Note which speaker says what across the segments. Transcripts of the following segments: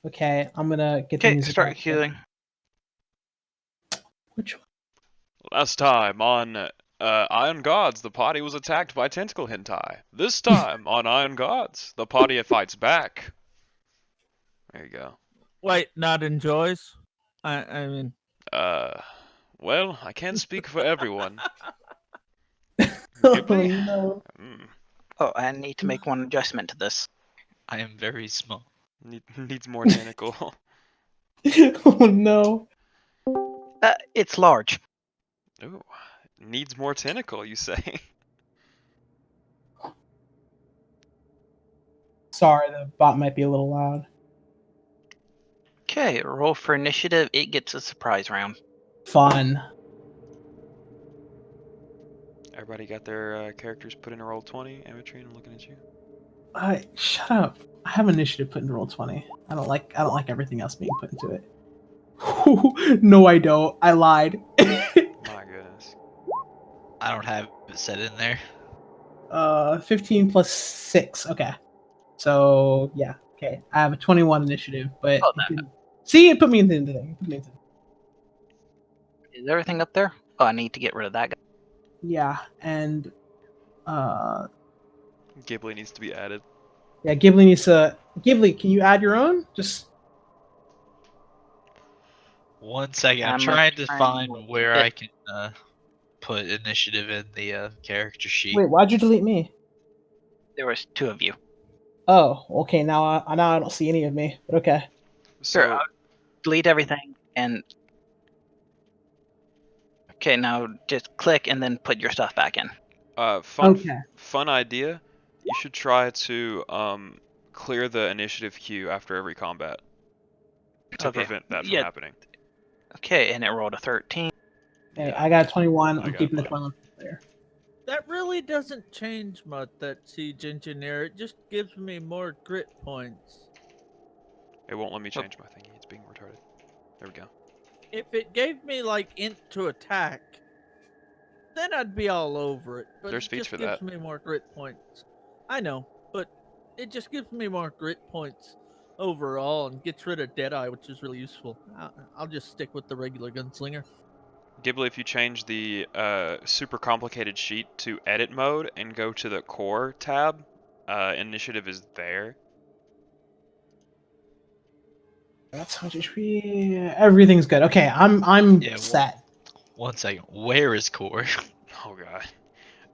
Speaker 1: Okay, I'm gonna get the
Speaker 2: Okay,
Speaker 1: music.
Speaker 2: start
Speaker 1: back.
Speaker 2: healing.
Speaker 1: Which one?
Speaker 3: Last time on Iron Gods, the party was attacked by tentacle hentai. This time on Iron Gods, the party fights back. There you go.
Speaker 4: Wait, not enjoys? I mean,
Speaker 3: Uh, well, I can't speak for everyone.
Speaker 1: Oh
Speaker 3: Ghibli?
Speaker 1: no.
Speaker 2: Oh, I need to make one adjustment to this.
Speaker 5: I am very small.
Speaker 3: Needs more tentacle.
Speaker 1: Oh no.
Speaker 2: It's large.
Speaker 3: Ooh, needs more tentacle, you say?
Speaker 1: Sorry, the bot might be a little loud.
Speaker 2: Okay, roll for initiative. It gets a surprise round.
Speaker 1: Fun.
Speaker 3: Everybody got their characters put in a roll 20. Ametrine, I'm looking at you.
Speaker 1: Shut up. I have initiative put into roll 20. I don't like everything else being put into it. No, I don't. I lied.
Speaker 3: My goodness.
Speaker 5: I don't have it set in there.
Speaker 1: 15 plus 6. Okay. So, yeah. Okay. I have a 21 initiative, but
Speaker 2: Oh,
Speaker 1: see, it put me into the thing.
Speaker 2: Is everything up there? Oh, I need to get rid of that guy.
Speaker 1: Yeah, and
Speaker 3: Ghibli needs to be added.
Speaker 1: yeah, Ghibli needs to. Ghibli, can you add your own? Just
Speaker 5: 1 second. I'm
Speaker 2: I'm
Speaker 5: trying to
Speaker 2: trying
Speaker 5: find
Speaker 2: to
Speaker 5: where
Speaker 2: fit-
Speaker 5: I can put initiative in the character sheet.
Speaker 1: wait. Why'd you delete me?
Speaker 2: There was 2 of you.
Speaker 1: Oh, okay. Now I don't see any of me. But okay.
Speaker 3: So,
Speaker 2: Sure, I'll delete everything and. Okay, now just click and then put your stuff back in.
Speaker 1: Okay.
Speaker 3: fun idea. You should try to clear the initiative queue after every combat to
Speaker 2: Okay.
Speaker 3: prevent that from
Speaker 2: Yeah.
Speaker 3: happening.
Speaker 2: Okay, and it rolled a 13.
Speaker 1: Hey,
Speaker 3: Yeah.
Speaker 1: I got a 21.
Speaker 3: I
Speaker 1: I'm
Speaker 3: got
Speaker 1: keeping the
Speaker 3: mine.
Speaker 1: 21 there.
Speaker 4: that really doesn't change much, that siege engineer. It just gives me more grit points.
Speaker 3: It won't let me change my thingy. It's being retarded. There we go.
Speaker 4: If it gave me like int to attack, then I'd be all over it. But
Speaker 3: There's
Speaker 4: it
Speaker 3: feats
Speaker 4: just
Speaker 3: for
Speaker 4: gives
Speaker 3: that.
Speaker 4: me more grit points. I know, but it just gives me more grit points overall and gets rid of Deadeye, which is really useful. I'll just stick with the regular gunslinger.
Speaker 3: Ghibli, if you change the super complicated sheet to edit mode and go to the core tab, initiative is there.
Speaker 1: That's how much HP. Everything's good. Okay, I'm
Speaker 5: Yeah,
Speaker 1: set.
Speaker 5: 1 second. Where is core?
Speaker 3: Oh god.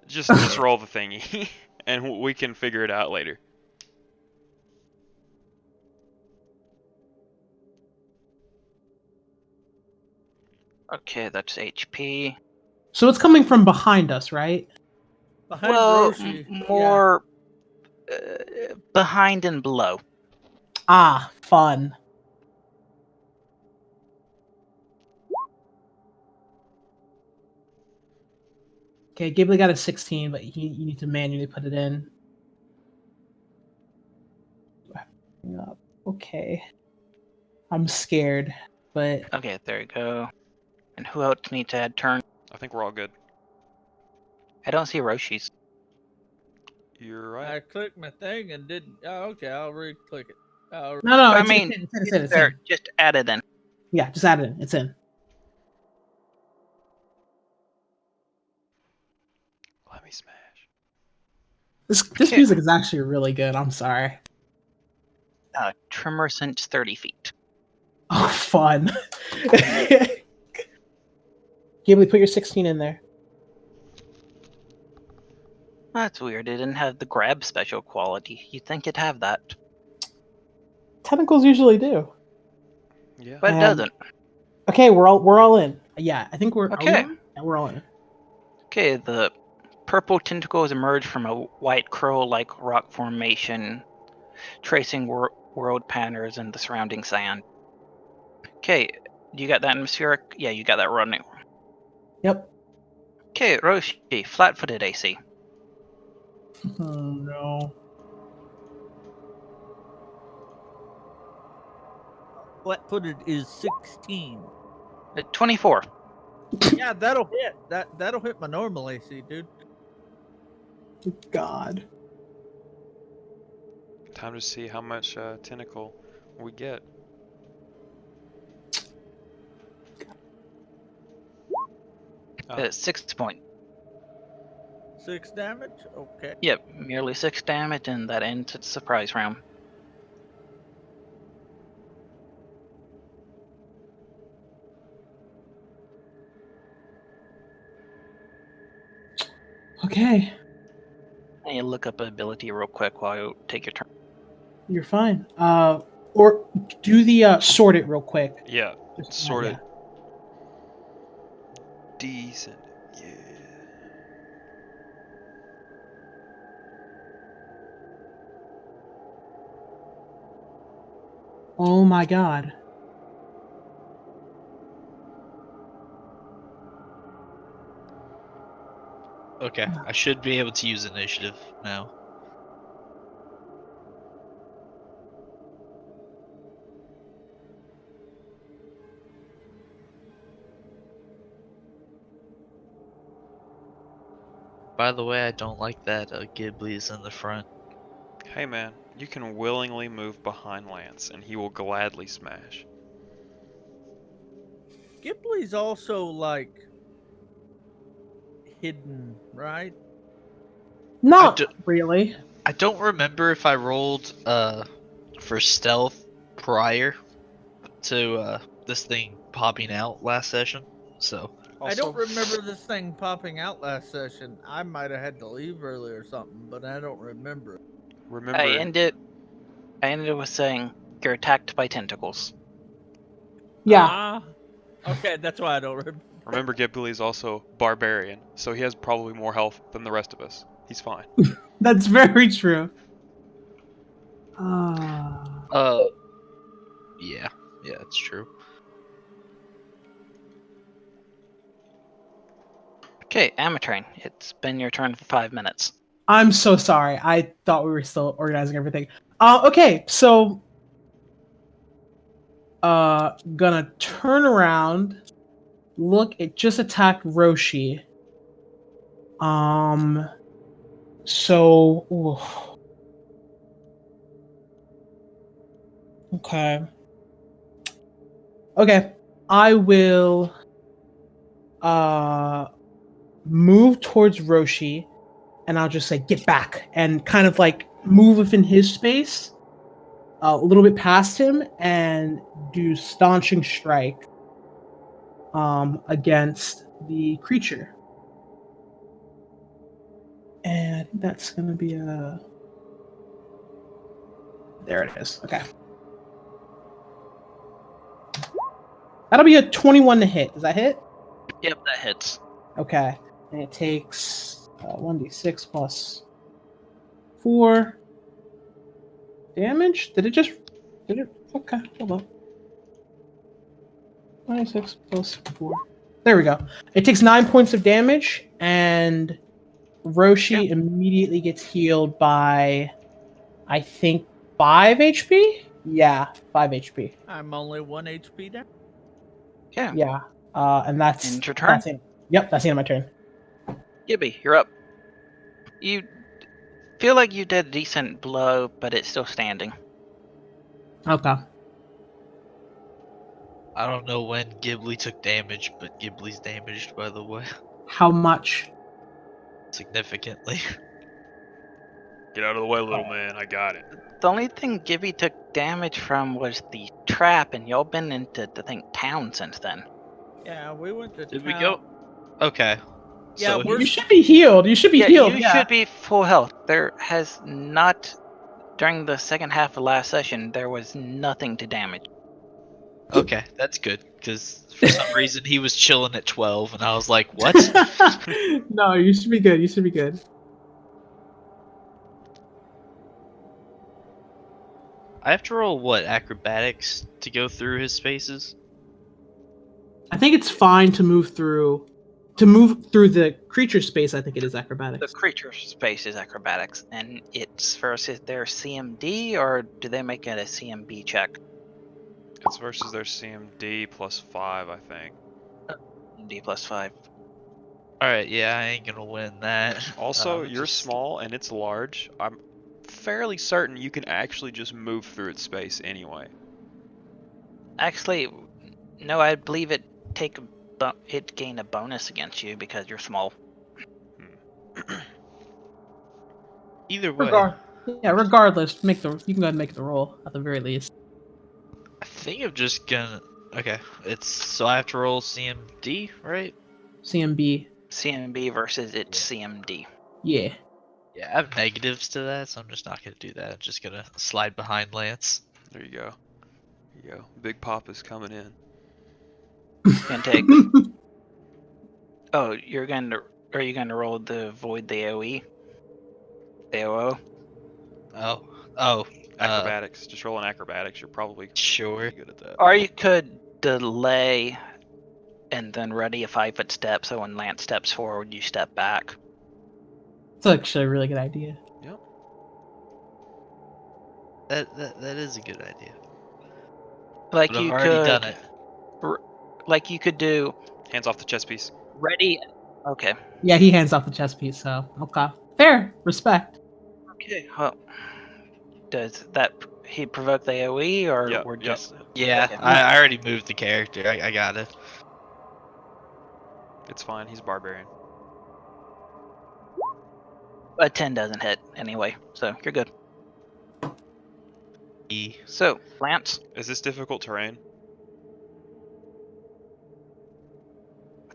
Speaker 3: Just roll the thingy, and we can figure it out later.
Speaker 2: Okay, that's HP.
Speaker 1: So it's coming from behind us, right?
Speaker 4: Behind
Speaker 2: Well,
Speaker 4: Roshi,
Speaker 2: more behind and below.
Speaker 1: Ah, fun. Okay, Ghibli got a 16, but you need to manually put it in. Okay. I'm scared, but
Speaker 2: Okay, there you go. And who else needs to add turn?
Speaker 3: I think we're all good.
Speaker 2: I don't see Roshi's.
Speaker 3: You're right.
Speaker 4: I clicked my thing and didn't. Oh, okay, I'll re-click it.
Speaker 1: no,
Speaker 2: I
Speaker 1: it's,
Speaker 2: mean,
Speaker 1: it's in.
Speaker 2: there, just add it in.
Speaker 1: Yeah, just add it in. It's in.
Speaker 3: Let me smash.
Speaker 1: This
Speaker 2: Okay.
Speaker 1: music is actually really good. I'm sorry.
Speaker 2: Tremor since 30 feet.
Speaker 1: Oh, fun. Ghibli, put your 16 in there.
Speaker 2: That's weird. It didn't have the grab special quality. You'd think it'd have that,
Speaker 1: Tentacles usually do.
Speaker 3: Yeah.
Speaker 2: but it
Speaker 1: And-
Speaker 2: doesn't.
Speaker 1: Okay, we're all in. Yeah, I think we're are we
Speaker 2: Okay.
Speaker 1: in? Yeah, we're all in.
Speaker 2: Okay, the purple tentacles emerge from a white crow-like rock formation, tracing world patterns in the surrounding sand. Okay, you got that atmospheric? Yeah, you got that running.
Speaker 1: Yep.
Speaker 2: Okay, Roshi, flat-footed AC.
Speaker 1: Oh no.
Speaker 4: Flat-footed is 16.
Speaker 2: 24.
Speaker 4: Yeah, that'll hit. That'll hit my normal AC, dude.
Speaker 1: God.
Speaker 3: Time to see how much tentacle we get. Oh.
Speaker 2: 6 point.
Speaker 4: 6 damage? Okay.
Speaker 2: Yep, merely 6 damage, and that ends its surprise round.
Speaker 1: Okay,
Speaker 2: And you look up ability real quick while you take your turn.
Speaker 1: you're fine. Or do the sort it real quick.
Speaker 3: Yeah,
Speaker 1: Just,
Speaker 3: sort
Speaker 1: yeah.
Speaker 3: it. Decent. Yeah.
Speaker 1: Oh my god.
Speaker 5: Okay, I should be able to use initiative now. By the way, I don't like that Ghibli's in the front.
Speaker 3: Hey man, you can willingly move behind Lance, and he will gladly smash.
Speaker 4: Ghibli's also like hidden, right?
Speaker 1: Not
Speaker 5: do-
Speaker 1: really.
Speaker 5: I don't remember if I rolled for stealth prior to this thing popping out last session. So
Speaker 4: I don't remember this thing popping out last session. I might have had to leave early or something, but I don't remember.
Speaker 3: Remember,
Speaker 2: I ended with saying you're attacked by tentacles.
Speaker 1: Yeah.
Speaker 4: Ah, okay, that's why I don't remember.
Speaker 3: remember Ghibli is also barbarian, so he has probably more health than the rest of us. He's fine.
Speaker 1: That's very true.
Speaker 5: yeah, it's true.
Speaker 2: Okay, Amatrain, it's been your turn for 5 minutes.
Speaker 1: I'm so sorry. I thought we were still organizing everything. Okay, so gonna turn around, look, it just attacked Roshi. So oof. Okay. Okay. I will move towards Roshi, and I'll just say get back and kind of like move within his space a little bit past him and do staunching strike against the creature. And I think that's gonna be a there it is. Okay. That'll be a 21 to hit. Does that hit?
Speaker 2: Yep, that hits.
Speaker 1: Okay. And it takes 1d6 plus 4 damage. Did it? Okay, hold on. 26 plus 4. There we go. It takes 9 points of damage, and Roshi immediately gets healed by, I think, 5 HP? Yeah, 5 HP.
Speaker 4: I'm only 1 HP down.
Speaker 2: Yeah.
Speaker 1: Yeah. And that's
Speaker 2: End your turn?
Speaker 1: That's it. Yep, that's the end of my turn.
Speaker 2: Gibby, you're up. You feel like you did a decent blow, but it's still standing.
Speaker 1: Okay.
Speaker 5: I don't know when Ghibli took damage, but Ghibli's damaged, by the way,
Speaker 1: How much?
Speaker 5: significantly.
Speaker 3: Get out of the way, little man. I got it.
Speaker 2: The only thing Gibby took damage from was the trap, and y'all been into, I think, town since then.
Speaker 4: Yeah, we went to
Speaker 5: Did
Speaker 4: town.
Speaker 5: we go? Okay.
Speaker 4: Yeah,
Speaker 5: So
Speaker 4: we're
Speaker 1: You should be healed. You should be healed.
Speaker 2: You
Speaker 1: Yeah.
Speaker 2: should be full health. There has not, during the second half of last session, there was nothing to damage.
Speaker 5: Okay, that's good, because for some reason he was chilling at 12, and I was like, what?
Speaker 1: No, you should be good. You should be good.
Speaker 5: I have to roll, what, acrobatics to go through his spaces?
Speaker 1: I think it's fine to move through the creature space. I think it is
Speaker 2: The
Speaker 1: acrobatics.
Speaker 2: creature space is acrobatics, and it's versus their CMD, or do they make it a CMB check?
Speaker 3: It's versus their CMD plus 5, I think.
Speaker 2: D plus 5.
Speaker 5: Alright, yeah, I ain't gonna win that.
Speaker 3: Also, you're
Speaker 5: just-
Speaker 3: small and it's large. I'm fairly certain you can actually just move through its space anyway.
Speaker 2: Actually, no, I believe it take it gain a bonus against you because you're small.
Speaker 5: Either way,
Speaker 1: Regardless, you can go ahead and make the roll at the very least.
Speaker 5: I think I'm just gonna. Okay, so I have to roll CMD, right?
Speaker 1: CMB.
Speaker 2: CMB versus its CMD.
Speaker 1: Yeah.
Speaker 5: Yeah, I have negatives to that, so I'm just not gonna do that. I'm just gonna slide behind Lance.
Speaker 3: There you go. There you go. Big Pop is coming in.
Speaker 2: Can take. Oh, are you gonna roll the void the AOE? AOO?
Speaker 5: Oh.
Speaker 3: Acrobatics. Just roll an acrobatics. You're probably
Speaker 5: Sure.
Speaker 3: pretty good at that.
Speaker 2: Or you could delay and then ready a 5-foot step, so when Lance steps forward, you step back.
Speaker 1: It's actually a really good idea.
Speaker 5: That is a good idea.
Speaker 2: Like
Speaker 5: But I've
Speaker 2: you
Speaker 5: already
Speaker 2: could,
Speaker 5: done it.
Speaker 2: like you could do
Speaker 3: Hands off the chess piece.
Speaker 2: ready. Okay.
Speaker 1: Yeah, he hands off the chess piece, so okay. Fair. Respect.
Speaker 2: Okay. Well, does that he provoke the AOE or
Speaker 3: Yep,
Speaker 2: we're
Speaker 3: yep.
Speaker 2: just
Speaker 5: Yeah,
Speaker 2: Okay.
Speaker 5: I already moved the character. I got it.
Speaker 3: It's fine. He's barbarian.
Speaker 2: a 10 doesn't hit anyway, so you're good.
Speaker 5: E.
Speaker 2: So Lance,
Speaker 3: Is this difficult terrain?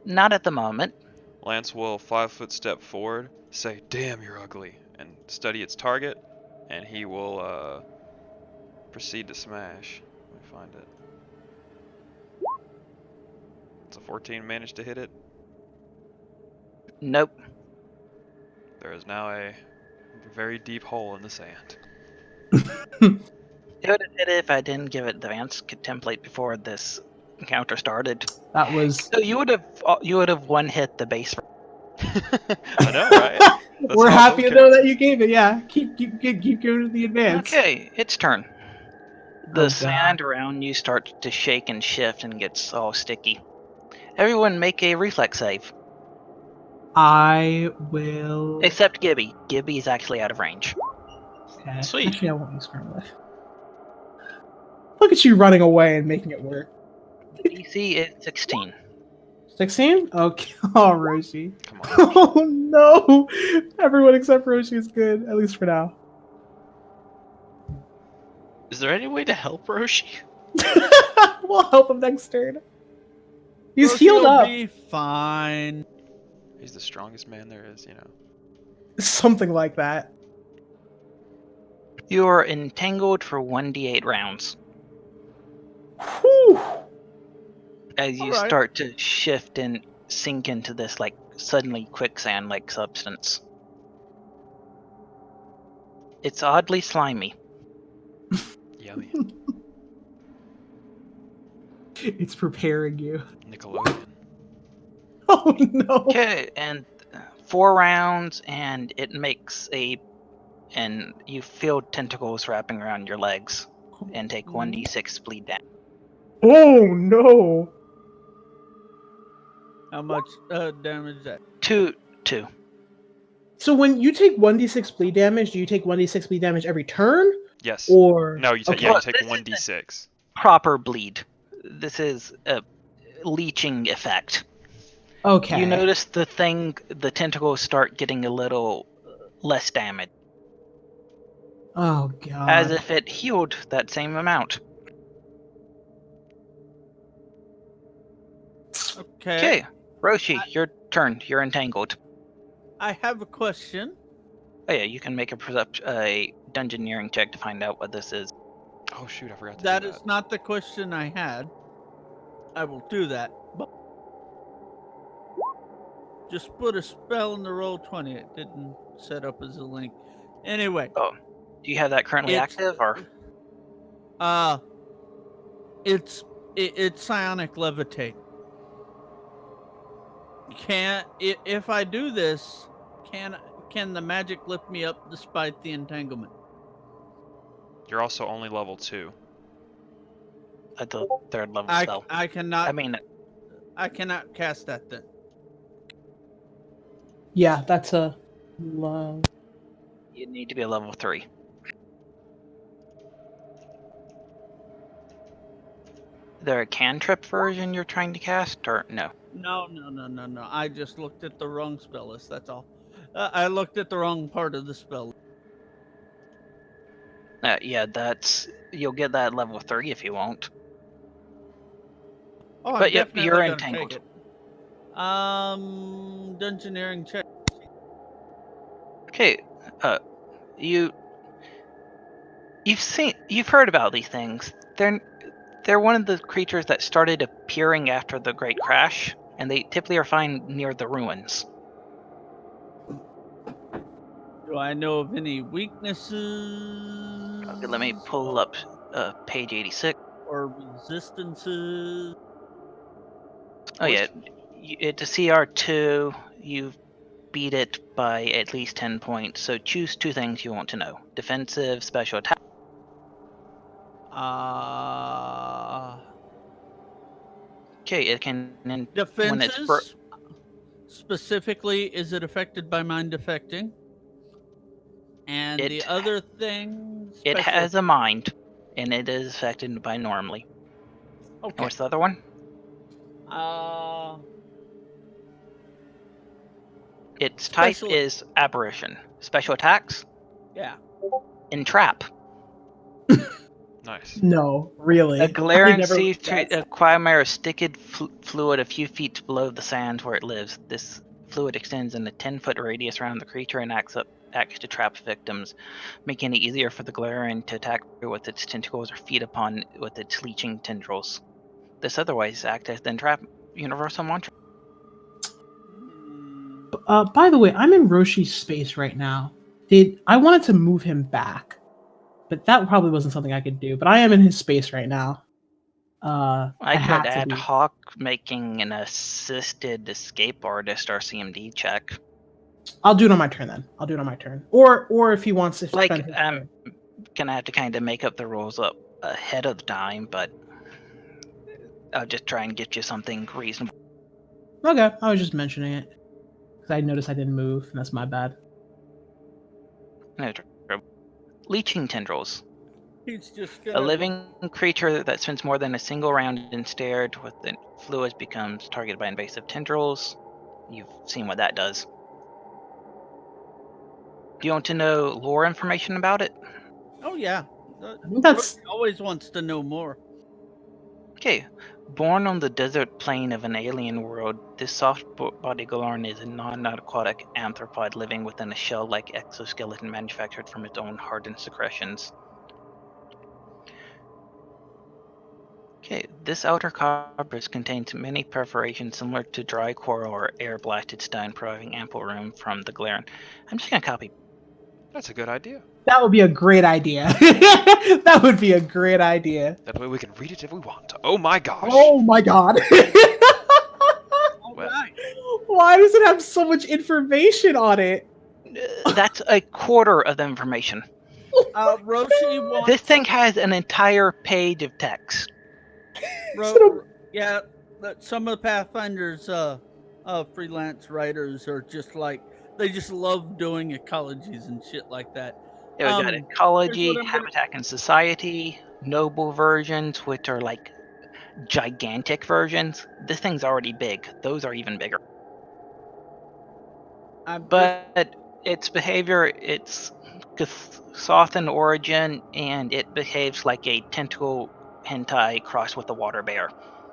Speaker 2: not at the moment.
Speaker 3: Lance will 5-foot step forward, say, "Damn, you're ugly," and study its target, and he will proceed to smash. Let me find it. It's a 14 managed to hit it.
Speaker 2: Nope.
Speaker 3: There is now a very deep hole in the sand.
Speaker 2: It would have hit it if I didn't give it the advanced template before this encounter started.
Speaker 1: That was.
Speaker 2: So you would have one hit the base.
Speaker 3: I know, right? That's
Speaker 1: We're
Speaker 3: how
Speaker 1: happy to
Speaker 3: those
Speaker 1: know that you gave it. Yeah, keep giving it the advance.
Speaker 2: Okay, its turn. The
Speaker 1: Oh, God.
Speaker 2: sand around you starts to shake and shift and gets all sticky. Everyone make a reflex save.
Speaker 1: I will.
Speaker 2: Except Gibby. Gibby is actually out of range.
Speaker 1: Okay.
Speaker 5: Sweet.
Speaker 1: Actually, I won't use Scrum Life. Look at you running away and making it work.
Speaker 2: The DC is 16.
Speaker 1: 16? Okay. Oh, Roshi.
Speaker 3: Come on.
Speaker 1: Oh, no. Everyone except Roshi is good, at least for now.
Speaker 5: Is there any way to help Roshi?
Speaker 1: We'll help him next turn. He's
Speaker 4: Roshi
Speaker 1: healed
Speaker 4: will
Speaker 1: up.
Speaker 4: Be fine.
Speaker 3: He's the strongest man there is, you know.
Speaker 1: Something like that.
Speaker 2: You are entangled for 1d8 rounds
Speaker 1: Whew.
Speaker 2: as you
Speaker 4: Alright.
Speaker 2: start to shift and sink into this like suddenly quicksand-like substance. It's oddly slimy.
Speaker 3: Yummy.
Speaker 1: It's preparing you.
Speaker 3: Nickelodeon.
Speaker 1: Oh, no.
Speaker 2: Okay, and 4 rounds, and it makes and you feel tentacles wrapping around your legs, and take 1d6 bleed damage.
Speaker 1: Oh, no.
Speaker 4: How much damage is that?
Speaker 2: 2.
Speaker 1: So when you take 1d6 bleed damage, do you take 1d6 bleed damage every turn?
Speaker 3: Yes.
Speaker 1: Or
Speaker 3: No, you take
Speaker 1: Okay.
Speaker 3: yeah, you
Speaker 2: Well,
Speaker 3: take
Speaker 2: this is
Speaker 3: 1d6.
Speaker 2: Proper bleed. This is a leeching effect.
Speaker 1: Okay.
Speaker 2: You notice the tentacles start getting a little less damage,
Speaker 1: Oh, God.
Speaker 2: as if it healed that same amount.
Speaker 4: Okay.
Speaker 2: Okay, Roshi, your turn. You're entangled.
Speaker 4: I have a question.
Speaker 2: Oh yeah, you can make a dungeoneering check to find out what this is.
Speaker 3: Oh shoot, I forgot to
Speaker 4: That
Speaker 3: do
Speaker 4: is not the question I had. I will do that. But just put a spell in the roll 20. It didn't set up as a link. Anyway,
Speaker 2: Do you have that currently
Speaker 4: It's-
Speaker 2: active, or
Speaker 4: it's psionic levitate. If I do this, can the magic lift me up despite the entanglement?
Speaker 3: You're also only level 2.
Speaker 2: at the 3rd level spell?
Speaker 4: I cannot.
Speaker 2: I mean,
Speaker 4: I cannot cast that then.
Speaker 1: Yeah, that's a low.
Speaker 2: you need to be a level 3. Is there a cantrip version you're trying to cast, or no?
Speaker 4: No. I just looked at the wrong spell list. That's all. I looked at the wrong part of the spell.
Speaker 2: Yeah, you'll get that level 3 if you want.
Speaker 4: Oh, I'm
Speaker 2: But yep,
Speaker 4: definitely
Speaker 2: you're
Speaker 4: gonna
Speaker 2: entangled.
Speaker 4: take it. Dungeoneering check.
Speaker 2: Okay, you've heard about these things. They're one of the creatures that started appearing after the Great Crash, and they typically are found near the ruins.
Speaker 4: Do I know of any weaknesses?
Speaker 2: Okay, let me pull up page 86.
Speaker 4: Or resistances?
Speaker 2: Oh yeah, it's a CR2. You beat it by at least 10 points. So choose 2 things you want to know: defensive, special attack. Okay, it can when it's
Speaker 4: Defenses? Specifically, is it affected by mind affecting? And the
Speaker 2: it
Speaker 4: other thing,
Speaker 2: it
Speaker 4: special.
Speaker 2: has a mind, and it is affected by normally. And
Speaker 4: Okay.
Speaker 2: what's the other one? Its type
Speaker 4: Special-
Speaker 2: is aberration. Special attacks,
Speaker 4: Yeah.
Speaker 2: entrap.
Speaker 3: Nice.
Speaker 1: No, really.
Speaker 2: A
Speaker 1: I
Speaker 2: glaring
Speaker 1: never
Speaker 2: sea
Speaker 1: looked at that.
Speaker 2: acquire a sticky fluid a few feet below the sands where it lives. This fluid extends in a 10-foot radius around the creature and acts to trap victims, making it easier for the Galarian to attack with its tentacles or feed upon with its leeching tendrils. This otherwise acts as the entrap universal mantra.
Speaker 1: By the way, I'm in Roshi's space right now. I wanted to move him back, but that probably wasn't something I could do. But I am in his space right now.
Speaker 2: I
Speaker 1: had
Speaker 2: could
Speaker 1: to
Speaker 2: ad
Speaker 1: be.
Speaker 2: hoc making an assisted escape artist or CMD check.
Speaker 1: I'll do it on my turn then. I'll do it on my turn. Or if he wants to
Speaker 2: Like,
Speaker 1: spend his turn.
Speaker 2: gonna have to kind of make up the rules up ahead of time, but I'll just try and get you something reasonable.
Speaker 1: Okay, I was just mentioning it because I noticed I didn't move, and that's my bad.
Speaker 2: No trouble. Leeching tendrils.
Speaker 4: He's just
Speaker 2: A
Speaker 4: gonna.
Speaker 2: living creature that spends more than a single round ensnared with the fluids becomes targeted by invasive tendrils. You've seen what that does. Do you want to know lore information about it?
Speaker 4: Oh yeah.
Speaker 1: I think that's
Speaker 4: Rook always wants to know more.
Speaker 2: Okay. Born on the desert plain of an alien world, this soft-bodied Galarn is a non-aquatic anthropod living within a shell-like exoskeleton manufactured from its own hardened secretions. Okay, this outer carbus contains many perforations similar to dry coral or air-blasted stone, providing ample room from the Galarian. I'm just gonna copy.
Speaker 3: That's a good idea.
Speaker 1: that would be a great idea. That would be a great idea.
Speaker 3: That way we can read it if we want. Oh my gosh.
Speaker 1: Oh my god.
Speaker 4: All
Speaker 3: Well.
Speaker 4: right.
Speaker 1: Why does it have so much information on it?
Speaker 2: That's a quarter of the information.
Speaker 4: Roshi wants.
Speaker 2: This thing has an entire page of text.
Speaker 4: Yeah, some of the Pathfinder's freelance writers are just like they just love doing ecologies and shit like that.
Speaker 2: Yeah, we got
Speaker 4: Here's
Speaker 2: ecology,
Speaker 4: what I'm gonna-
Speaker 2: habitat and society, noble versions, which are like gigantic versions. This thing's already big. Those are even bigger. But its behavior, it's soft in origin, and it behaves like a tentacle hentai crossed with a water bear.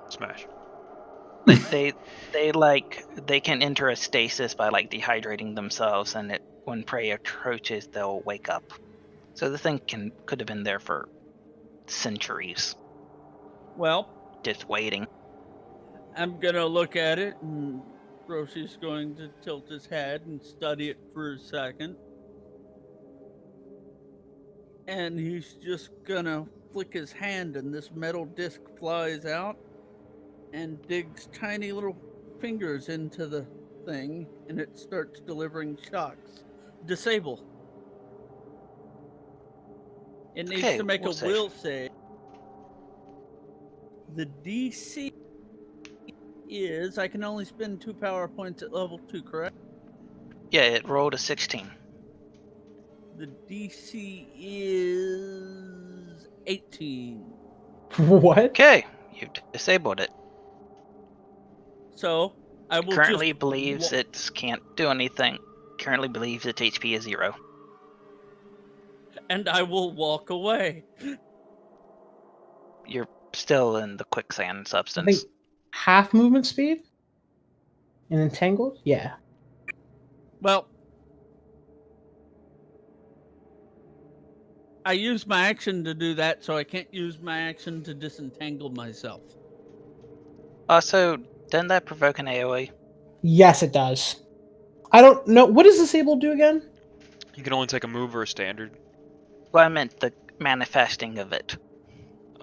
Speaker 3: Smash.
Speaker 2: They can enter a stasis by like dehydrating themselves, and when prey approaches, they'll wake up. So the thing could have been there for centuries,
Speaker 4: Well,
Speaker 2: just waiting.
Speaker 4: I'm gonna look at it, and Roshi's going to tilt his head and study it for a second, and he's just gonna flick his hand, and this metal disc flies out and digs tiny little fingers into the thing, and it starts delivering shocks. Disable. It needs
Speaker 2: Okay,
Speaker 4: to make
Speaker 2: will
Speaker 4: a
Speaker 2: save.
Speaker 4: will save. The DC is I can only spend 2 power points at level 2, correct?
Speaker 2: Yeah, it rolled a 16.
Speaker 4: The DC is 18.
Speaker 1: What?
Speaker 2: Okay, you've disabled it.
Speaker 4: So I will
Speaker 2: Currently
Speaker 4: just
Speaker 2: believes it can't do anything. Currently believes its HP is 0.
Speaker 4: and I will walk away.
Speaker 2: You're still in the quicksand
Speaker 1: I
Speaker 2: substance.
Speaker 1: think half movement speed in entangled. Yeah.
Speaker 4: Well, I use my action to do that, so I can't use my action to disentangle myself.
Speaker 2: Also, doesn't that provoke an AoE?
Speaker 1: Yes, it does. I don't know. What does this able do again?
Speaker 3: You can only take a move or a standard.
Speaker 2: Well, I meant the manifesting of it.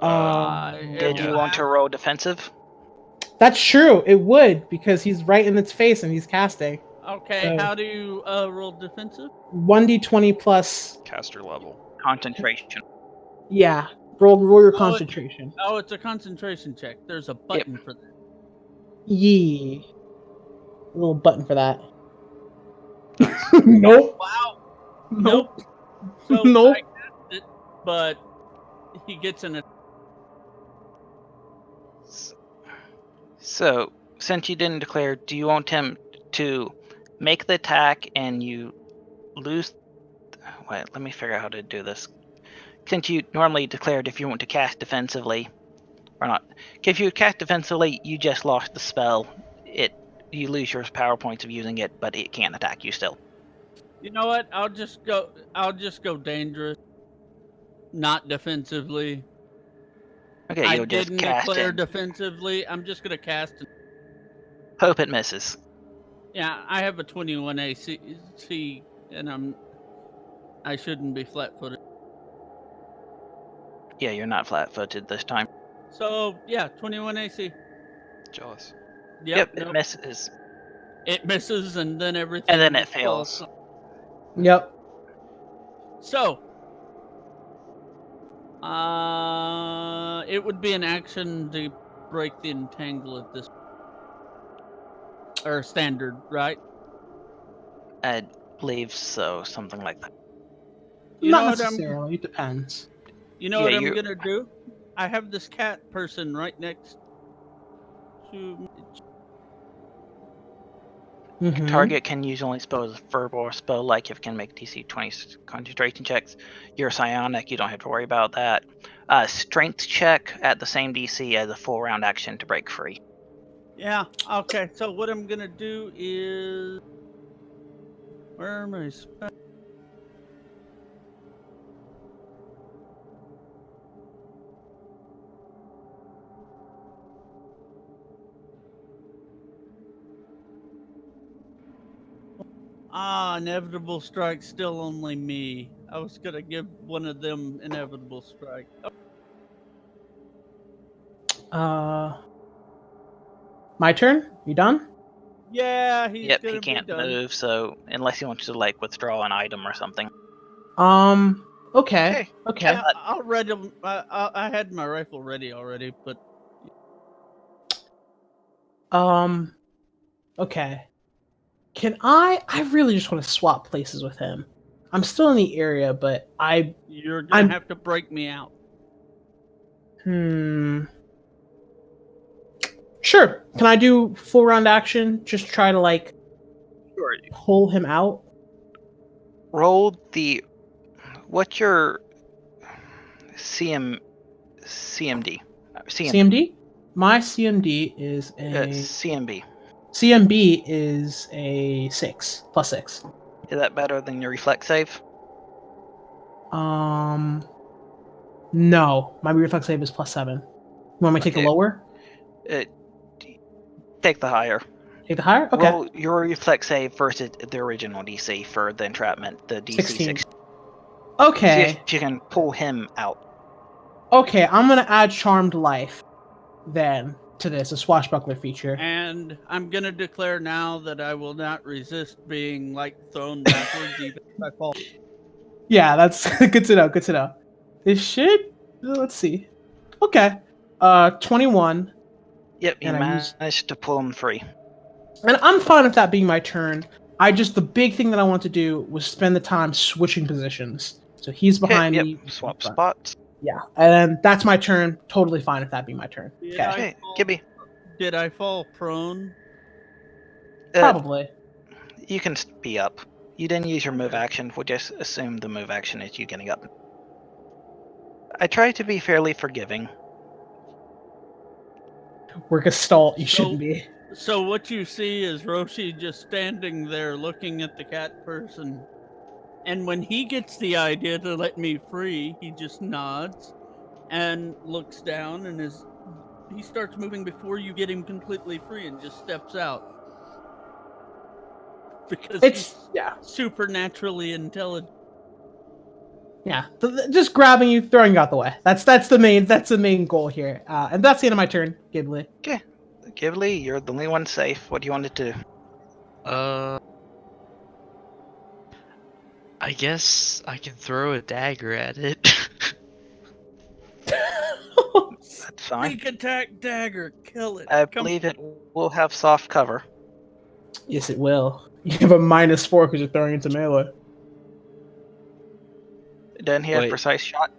Speaker 2: Did
Speaker 4: Yeah.
Speaker 2: you want to roll defensive?
Speaker 1: That's true. It would, because he's right in its face and he's casting.
Speaker 4: Okay,
Speaker 1: So-
Speaker 4: how do you roll defensive?
Speaker 1: 1d20 plus.
Speaker 3: Caster level.
Speaker 2: Concentration.
Speaker 1: Yeah. Roll your
Speaker 4: Oh,
Speaker 1: concentration.
Speaker 4: Oh, it's a concentration check. There's a button for that.
Speaker 1: Yee. A little button for that. Nope.
Speaker 4: Wow.
Speaker 1: Nope.
Speaker 4: So
Speaker 1: Nope.
Speaker 4: I cast it, but he gets an.
Speaker 2: So, since you didn't declare, do you want him to make the attack and you lose? Wait, let me figure out how to do this. Since you normally declared if you want to cast defensively or not, if you cast defensively, you just lost the spell. You lose your power points of using it, but it can't attack you still.
Speaker 4: You know what? I'll just go dangerous. Not defensively.
Speaker 2: Okay,
Speaker 4: I
Speaker 2: you'll just
Speaker 4: didn't
Speaker 2: cast
Speaker 4: declare
Speaker 2: it.
Speaker 4: defensively. I'm just gonna cast.
Speaker 2: Hope it misses.
Speaker 4: Yeah, I have a 21 AC, and I shouldn't be flat-footed.
Speaker 2: Yeah, you're not flat-footed this time.
Speaker 4: So yeah, 21 AC.
Speaker 3: Jealous.
Speaker 2: Yep,
Speaker 4: nope.
Speaker 2: it misses.
Speaker 4: It misses, and then everything.
Speaker 2: And then it
Speaker 4: falls.
Speaker 2: fails.
Speaker 1: Yep.
Speaker 4: So, it would be an action to break the entangle at this, or standard, right?
Speaker 2: I believe so, something like that.
Speaker 4: You
Speaker 1: Not
Speaker 4: know what
Speaker 1: necessarily. It depends.
Speaker 4: You know
Speaker 2: Yeah,
Speaker 4: what I'm
Speaker 2: you-
Speaker 4: gonna do? I have this cat person right next to.
Speaker 1: Mhm.
Speaker 2: Target can use only spells as verbal or spell like if it can make DC 20 concentration checks. You're psionic, you don't have to worry about that. Strength check at the same DC as a full round action to break free.
Speaker 4: Yeah. Okay. So what I'm gonna do is, where am I? Inevitable strike. Still only me. I was gonna give one of them inevitable strike.
Speaker 1: My turn. You done?
Speaker 4: Yeah, he's
Speaker 2: Yep,
Speaker 4: gonna
Speaker 2: he can't
Speaker 4: be done.
Speaker 2: move, so unless he wants to like withdraw an item or something.
Speaker 1: Okay. Okay.
Speaker 4: Yeah, I'll ready. I had my rifle ready already, but
Speaker 1: Okay. Can I really just want to swap places with him. I'm still in the area, but
Speaker 4: you're gonna have to break me out.
Speaker 1: Sure. Can I do full round action? Just try to like
Speaker 2: Sure.
Speaker 1: pull him out.
Speaker 2: Roll the. What's your CMD?
Speaker 1: CMD? My CMD is
Speaker 2: CMB.
Speaker 1: CMB is a 6 plus 6.
Speaker 2: Is that better than your reflex save?
Speaker 1: No. My reflex save is plus 7. You want me to take the
Speaker 2: Okay.
Speaker 1: lower?
Speaker 2: Take the higher.
Speaker 1: Take the higher? Okay.
Speaker 2: Roll your reflex save versus the original DC for the entrapment, the DC
Speaker 1: 16.
Speaker 2: 16.
Speaker 1: Okay.
Speaker 2: See if you can pull him out.
Speaker 1: Okay, I'm gonna add Charmed Life then to this, a swashbuckler feature.
Speaker 4: And I'm gonna declare now that I will not resist being like thrown backwards even if I fall.
Speaker 1: Yeah, that's good to know. Good to know. This should. Let's see. Okay. 21,
Speaker 2: Yep, you
Speaker 1: And I
Speaker 2: managed to pull him free.
Speaker 1: and I'm fine with that being my turn. The big thing that I want to do was spend the time switching positions. So he's behind
Speaker 2: Yep,
Speaker 1: me.
Speaker 2: swap
Speaker 1: front.
Speaker 2: spots.
Speaker 1: Yeah, and that's my turn. Totally fine with that being my turn.
Speaker 4: Yeah,
Speaker 1: Okay.
Speaker 2: Okay, Gibby.
Speaker 4: Did I fall prone?
Speaker 1: Probably.
Speaker 2: You can be up. You didn't use your move
Speaker 4: Okay.
Speaker 2: action. We'll just assume the move action is you getting up. I try to be fairly forgiving.
Speaker 1: We're Gestalt. You
Speaker 4: So-
Speaker 1: shouldn't be.
Speaker 4: So what you see is Roshi just standing there looking at the cat person. And when he gets the idea to let me free, he just nods and looks down and he starts moving before you get him completely free and just steps out. Because
Speaker 1: It's
Speaker 4: he's
Speaker 1: yeah.
Speaker 4: supernaturally intelligent.
Speaker 1: Yeah, just grabbing you, throwing you out the way. That's the main goal here. And that's the end of my turn, Ghibli.
Speaker 2: Ghibli, you're the only one safe. What do you want to do?
Speaker 5: I guess I can throw a dagger at it.
Speaker 2: That's fine.
Speaker 4: Sneak attack dagger, kill it.
Speaker 2: I
Speaker 4: Come
Speaker 2: believe it will have soft cover.
Speaker 1: Yes, it will. You have a -4 because you're throwing into melee.
Speaker 2: Doesn't he have
Speaker 5: Wait.
Speaker 2: precise shot?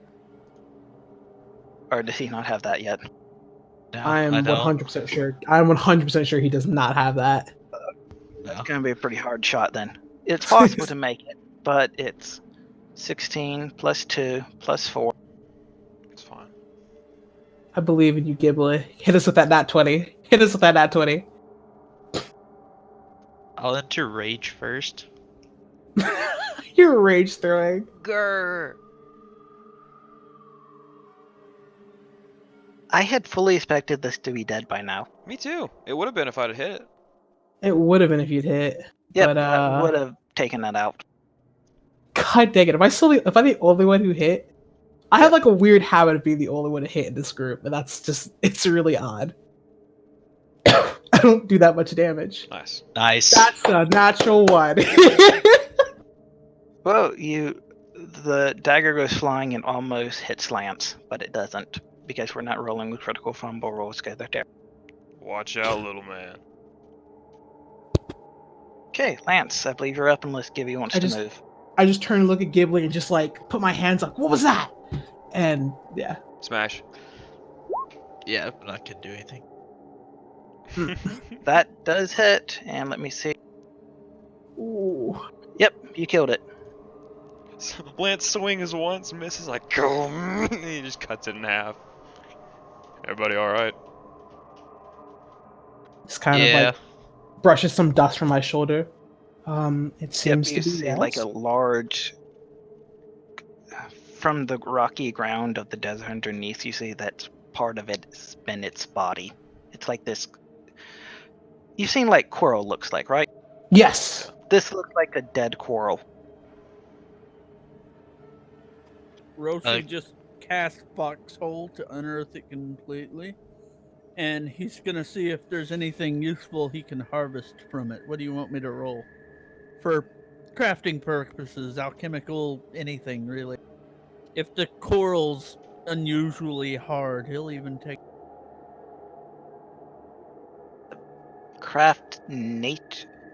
Speaker 2: Or does he not have that yet?
Speaker 5: No,
Speaker 1: I am
Speaker 5: don't.
Speaker 1: 100% sure. I'm 100% sure he does not have that.
Speaker 2: That's
Speaker 5: No.
Speaker 2: going to be a pretty hard shot then. It's possible to make it, but it's 16 plus 2 plus 4.
Speaker 3: It's fine.
Speaker 1: I believe in you, Ghibli. Hit us with that nat 20. Hit us with that nat 20.
Speaker 5: I'll enter rage first.
Speaker 1: You're rage throwing.
Speaker 5: Grr.
Speaker 2: I had fully expected this to be dead by now.
Speaker 3: Me too. It would have been if I'd have hit it.
Speaker 1: It would have been if you'd hit.
Speaker 2: Yep,
Speaker 1: But,
Speaker 2: I would have taken that out.
Speaker 1: God dang it. Am I the only one who hit? I have like a weird habit of being the only one to hit in this group, but it's really odd. I don't do that much damage.
Speaker 3: Nice.
Speaker 5: Nice.
Speaker 1: That's a natural one.
Speaker 2: Well, the dagger goes flying and almost hits Lance, but it doesn't because we're not rolling with critical fumble rolls because they're there.
Speaker 3: Watch out, little man.
Speaker 2: Okay, Lance, I believe you're up unless Gibby wants to move.
Speaker 1: I just turn and look at Ghibli and just like put my hands up. What was that? And yeah.
Speaker 3: Smash.
Speaker 5: Yeah, but I can do anything.
Speaker 2: That does hit, and let me see.
Speaker 1: Ooh.
Speaker 2: Yep, you killed it.
Speaker 3: Lance swings once, misses like, and he just cuts it in half. Everybody alright?
Speaker 1: Just kind of
Speaker 5: Yeah.
Speaker 1: like brushes some dust from my shoulder. It
Speaker 2: Yep,
Speaker 1: seems
Speaker 2: you
Speaker 1: to be
Speaker 2: see
Speaker 1: yes.
Speaker 2: like a large, from the rocky ground of the desert underneath, you see that part of it's been its body. It's like this. You've seen like coral looks like, right?
Speaker 1: Yes.
Speaker 2: This looks like a dead coral.
Speaker 4: Roshi just cast Foxhole to unearth it completely. And he's gonna see if there's anything useful he can harvest from it. What do you want me to roll? For crafting purposes, alchemical, anything really. If the coral's unusually hard, he'll even take.
Speaker 2: Craft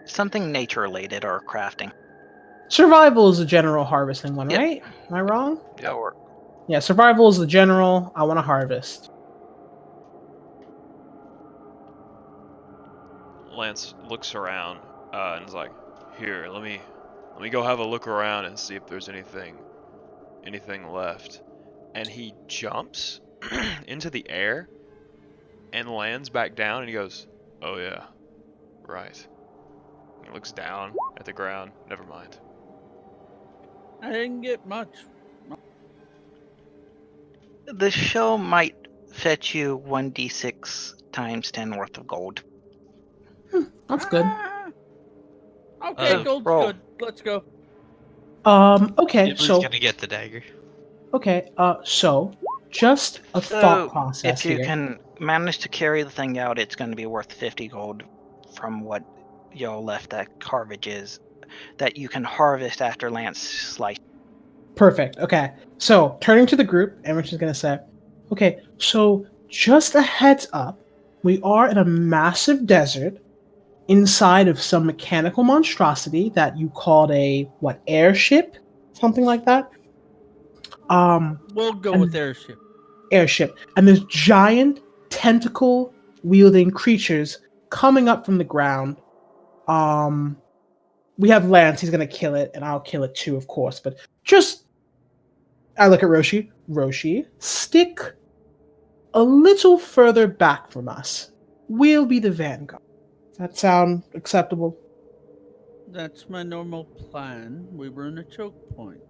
Speaker 2: something nature related or crafting.
Speaker 1: Survival is the general harvesting one,
Speaker 2: Yep.
Speaker 1: right? Am I wrong?
Speaker 2: Yeah, or
Speaker 1: Yeah, survival is the general. I want to harvest.
Speaker 3: Lance looks around and is like, "Here, let me go have a look around and see if there's anything left." And he jumps into the air and lands back down, and he goes, "Oh yeah, right." He looks down at the ground. Never mind.
Speaker 4: I didn't get much.
Speaker 2: the show might fetch you 1d6 times 10 worth of gold.
Speaker 1: That's good.
Speaker 4: Ah! Okay, gold's
Speaker 2: roll.
Speaker 4: good. Let's go.
Speaker 1: Okay,
Speaker 5: Ghibli's
Speaker 1: so
Speaker 5: gonna get the dagger.
Speaker 1: so just a thought process
Speaker 2: if you
Speaker 1: here.
Speaker 2: can manage to carry the thing out, it's going to be worth 50 gold from what y'all left at Carvage's that you can harvest after Lance slice.
Speaker 1: Perfect. Okay. So turning to the group, Emerson is going to say, okay, so just a heads up, we are in a massive desert inside of some mechanical monstrosity that you called a, airship? Something like that?
Speaker 4: We'll go
Speaker 1: And-
Speaker 4: with airship.
Speaker 1: Airship. And this giant tentacle wielding creatures coming up from the ground. We have Lance. He's gonna kill it, and I'll kill it too, of course. But I look at Roshi. Roshi, stick a little further back from us. We'll be the vanguard. Does that sound acceptable?
Speaker 4: That's my normal plan. We were in a choke point.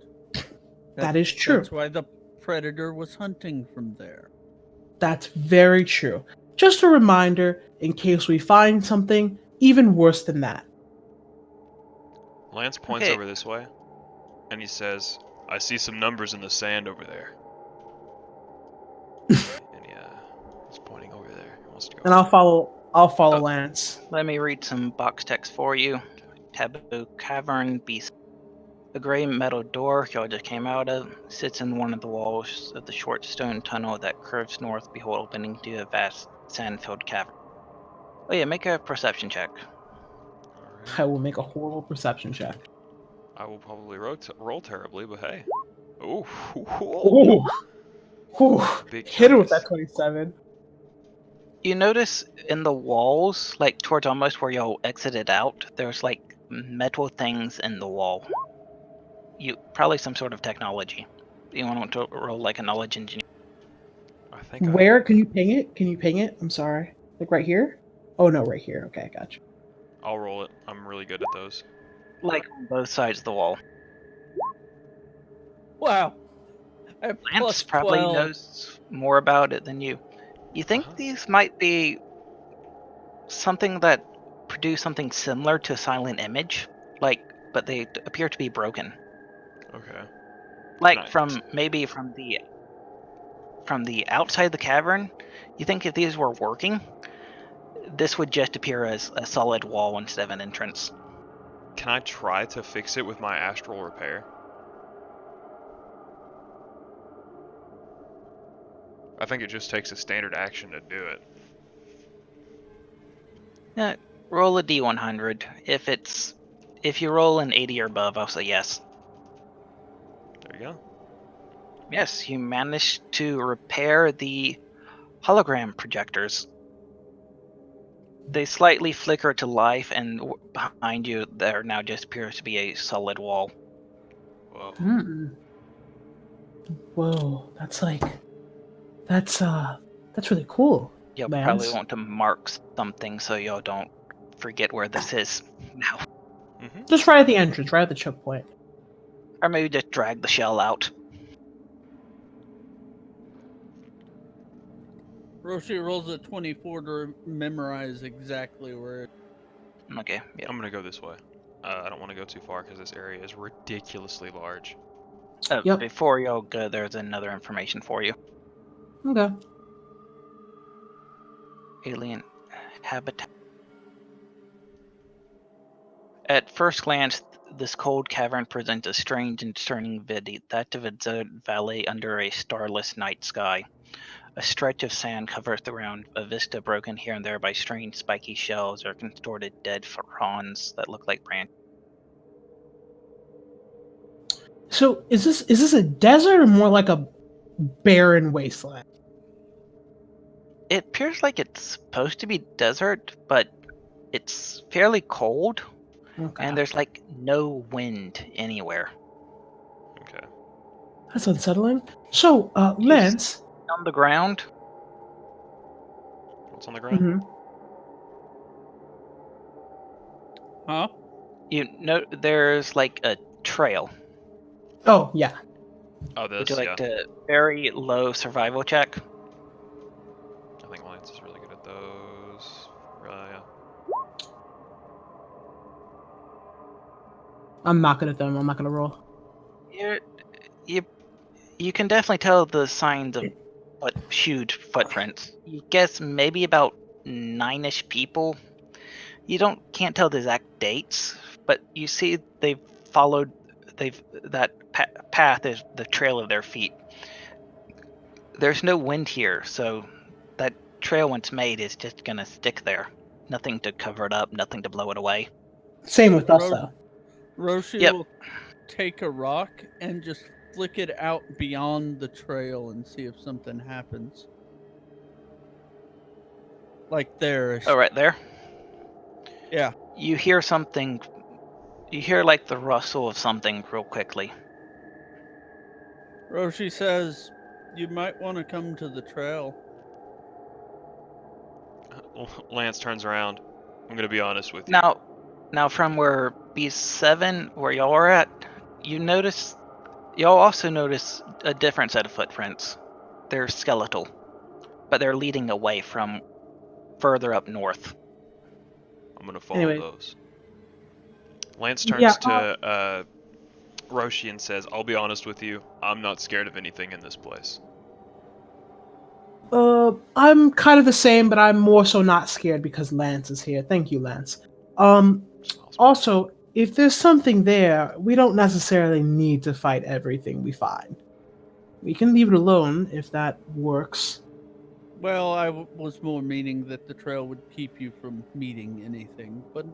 Speaker 1: That is true.
Speaker 4: That's why the predator was hunting from there.
Speaker 1: That's very true. Just a reminder in case we find something even worse than that.
Speaker 3: Lance points
Speaker 2: Okay.
Speaker 3: over this way, and he says, "I see some numbers in the sand over there." And he's pointing over there. He wants to go.
Speaker 1: And I'll follow
Speaker 2: Oh.
Speaker 1: Lance.
Speaker 2: Let me read some box text for you. Taboo Cavern Beast. The gray metal door y'all just came out of sits in one of the walls of the short stone tunnel that curves north before opening to a vast sand-filled cavern. Oh yeah, make a perception check.
Speaker 1: I will make a horrible perception check.
Speaker 3: I will probably roll terribly, but hey. Ooh.
Speaker 1: Ooh. Ooh.
Speaker 3: Big
Speaker 1: Hit her with
Speaker 3: dice.
Speaker 1: that 27.
Speaker 2: You notice in the walls, like towards almost where y'all exited out, there's like metal things in the wall. Probably some sort of technology. You want to roll like a knowledge engineer.
Speaker 3: I think
Speaker 1: Where? Can you ping it? Can you ping it? I'm sorry. Like right here? Oh no, right here. Okay, gotcha.
Speaker 3: I'll roll it. I'm really good at those.
Speaker 2: Like on both sides of the wall.
Speaker 4: Wow. I have
Speaker 2: Lance
Speaker 4: plus
Speaker 2: probably
Speaker 4: 12.
Speaker 2: knows more about it than you. You think these might be something that produce something similar to Silent Image, but they appear to be broken.
Speaker 3: Okay.
Speaker 2: Like
Speaker 3: Nice.
Speaker 2: from the outside of the cavern. You think if these were working, this would just appear as a solid wall instead of an entrance.
Speaker 3: Can I try to fix it with my astral repair? I think it just takes a standard action to do it.
Speaker 2: Roll a d100. If you roll an 80 or above, I'll say yes.
Speaker 3: There you go.
Speaker 2: Yes, you managed to repair the hologram projectors. They slightly flicker to life, and behind you, there now just appears to be a solid wall.
Speaker 3: Whoa.
Speaker 1: Whoa, that's really cool.
Speaker 2: You'll
Speaker 1: Lance.
Speaker 2: probably want to mark something so y'all don't forget where this is now.
Speaker 3: Mm-hmm.
Speaker 1: Just right at the entrance, right at the choke point.
Speaker 2: Or maybe just drag the shell out.
Speaker 4: Roshi rolls a 24 to memorize exactly where it
Speaker 2: Okay, yeah.
Speaker 3: I'm gonna go this way. I don't want to go too far because this area is ridiculously large.
Speaker 1: Yep.
Speaker 2: Before y'all go, there's another information for you.
Speaker 1: Okay.
Speaker 2: Alien habitat. At first glance, this cold cavern presents a strange and discerning vista, that of a desert valley under a starless night sky. A stretch of sand covers the ground, a vista broken here and there by strange spiky shells or contorted dead fronds that look like branches.
Speaker 1: So is this a desert or more like a barren wasteland?
Speaker 2: It appears like it's supposed to be desert, but it's fairly cold,
Speaker 1: Okay.
Speaker 2: and there's like no wind anywhere.
Speaker 3: Okay.
Speaker 1: That's unsettling. So, Lance.
Speaker 2: On the ground,
Speaker 3: What's on the ground?
Speaker 1: Mhm.
Speaker 4: Huh?
Speaker 2: you know there's like a trail.
Speaker 1: Oh yeah.
Speaker 3: Oh,
Speaker 2: Would
Speaker 3: this,
Speaker 2: you like
Speaker 3: yeah.
Speaker 2: to very low survival check?
Speaker 3: I think Lance is really good at those. Yeah.
Speaker 1: I'm not good at them. I'm not gonna roll.
Speaker 2: You can definitely tell the signs of huge footprints. You guess maybe about 9-ish people. You can't tell the exact dates, but you see that path is the trail of their feet. There's no wind here, so that trail once made is just gonna stick there. Nothing to cover it up, nothing to blow it away.
Speaker 1: Same with us though.
Speaker 4: Roshi
Speaker 2: Yep.
Speaker 4: will take a rock and just flick it out beyond the trail and see if something happens. Like there.
Speaker 2: Oh, right there.
Speaker 4: Yeah.
Speaker 2: You hear something. You hear like the rustle of something real quickly.
Speaker 4: Roshi says, you might want to come to the trail.
Speaker 3: Lance turns around. I'm gonna be honest with you.
Speaker 2: Now from where B7, where y'all are at, y'all also notice a different set of footprints. They're skeletal, but they're leading away from further up north.
Speaker 3: I'm gonna follow
Speaker 1: Anyway.
Speaker 3: those. Lance
Speaker 1: Yeah,
Speaker 3: turns to Roshi and says, "I'll be honest with you. I'm not scared of anything in this place."
Speaker 1: I'm kind of the same, but I'm more so not scared because Lance is here. Thank you, Lance. Also, if there's something there, we don't necessarily need to fight everything we find. We can leave it alone if that works.
Speaker 4: Well, I was more meaning that the trail would keep you from meeting anything, but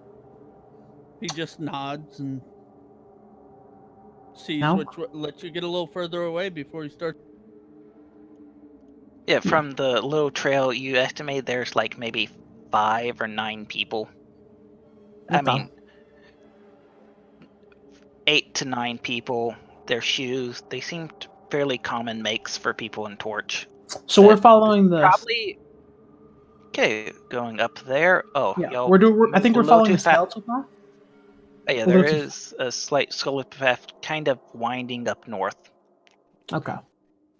Speaker 4: he just nods and sees
Speaker 1: No?
Speaker 4: which lets you get a little further away before you start.
Speaker 2: Yeah, from the little trail, you estimate there's like maybe 5 or 9 people. I
Speaker 1: Okay.
Speaker 2: mean, 8 to 9 people. Their shoes, they seemed fairly common makes for people in Torch.
Speaker 1: So we're following the.
Speaker 2: Probably. Okay, going up there. Oh,
Speaker 1: Yeah,
Speaker 2: y'all.
Speaker 1: I think
Speaker 2: moved a
Speaker 1: we're
Speaker 2: little
Speaker 1: following
Speaker 2: too
Speaker 1: the
Speaker 2: fast.
Speaker 1: skeletal path.
Speaker 2: Oh, yeah,
Speaker 1: A
Speaker 2: there
Speaker 1: little too
Speaker 2: is a slight skeletal path kind of winding up north.
Speaker 1: Okay.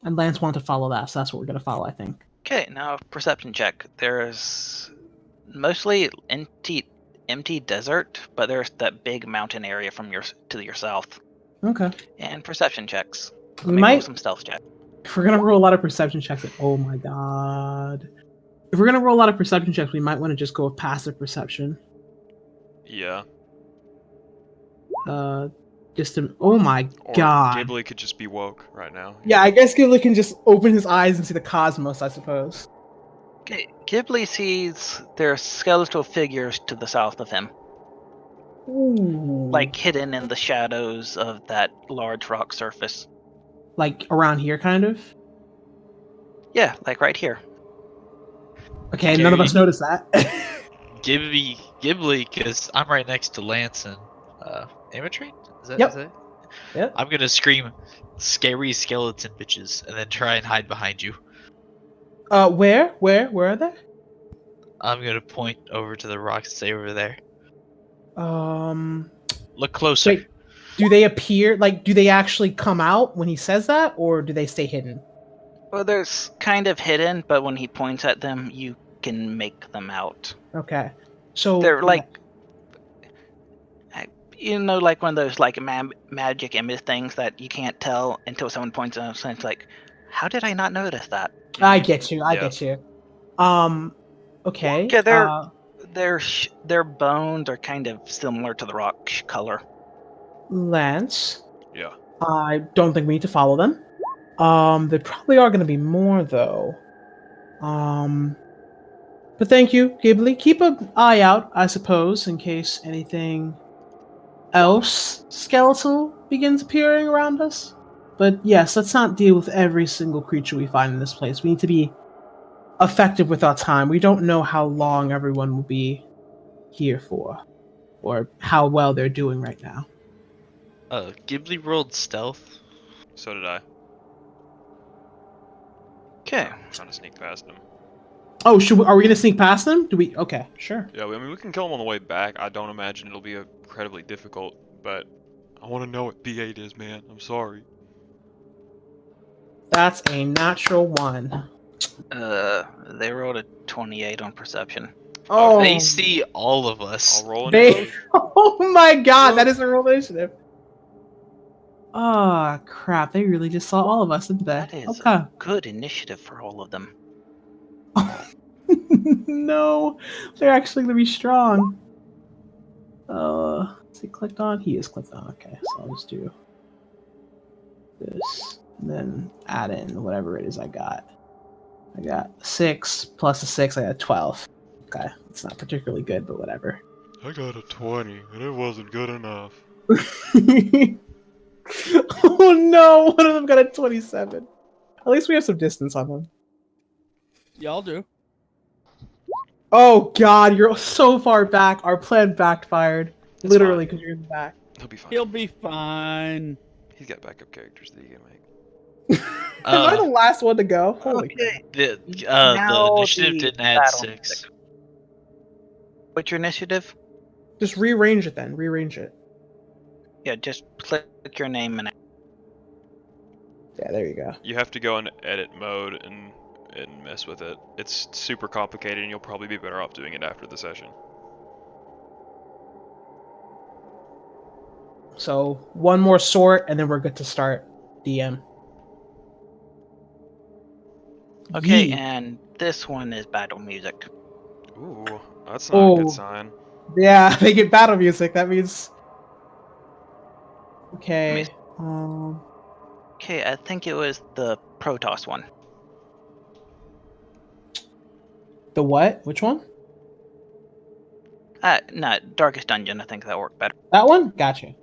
Speaker 1: And Lance wanted to follow that, so that's what we're gonna follow, I think.
Speaker 2: Okay, now perception check. There's mostly empty desert, but there's that big mountain area to your south.
Speaker 1: Okay.
Speaker 2: And perception checks. Let
Speaker 1: We
Speaker 2: me roll
Speaker 1: might.
Speaker 2: some stealth checks.
Speaker 1: If we're gonna roll a lot of perception checks, oh my god. If we're gonna roll a lot of perception checks, we might want to just go with passive perception.
Speaker 3: Yeah.
Speaker 1: Oh my
Speaker 3: Or
Speaker 1: god.
Speaker 3: Ghibli could just be woke right now.
Speaker 1: Yeah, I guess Ghibli can just open his eyes and see the cosmos, I suppose.
Speaker 2: Okay, Ghibli sees there are skeletal figures to the south of him,
Speaker 1: Ooh.
Speaker 2: like hidden in the shadows of that large rock surface.
Speaker 1: Like around here, kind of?
Speaker 2: Yeah, like right here.
Speaker 1: Okay, none of us
Speaker 5: Scary.
Speaker 1: noticed that.
Speaker 5: Ghibli, because I'm right next to Lance and Amatrine?
Speaker 1: Yep.
Speaker 5: Is that?
Speaker 1: Yep.
Speaker 5: I'm gonna scream, "Scary skeleton bitches," and then try and hide behind you.
Speaker 1: Where? Where are they?
Speaker 5: I'm gonna point over to the rocks and say over there. Look closer.
Speaker 1: Wait, do they appear, like, do they actually come out when he says that, or do they stay hidden?
Speaker 2: Well, there's kind of hidden, but when he points at them, you can make them out.
Speaker 1: Okay. So
Speaker 2: They're like, like one of those like magic image things that you can't tell until someone points at them. And it's like, how did I not notice that?
Speaker 1: I get you. I
Speaker 3: Yeah.
Speaker 1: get you. Okay.
Speaker 2: Yeah, their bones are kind of similar to the rock color.
Speaker 1: Lance,
Speaker 3: Yeah.
Speaker 1: I don't think we need to follow them. There probably are going to be more though. But thank you, Ghibli. Keep an eye out, I suppose, in case anything else skeletal begins appearing around us. But yes, let's not deal with every single creature we find in this place. We need to be effective with our time. We don't know how long everyone will be here for, or how well they're doing right now.
Speaker 5: Ghibli rolled stealth.
Speaker 3: So did I.
Speaker 2: Okay.
Speaker 3: I'm trying to sneak past him.
Speaker 1: Oh, are we gonna sneak past them? Do we? Okay, sure.
Speaker 3: Yeah, I mean, we can kill him on the way back. I don't imagine it'll be incredibly difficult, but I want to know what B8 is, man. I'm sorry.
Speaker 1: That's a natural one.
Speaker 2: They rolled a 28 on perception.
Speaker 1: Oh,
Speaker 5: They see all of us.
Speaker 3: I'll roll
Speaker 1: They.
Speaker 3: initiative.
Speaker 1: Oh my god, that is a real initiative. Oh crap! They really just saw all of us, didn't they?
Speaker 2: That is
Speaker 1: Okay.
Speaker 2: good initiative for all of them.
Speaker 1: No, they're actually gonna be strong. Is he clicked on? He is clicked on. Okay, so I'll just do this, and then add in whatever it is I got. I got 6 plus a 6. I got 12. Okay, it's not particularly good, but whatever.
Speaker 3: I got a 20, and it wasn't good enough.
Speaker 1: Oh no! One of them got a 27. At least we have some distance on them.
Speaker 4: Y'all do.
Speaker 1: Oh god, you're so far back. Our plan backfired.
Speaker 3: It's
Speaker 1: Literally,
Speaker 3: fine.
Speaker 1: because you're in the back.
Speaker 3: He'll be fine.
Speaker 4: He'll be fine.
Speaker 3: He's got backup characters that he can make.
Speaker 1: Am I the last one to go? Holy
Speaker 2: Okay.
Speaker 5: The
Speaker 2: Now
Speaker 5: initiative
Speaker 2: the
Speaker 5: didn't add
Speaker 2: battle
Speaker 5: 6.
Speaker 2: music. What's your initiative?
Speaker 1: Just rearrange it then. Rearrange it.
Speaker 2: Yeah, just click your name and
Speaker 1: Yeah, there you go.
Speaker 3: You have to go in edit mode and mess with it. It's super complicated, and you'll probably be better off doing it after the session.
Speaker 1: So one more sort, and then we're good to start DM.
Speaker 2: okay,
Speaker 1: Yee.
Speaker 2: and this one is battle music.
Speaker 3: Ooh, that's not a
Speaker 1: Oh.
Speaker 3: good sign.
Speaker 1: Yeah, they get battle music. That means. Okay.
Speaker 2: Miss-
Speaker 1: Um.
Speaker 2: Okay, I think it was the Protoss one.
Speaker 1: The what? Which one?
Speaker 2: No, Darkest Dungeon. I think that worked better.
Speaker 1: That one? Gotcha.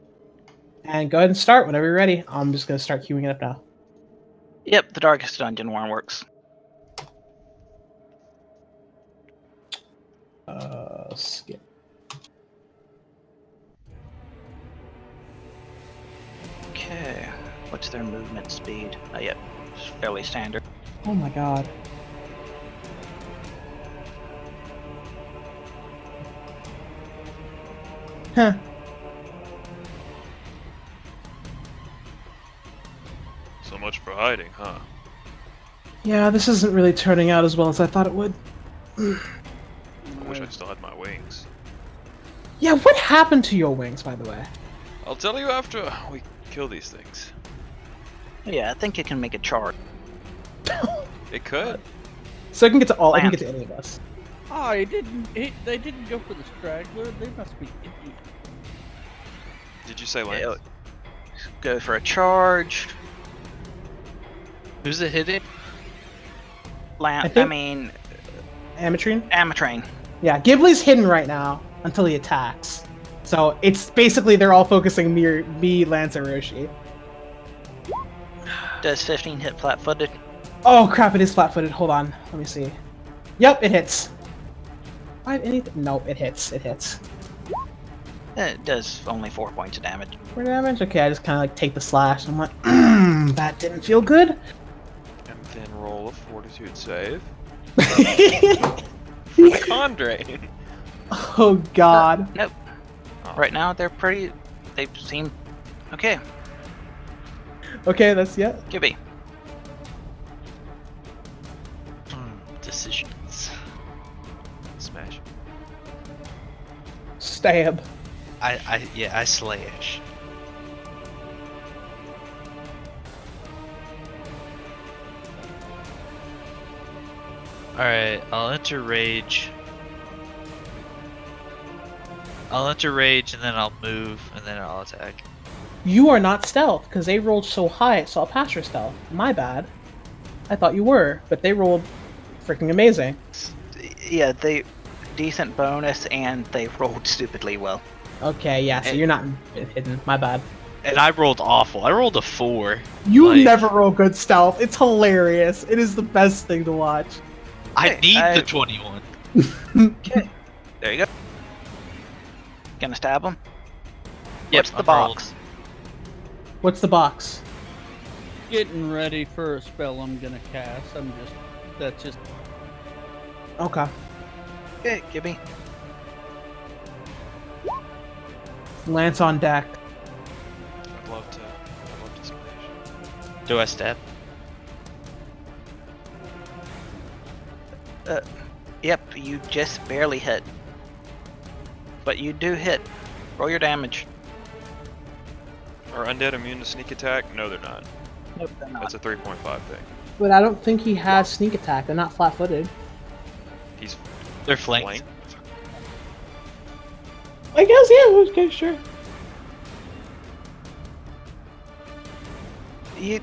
Speaker 1: And go ahead and start whenever you're ready. I'm just gonna start queuing it up now.
Speaker 2: Yep, the Darkest Dungeon one works.
Speaker 1: Skip.
Speaker 2: Okay, what's their movement speed? Yep, it's fairly standard.
Speaker 1: Oh my god. Huh.
Speaker 3: So much for hiding, huh?
Speaker 1: Yeah, this isn't really turning out as well as I thought it would.
Speaker 3: I wish I still had my wings.
Speaker 1: Yeah, what happened to your wings, by the way?
Speaker 3: I'll tell you after we kill these things.
Speaker 2: Yeah, I think you can make a chart.
Speaker 3: It could.
Speaker 1: So I can get to all. I can get to any of us.
Speaker 4: Oh, they didn't go for the straggler. They must be idiots.
Speaker 3: Did you say
Speaker 2: Yeah,
Speaker 3: Lance?
Speaker 2: go for a charge.
Speaker 5: Who's it hitting?
Speaker 1: I
Speaker 2: I
Speaker 1: think-
Speaker 2: mean,
Speaker 1: Amatrine?
Speaker 2: Amatrain.
Speaker 1: Yeah, Ghibli's hidden right now until he attacks. So it's basically they're all focusing me, Lance, and Roshi.
Speaker 2: Does 15 hit flat-footed?
Speaker 1: Oh crap! It is flat-footed. Hold on. Let me see. Yep, it hits. Anything? No, it hits. It hits.
Speaker 2: It does only 4 points of damage.
Speaker 1: 4 damage. Okay, I just kind of like take the slash. I'm like, that didn't feel good.
Speaker 3: And then roll a fortitude save for the con drain.
Speaker 1: Oh god.
Speaker 2: Nope.
Speaker 3: Oh.
Speaker 2: Right now, they're pretty. They seem okay.
Speaker 1: Okay, that's yeah.
Speaker 2: Gibby.
Speaker 5: Decisions.
Speaker 3: Smash.
Speaker 1: Stab.
Speaker 5: I slash. Alright, I'll enter rage. I'll enter rage and then I'll move and then I'll attack.
Speaker 1: You are not stealth because they rolled so high, so I'll pass your stealth. My bad. I thought you were, but they rolled freaking amazing.
Speaker 2: Yeah, they decent bonus and they rolled stupidly well.
Speaker 1: Okay, yeah, so
Speaker 2: Hey.
Speaker 1: you're not hidden. My bad.
Speaker 5: And I rolled awful. I rolled a 4.
Speaker 1: You
Speaker 5: Like-
Speaker 1: never roll good stealth. It's hilarious. It is the best thing to watch.
Speaker 5: I
Speaker 2: Hey,
Speaker 5: need
Speaker 2: I-
Speaker 5: the 21.
Speaker 2: Okay, there you go. Gonna stab him?
Speaker 5: Yep,
Speaker 2: What's the
Speaker 5: I'm
Speaker 2: box?
Speaker 1: What's the box?
Speaker 4: Getting ready for a spell I'm gonna cast. That's just
Speaker 1: Okay.
Speaker 2: Okay, Gibby.
Speaker 1: Lance on deck.
Speaker 3: I'd love to smash.
Speaker 5: Do I stab?
Speaker 2: Yep, you just barely hit. But you do hit. Roll your damage.
Speaker 3: Are undead immune to sneak attack? No, they're not.
Speaker 2: Nope, they're not.
Speaker 3: That's a 3.5 thing.
Speaker 1: But I don't think he has sneak attack. They're not flat-footed.
Speaker 3: He's
Speaker 5: They're flanked.
Speaker 3: flanked.
Speaker 1: I guess, yeah. Okay, sure.
Speaker 2: You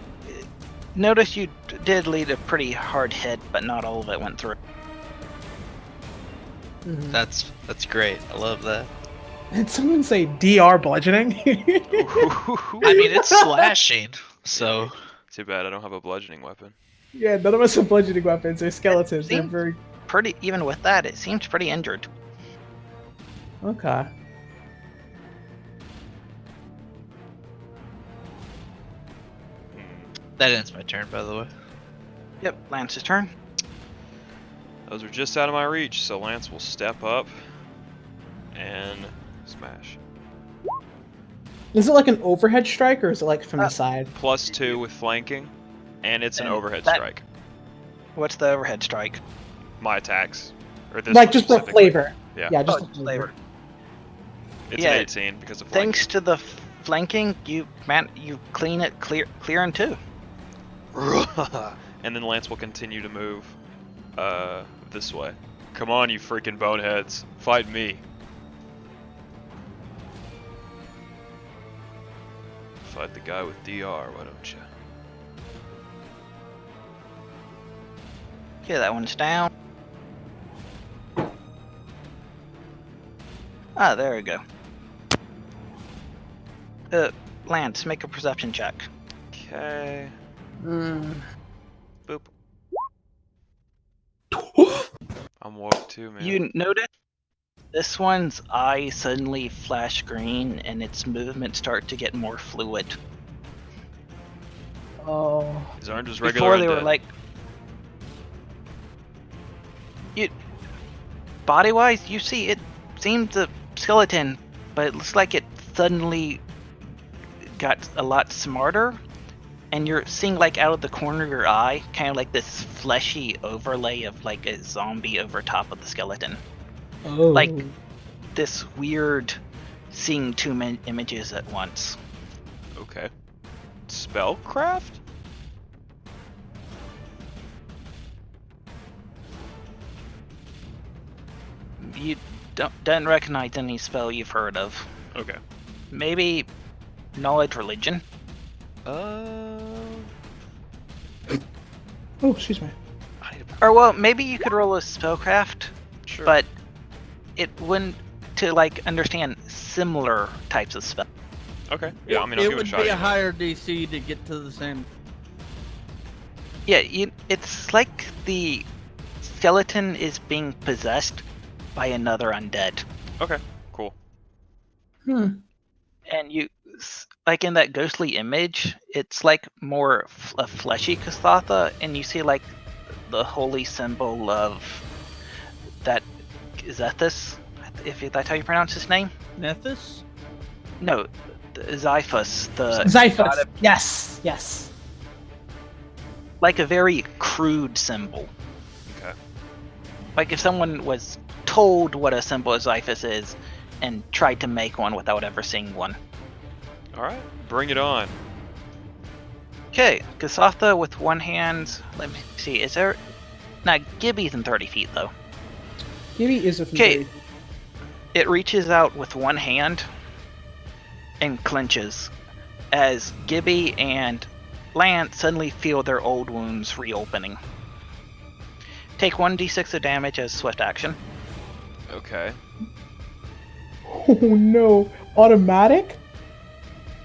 Speaker 2: notice you did lead a pretty hard hit, but not all of it went through.
Speaker 1: Mhm.
Speaker 5: That's great. I love that.
Speaker 1: Did someone say DR bludgeoning?
Speaker 5: I mean, it's slashing, so
Speaker 3: Too bad I don't have a bludgeoning weapon.
Speaker 1: Yeah, none of us have bludgeoning weapons. They're skeletons. They're
Speaker 2: Seems-
Speaker 1: very.
Speaker 2: even with that, it seems pretty injured.
Speaker 1: Okay.
Speaker 5: That ends my turn, by the way.
Speaker 2: Yep, Lance's turn.
Speaker 3: Those are just out of my reach, so Lance will step up and smash.
Speaker 1: Is it like an overhead strike or is it like from the side?
Speaker 3: +2 with flanking, and it's an
Speaker 2: And
Speaker 3: overhead
Speaker 2: that-
Speaker 3: strike.
Speaker 2: What's the overhead strike?
Speaker 3: My attacks. Or this
Speaker 1: Like
Speaker 3: one
Speaker 1: just the
Speaker 3: specifically.
Speaker 1: flavor.
Speaker 3: Yeah.
Speaker 1: Yeah, just
Speaker 2: Oh,
Speaker 1: the
Speaker 2: it's
Speaker 1: flavor.
Speaker 3: It's
Speaker 2: Yeah,
Speaker 3: an 18 because of flanking.
Speaker 2: Thanks to the flanking, you clear in two.
Speaker 3: And then Lance will continue to move this way. Come on, you freaking boneheads. Fight me. Fight the guy with DR, why don't you?
Speaker 2: Okay, that one's down. Ah, there we go. Lance, make a perception check.
Speaker 3: Okay.
Speaker 1: Mm.
Speaker 3: Boop. I'm woke too, man.
Speaker 2: You notice this one's eyes suddenly flash green and its movements start to get more fluid.
Speaker 1: Oh.
Speaker 3: These aren't just regular
Speaker 2: Before they were
Speaker 3: undead.
Speaker 2: like, body-wise, you see it seems a skeleton, but it looks like it suddenly got a lot smarter, and you're seeing like out of the corner of your eye, kind of like this fleshy overlay of like a zombie over top of the skeleton.
Speaker 1: Oh.
Speaker 2: Like this weird seeing two images at once.
Speaker 3: Okay. Spellcraft?
Speaker 2: You don't recognize any spell you've heard of.
Speaker 3: Okay.
Speaker 2: Maybe knowledge religion.
Speaker 1: Oh, excuse me.
Speaker 2: Or well, maybe you could roll a spellcraft,
Speaker 3: Sure.
Speaker 2: but it wouldn't to like understand similar types of spell.
Speaker 3: Okay. Yeah, I mean, I'll
Speaker 4: it
Speaker 3: give it a
Speaker 4: would
Speaker 3: shot.
Speaker 4: be a
Speaker 3: anyway.
Speaker 4: higher DC to get to the same.
Speaker 2: Yeah, it's like the skeleton is being possessed by another undead,
Speaker 3: Okay. Cool.
Speaker 1: Hmm.
Speaker 2: and you like in that ghostly image, it's like more a fleshy Kathatha, and you see like the holy symbol of that Zethus, if that's how you pronounce his name.
Speaker 4: Nethys?
Speaker 2: No, Xiphus, the
Speaker 1: Xiphus. Yes. Yes.
Speaker 2: like a very crude symbol.
Speaker 3: Okay.
Speaker 2: Like if someone was told what a symbol of Xiphus is and tried to make one without ever seeing one.
Speaker 3: Alright. Bring it on.
Speaker 2: Okay, Kathatha with one hand. Let me see, is there... Nah, Gibby's in 30 feet though.
Speaker 1: Gibby is a
Speaker 2: Okay. It reaches out with one hand and clenches as Gibby and Lance suddenly feel their old wounds reopening. Take 1d6 of damage as swift action.
Speaker 3: Okay.
Speaker 1: Oh no! Automatic?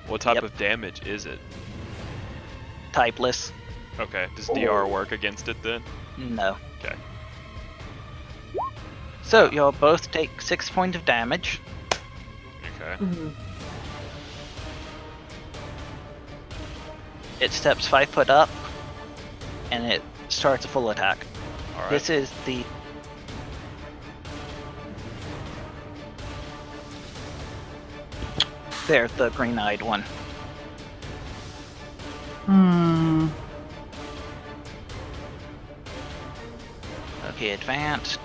Speaker 3: What type
Speaker 2: Yep.
Speaker 3: of damage is it?
Speaker 2: Typeless.
Speaker 3: Okay. Does DR work against it then?
Speaker 2: No.
Speaker 3: Okay.
Speaker 2: So you'll both take 6 points of damage.
Speaker 3: Okay.
Speaker 1: Mhm.
Speaker 2: It steps 5 foot up, and it starts a full attack.
Speaker 3: Alright.
Speaker 2: This is the... There, the green-eyed one.
Speaker 1: Hmm.
Speaker 2: Okay, advanced.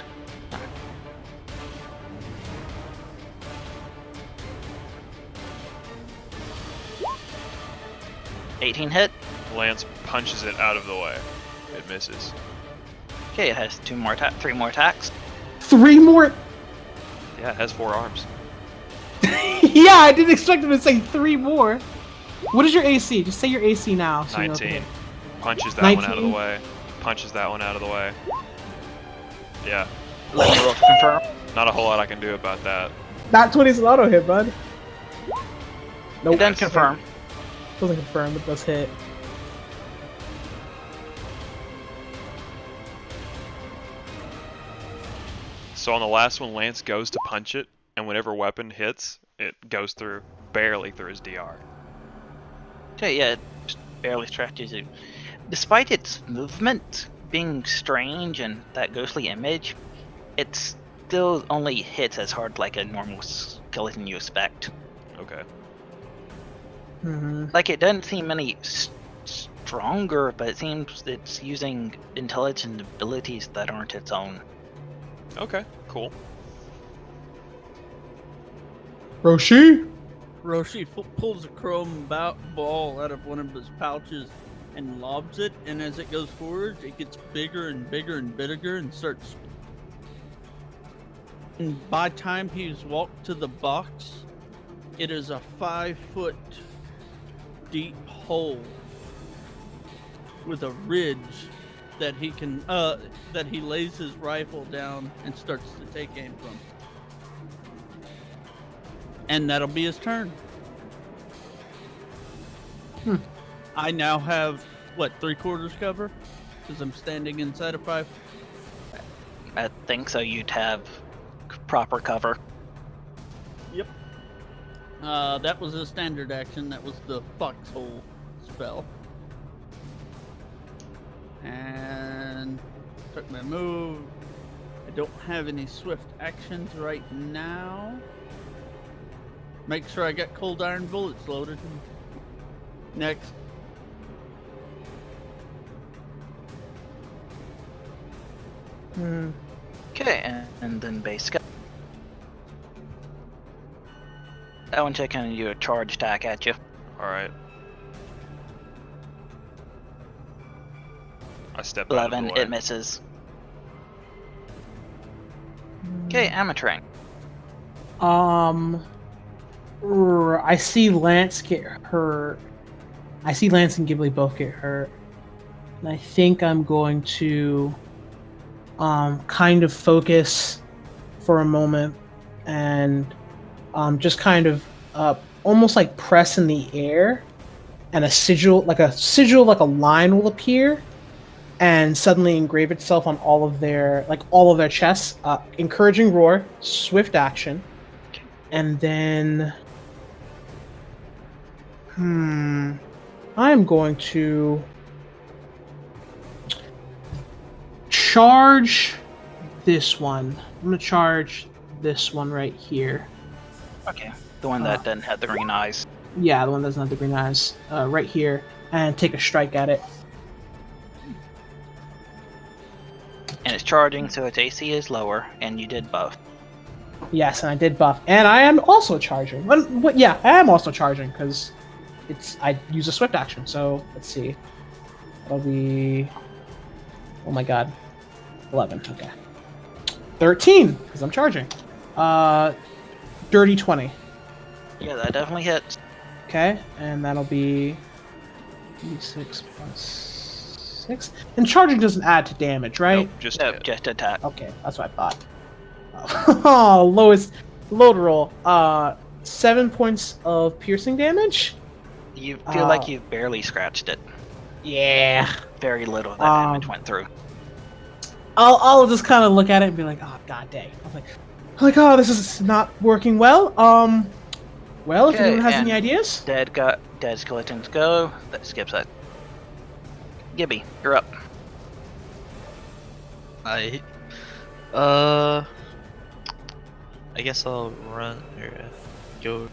Speaker 2: $18 hit.
Speaker 3: Lance punches it out of the way. It misses.
Speaker 2: Okay, it has 3 more attacks.
Speaker 1: 3 more.
Speaker 3: Yeah, it has 4 arms.
Speaker 1: Yeah, I didn't expect him to say 3 more. What is your AC? Just say your AC now. So you know
Speaker 3: 19.
Speaker 1: what
Speaker 3: Punches that one out of the
Speaker 1: 19?
Speaker 3: way. Punches that one out of the way. Yeah.
Speaker 2: Let me roll to confirm.
Speaker 3: Not a whole lot I can do about that.
Speaker 1: That 20 is an auto hit, bud. Nope.
Speaker 2: It doesn't confirm.
Speaker 1: Doesn't confirm, but does hit.
Speaker 3: So on the last one, Lance goes to punch it, and whenever weapon hits, it goes through, barely through his DR.
Speaker 2: Okay, yeah, it just barely stretches you. Despite its movement being strange and that ghostly image, it still only hits as hard like a normal skeleton you expect.
Speaker 3: Okay.
Speaker 1: Mhm.
Speaker 2: Like, it doesn't seem any stronger, but it seems it's using intelligent abilities that aren't its own.
Speaker 3: Okay, cool.
Speaker 1: Roshi?
Speaker 4: Roshi pulls a chrome ball out of one of his pouches and lobs it, and as it goes forward, it gets bigger and bigger and bigger and starts. And by the time he's walked to the box, it is a 5-foot deep hole with a ridge that he can that he lays his rifle down and starts to take aim from. And that'll be his turn. I now have, what, 3/4 cover? Because I'm standing inside of 5.
Speaker 2: I think so. You'd have proper cover.
Speaker 4: Yep. That was a standard action. That was the foxhole spell. And took my move. I don't have any swift actions right now. Make sure I got cold iron bullets loaded. Next.
Speaker 1: Hmm.
Speaker 2: Okay, and then base gun. That one taking you a charge attack at you.
Speaker 3: Alright. I step out of the
Speaker 2: 11,
Speaker 3: way.
Speaker 2: it misses. Okay, Amatrang.
Speaker 1: I see Lance get hurt. I see Lance and Ghibli both get hurt. And I think I'm going to kind of focus for a moment and just kind of almost like press in the air, and a sigil like a line will appear and suddenly engrave itself on all of their chests. Encouraging roar, swift action, and then I'm going to charge this one. I'm going to charge this one right here.
Speaker 2: Okay, the one that doesn't have the green eyes.
Speaker 1: Yeah, the one that doesn't have the green eyes. Right here, and take a strike at it.
Speaker 2: And it's charging, so its AC is lower, and you did buff.
Speaker 1: Yes, and I did buff, and I am also charging. Yeah, I am also charging because I use a swift action. So let's see, that'll be, oh my god, 11. Okay, 13 because I'm charging. Dirty 20.
Speaker 2: Yeah, that definitely hits.
Speaker 1: Okay, and that'll be d6 plus 6. And charging doesn't add to damage, right?
Speaker 3: Nope, just
Speaker 2: No,
Speaker 3: hit.
Speaker 2: just attack.
Speaker 1: Okay, that's what I thought. Oh, lowest load roll. 7 points of piercing damage.
Speaker 2: You feel like you've barely scratched it.
Speaker 1: Yeah.
Speaker 2: Very little of that damage went through.
Speaker 1: I'll just kind of look at it and be like, oh god dang. I'm like, oh, this is not working well. Well, if
Speaker 2: Okay,
Speaker 1: anyone has
Speaker 2: and
Speaker 1: any ideas.
Speaker 2: Dead skeletons go. That skips that. Gibby, you're up.
Speaker 5: I guess I'll run or go.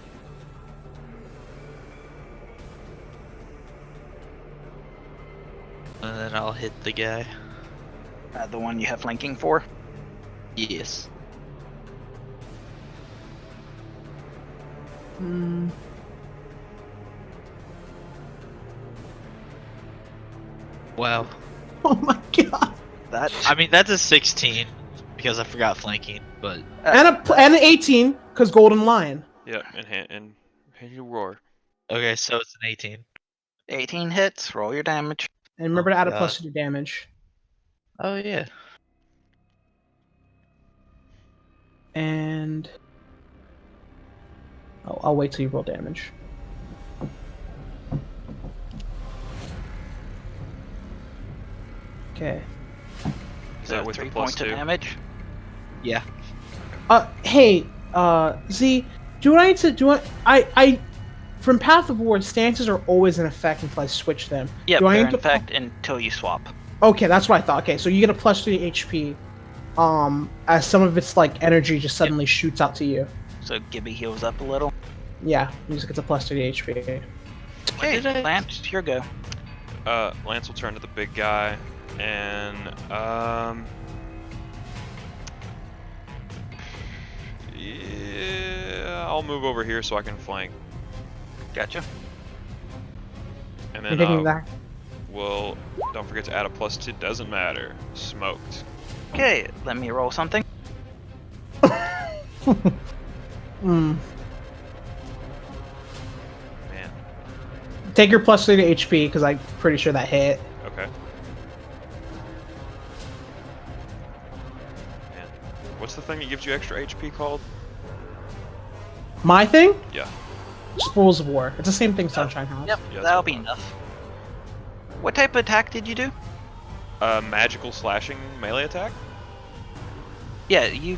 Speaker 5: And then I'll hit the guy.
Speaker 2: The one you have flanking for.
Speaker 5: Yes. Wow.
Speaker 1: Oh my god.
Speaker 5: I mean, that's a 16 because I forgot flanking, but
Speaker 1: And an 18 because Golden Lion.
Speaker 3: Yeah, and you roar.
Speaker 5: okay, so it's an 18.
Speaker 2: 18 hits. Roll your damage.
Speaker 1: And remember to add a
Speaker 5: God.
Speaker 1: plus to your damage.
Speaker 5: Oh yeah.
Speaker 1: And I'll wait till you roll damage.
Speaker 3: Is that
Speaker 2: So
Speaker 3: with the
Speaker 2: 3
Speaker 3: plus
Speaker 2: points of
Speaker 3: 2?
Speaker 2: damage.
Speaker 5: Yeah.
Speaker 1: Hey, Z, do I need to do I from Path of War, stances are always in effect until I switch them.
Speaker 2: Yep,
Speaker 1: do I
Speaker 2: they're
Speaker 1: need
Speaker 2: in
Speaker 1: to
Speaker 2: effect until you swap.
Speaker 1: Okay, that's what I thought. Okay, so you get a plus 3 HP. As some of its like energy just suddenly shoots out to you.
Speaker 2: So Gibby heals up a little.
Speaker 1: Yeah, he just gets a plus 3 HP.
Speaker 2: Okay,
Speaker 5: did I-
Speaker 2: Lance, your go.
Speaker 3: Lance will turn to the big guy, and yeah, I'll move over here so I can flank,
Speaker 2: Gotcha.
Speaker 3: and
Speaker 1: You're
Speaker 3: then
Speaker 1: taking that.
Speaker 3: we'll don't forget to add a +2. Doesn't matter. Smoked.
Speaker 2: Okay, let me roll something.
Speaker 1: Mm.
Speaker 3: Man.
Speaker 1: Take your plus 3 to HP because I'm pretty sure that hit.
Speaker 3: Okay. Man. What's the thing that gives you extra HP called?
Speaker 1: My thing?
Speaker 3: Yeah.
Speaker 1: Spoils of War. It's the same thing Sunshine has.
Speaker 2: Yep,
Speaker 3: Yeah,
Speaker 2: that'll
Speaker 3: that's
Speaker 2: be
Speaker 3: fine.
Speaker 2: enough. What type of attack did you do?
Speaker 3: Magical slashing melee attack?
Speaker 2: Yeah, you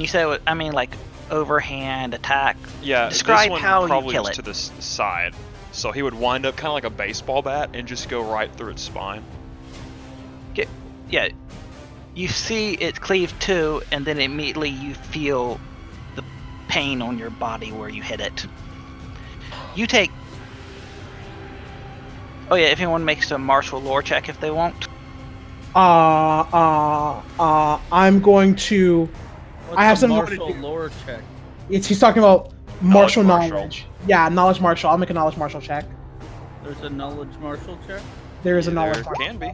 Speaker 2: said, I mean, like, overhand attack.
Speaker 3: Yeah,
Speaker 2: Describe
Speaker 3: this one
Speaker 2: how you
Speaker 3: probably
Speaker 2: kill
Speaker 3: was
Speaker 2: it.
Speaker 3: to the side. So he would wind up kind of like a baseball bat and just go right through its spine.
Speaker 2: Yeah, you see it cleave too, and then immediately you feel the pain on your body where you hit it. You take... Oh yeah, if anyone makes a martial lore check if they want.
Speaker 1: I'm going to.
Speaker 4: What's
Speaker 1: I have
Speaker 4: a
Speaker 1: some
Speaker 4: martial lore check?
Speaker 1: He's talking about martial
Speaker 3: Knowledge
Speaker 1: knowledge. Yeah, knowledge martial. I'll make a knowledge martial check.
Speaker 4: There's a knowledge martial check.
Speaker 1: There is a
Speaker 3: Yeah,
Speaker 1: knowledge
Speaker 3: there
Speaker 1: martial.
Speaker 3: can be.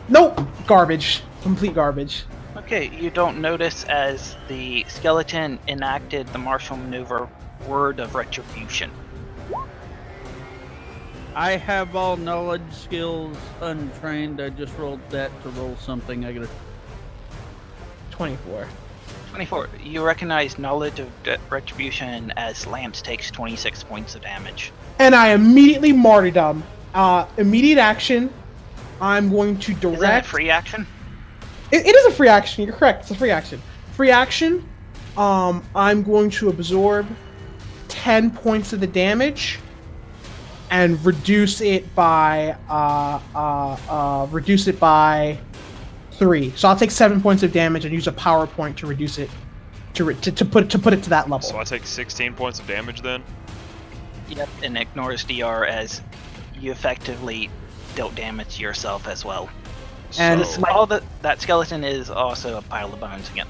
Speaker 1: Nope, garbage. Complete garbage.
Speaker 2: Okay, you don't notice as the skeleton enacted the martial maneuver Word of Retribution.
Speaker 4: I have all knowledge skills untrained. I just rolled that to roll something. I gotta.
Speaker 1: 24.
Speaker 2: 24. You recognize Knowledge of Retribution as Lance takes 26 points of damage.
Speaker 1: And I immediately martyrdom. Immediate action. I'm going to direct.
Speaker 2: Is that a free action?
Speaker 1: It is a free action. You're correct. It's a free action. Free action. I'm going to absorb 10 points of the damage and reduce it by 3. So I'll take 7 points of damage and use a power point to reduce it to put it to that level.
Speaker 3: So I take 16 points of damage then?
Speaker 2: Yep, and ignores DR as you effectively dealt damage to yourself as well.
Speaker 1: And
Speaker 3: So
Speaker 2: All that skeleton is also a pile of bones again.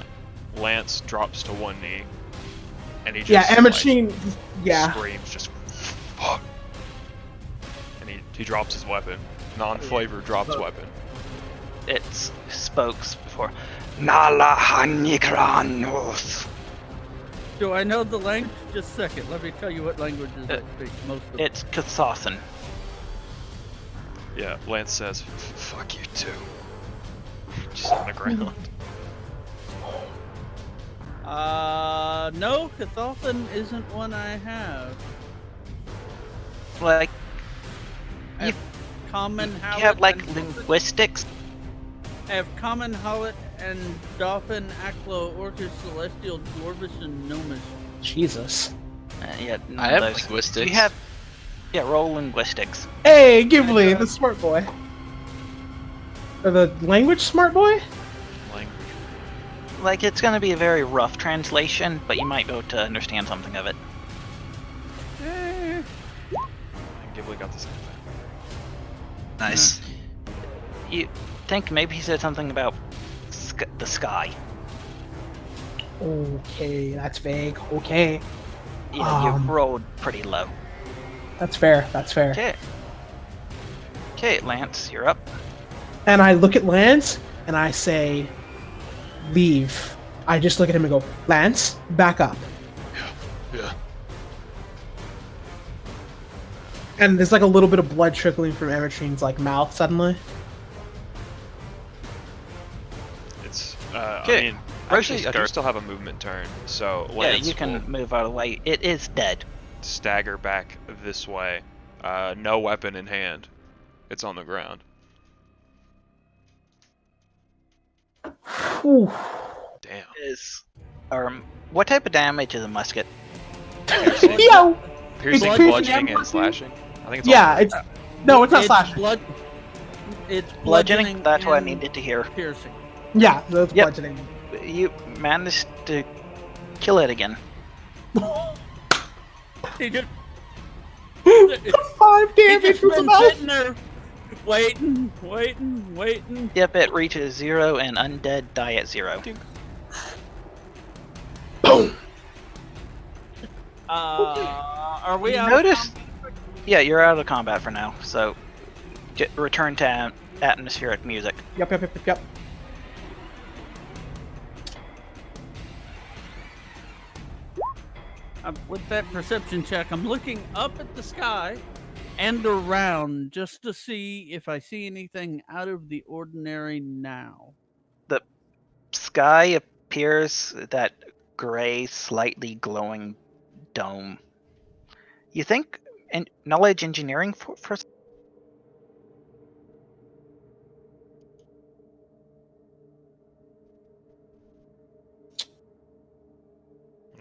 Speaker 3: Lance drops to one knee. And he just
Speaker 1: Yeah,
Speaker 3: like,
Speaker 1: Emachine. Yeah.
Speaker 3: screams just fuck. And he drops his weapon. Non-flavored drops weapon.
Speaker 2: It's spokes before. Nala Hanikranos.
Speaker 4: Do I know the language? Just a second. Let me tell you what languages I speak. Most of them.
Speaker 2: It's Kathothan.
Speaker 3: Yeah, Lance says, fuck you too. Just on the ground.
Speaker 4: No, Cathothan isn't one I have.
Speaker 2: Like,
Speaker 4: I have common
Speaker 2: you
Speaker 4: Howlet.
Speaker 2: have like
Speaker 4: and
Speaker 2: linguistics.
Speaker 4: I have common Howlet and Dolphin, Aklo, Orcus, Celestial, Dwarvish, and Gnomish.
Speaker 1: Jesus.
Speaker 2: Yeah, none
Speaker 5: I
Speaker 2: of
Speaker 5: have
Speaker 2: those.
Speaker 5: linguistics.
Speaker 2: You have, yeah, roll linguistics.
Speaker 1: Hey, Ghibli, the smart boy. Or the language smart boy?
Speaker 3: Language.
Speaker 2: Like, it's gonna be a very rough translation, but you might be able to understand something of it.
Speaker 3: And Ghibli got the same thing.
Speaker 5: Nice.
Speaker 2: You think maybe he said something about the sky.
Speaker 1: Okay, that's vague. Okay.
Speaker 2: Yeah, you
Speaker 1: Um.
Speaker 2: rolled pretty low.
Speaker 1: That's fair. That's fair.
Speaker 2: Okay. Okay, Lance, you're up.
Speaker 1: And I look at Lance and I say, leave. I just look at him and go, Lance, back up.
Speaker 3: Yeah.
Speaker 1: And there's like a little bit of blood trickling from Emetrine's like mouth suddenly.
Speaker 3: It's,
Speaker 2: Okay,
Speaker 3: I mean,
Speaker 2: Roshi,
Speaker 3: actually, I do
Speaker 2: start.
Speaker 3: still have a movement turn, so
Speaker 2: Yeah,
Speaker 3: Lance
Speaker 2: you can
Speaker 3: will
Speaker 2: move out of the way. It is dead.
Speaker 3: stagger back this way. No weapon in hand. It's on the ground.
Speaker 1: Whew.
Speaker 3: damn.
Speaker 2: What type of damage is a musket?
Speaker 1: Yo!
Speaker 3: Piercing,
Speaker 1: piercing
Speaker 3: bludgeoning,
Speaker 1: and
Speaker 3: and slashing. I think it's
Speaker 1: Yeah,
Speaker 3: all.
Speaker 1: it's no, it's not slash.
Speaker 4: It's
Speaker 2: Bludgeoning? That's what I
Speaker 4: and
Speaker 2: needed to hear.
Speaker 4: Piercing.
Speaker 1: Yeah, that's
Speaker 2: Yep.
Speaker 1: bludgeoning.
Speaker 2: You managed to kill it again.
Speaker 4: He just
Speaker 1: 5
Speaker 4: he
Speaker 1: damage
Speaker 4: just
Speaker 1: from
Speaker 4: been
Speaker 1: the mouth.
Speaker 4: sitting there, waiting.
Speaker 2: Yep, it reaches 0 and undead die at 0.
Speaker 1: Boom.
Speaker 4: Are we
Speaker 2: You
Speaker 4: out?
Speaker 2: notice? Yeah, you're out of combat for now, so return to atmospheric music.
Speaker 1: Yep.
Speaker 4: With that perception check, I'm looking up at the sky and around just to see if I see anything out of the ordinary now.
Speaker 2: The sky appears that gray, slightly glowing dome. You think knowledge engineering for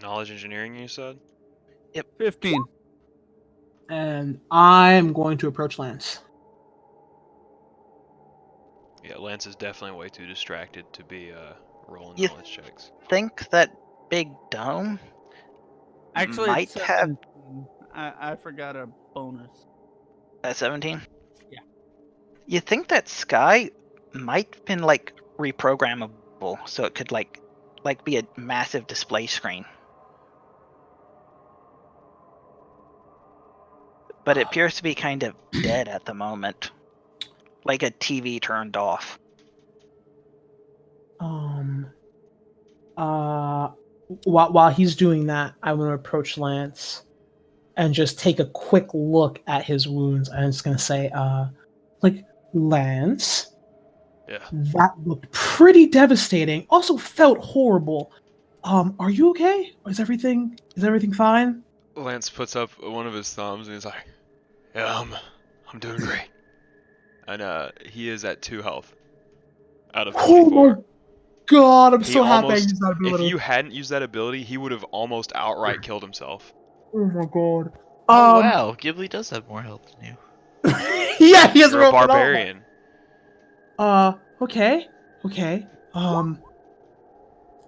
Speaker 3: Knowledge engineering, you said?
Speaker 4: 15.
Speaker 1: And I'm going to approach Lance.
Speaker 3: Yeah, Lance is definitely way too distracted to be rolling
Speaker 2: You-
Speaker 3: knowledge checks.
Speaker 2: think that big dome
Speaker 4: Actually,
Speaker 2: might
Speaker 4: it's
Speaker 2: have
Speaker 4: 17. I forgot a bonus.
Speaker 2: at 17?
Speaker 4: Yeah.
Speaker 2: You think that sky might have been like reprogrammable, so it could like be a massive display screen. But it appears to be kind of dead at the moment. Like a TV turned off.
Speaker 1: While he's doing that, I'm going to approach Lance and just take a quick look at his wounds. I'm just going to say, Lance,
Speaker 3: Yeah.
Speaker 1: that looked pretty devastating. Also felt horrible. Are you okay? Is everything fine?
Speaker 3: Lance puts up one of his thumbs and he's like, "Yeah, I'm doing great." And he is at 2 health out of
Speaker 1: Oh
Speaker 3: 24.
Speaker 1: my god, I'm
Speaker 3: He
Speaker 1: so happy I
Speaker 3: almost,
Speaker 1: used that
Speaker 3: if
Speaker 1: ability.
Speaker 3: you hadn't used that ability, he would have almost outright killed himself.
Speaker 1: Oh my god.
Speaker 5: Oh wow, Ghibli does have more health than you.
Speaker 1: Yeah, he has
Speaker 3: You're a
Speaker 1: rolled it all.
Speaker 3: barbarian.
Speaker 1: Okay.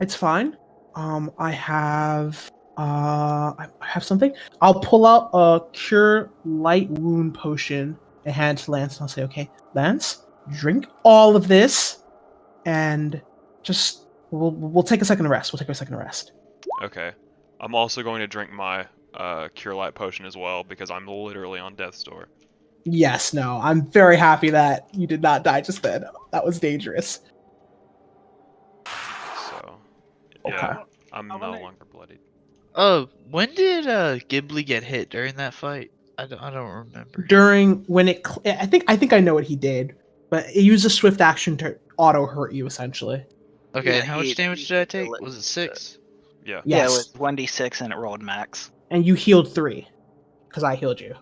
Speaker 1: It's fine. I have something. I'll pull out a cure light wound potion and hand it to Lance, and I'll say, okay, Lance, drink all of this, and just we'll take a second to rest. We'll take a second to rest.
Speaker 3: Okay. I'm also going to drink my Cure Light potion as well because I'm literally on death's door.
Speaker 1: Yes, no, I'm very happy that you did not die just then. That was dangerous.
Speaker 3: So,
Speaker 1: Okay.
Speaker 3: yeah, I'm
Speaker 4: I
Speaker 3: no
Speaker 4: wanna-
Speaker 3: longer bloodied.
Speaker 5: When did Ghibli get hit during that fight? I don't remember.
Speaker 1: During when it, I think I know what he did, but it used a swift action to auto hurt you essentially.
Speaker 5: Okay,
Speaker 2: Yeah,
Speaker 5: and how much
Speaker 2: he-
Speaker 5: damage
Speaker 2: he
Speaker 5: did I
Speaker 2: did
Speaker 5: take?
Speaker 2: it.
Speaker 5: Was it 6?
Speaker 3: Yeah.
Speaker 2: Yeah, it
Speaker 1: Yes.
Speaker 2: was 1d6 and it rolled max.
Speaker 1: And you healed 3 because I healed you.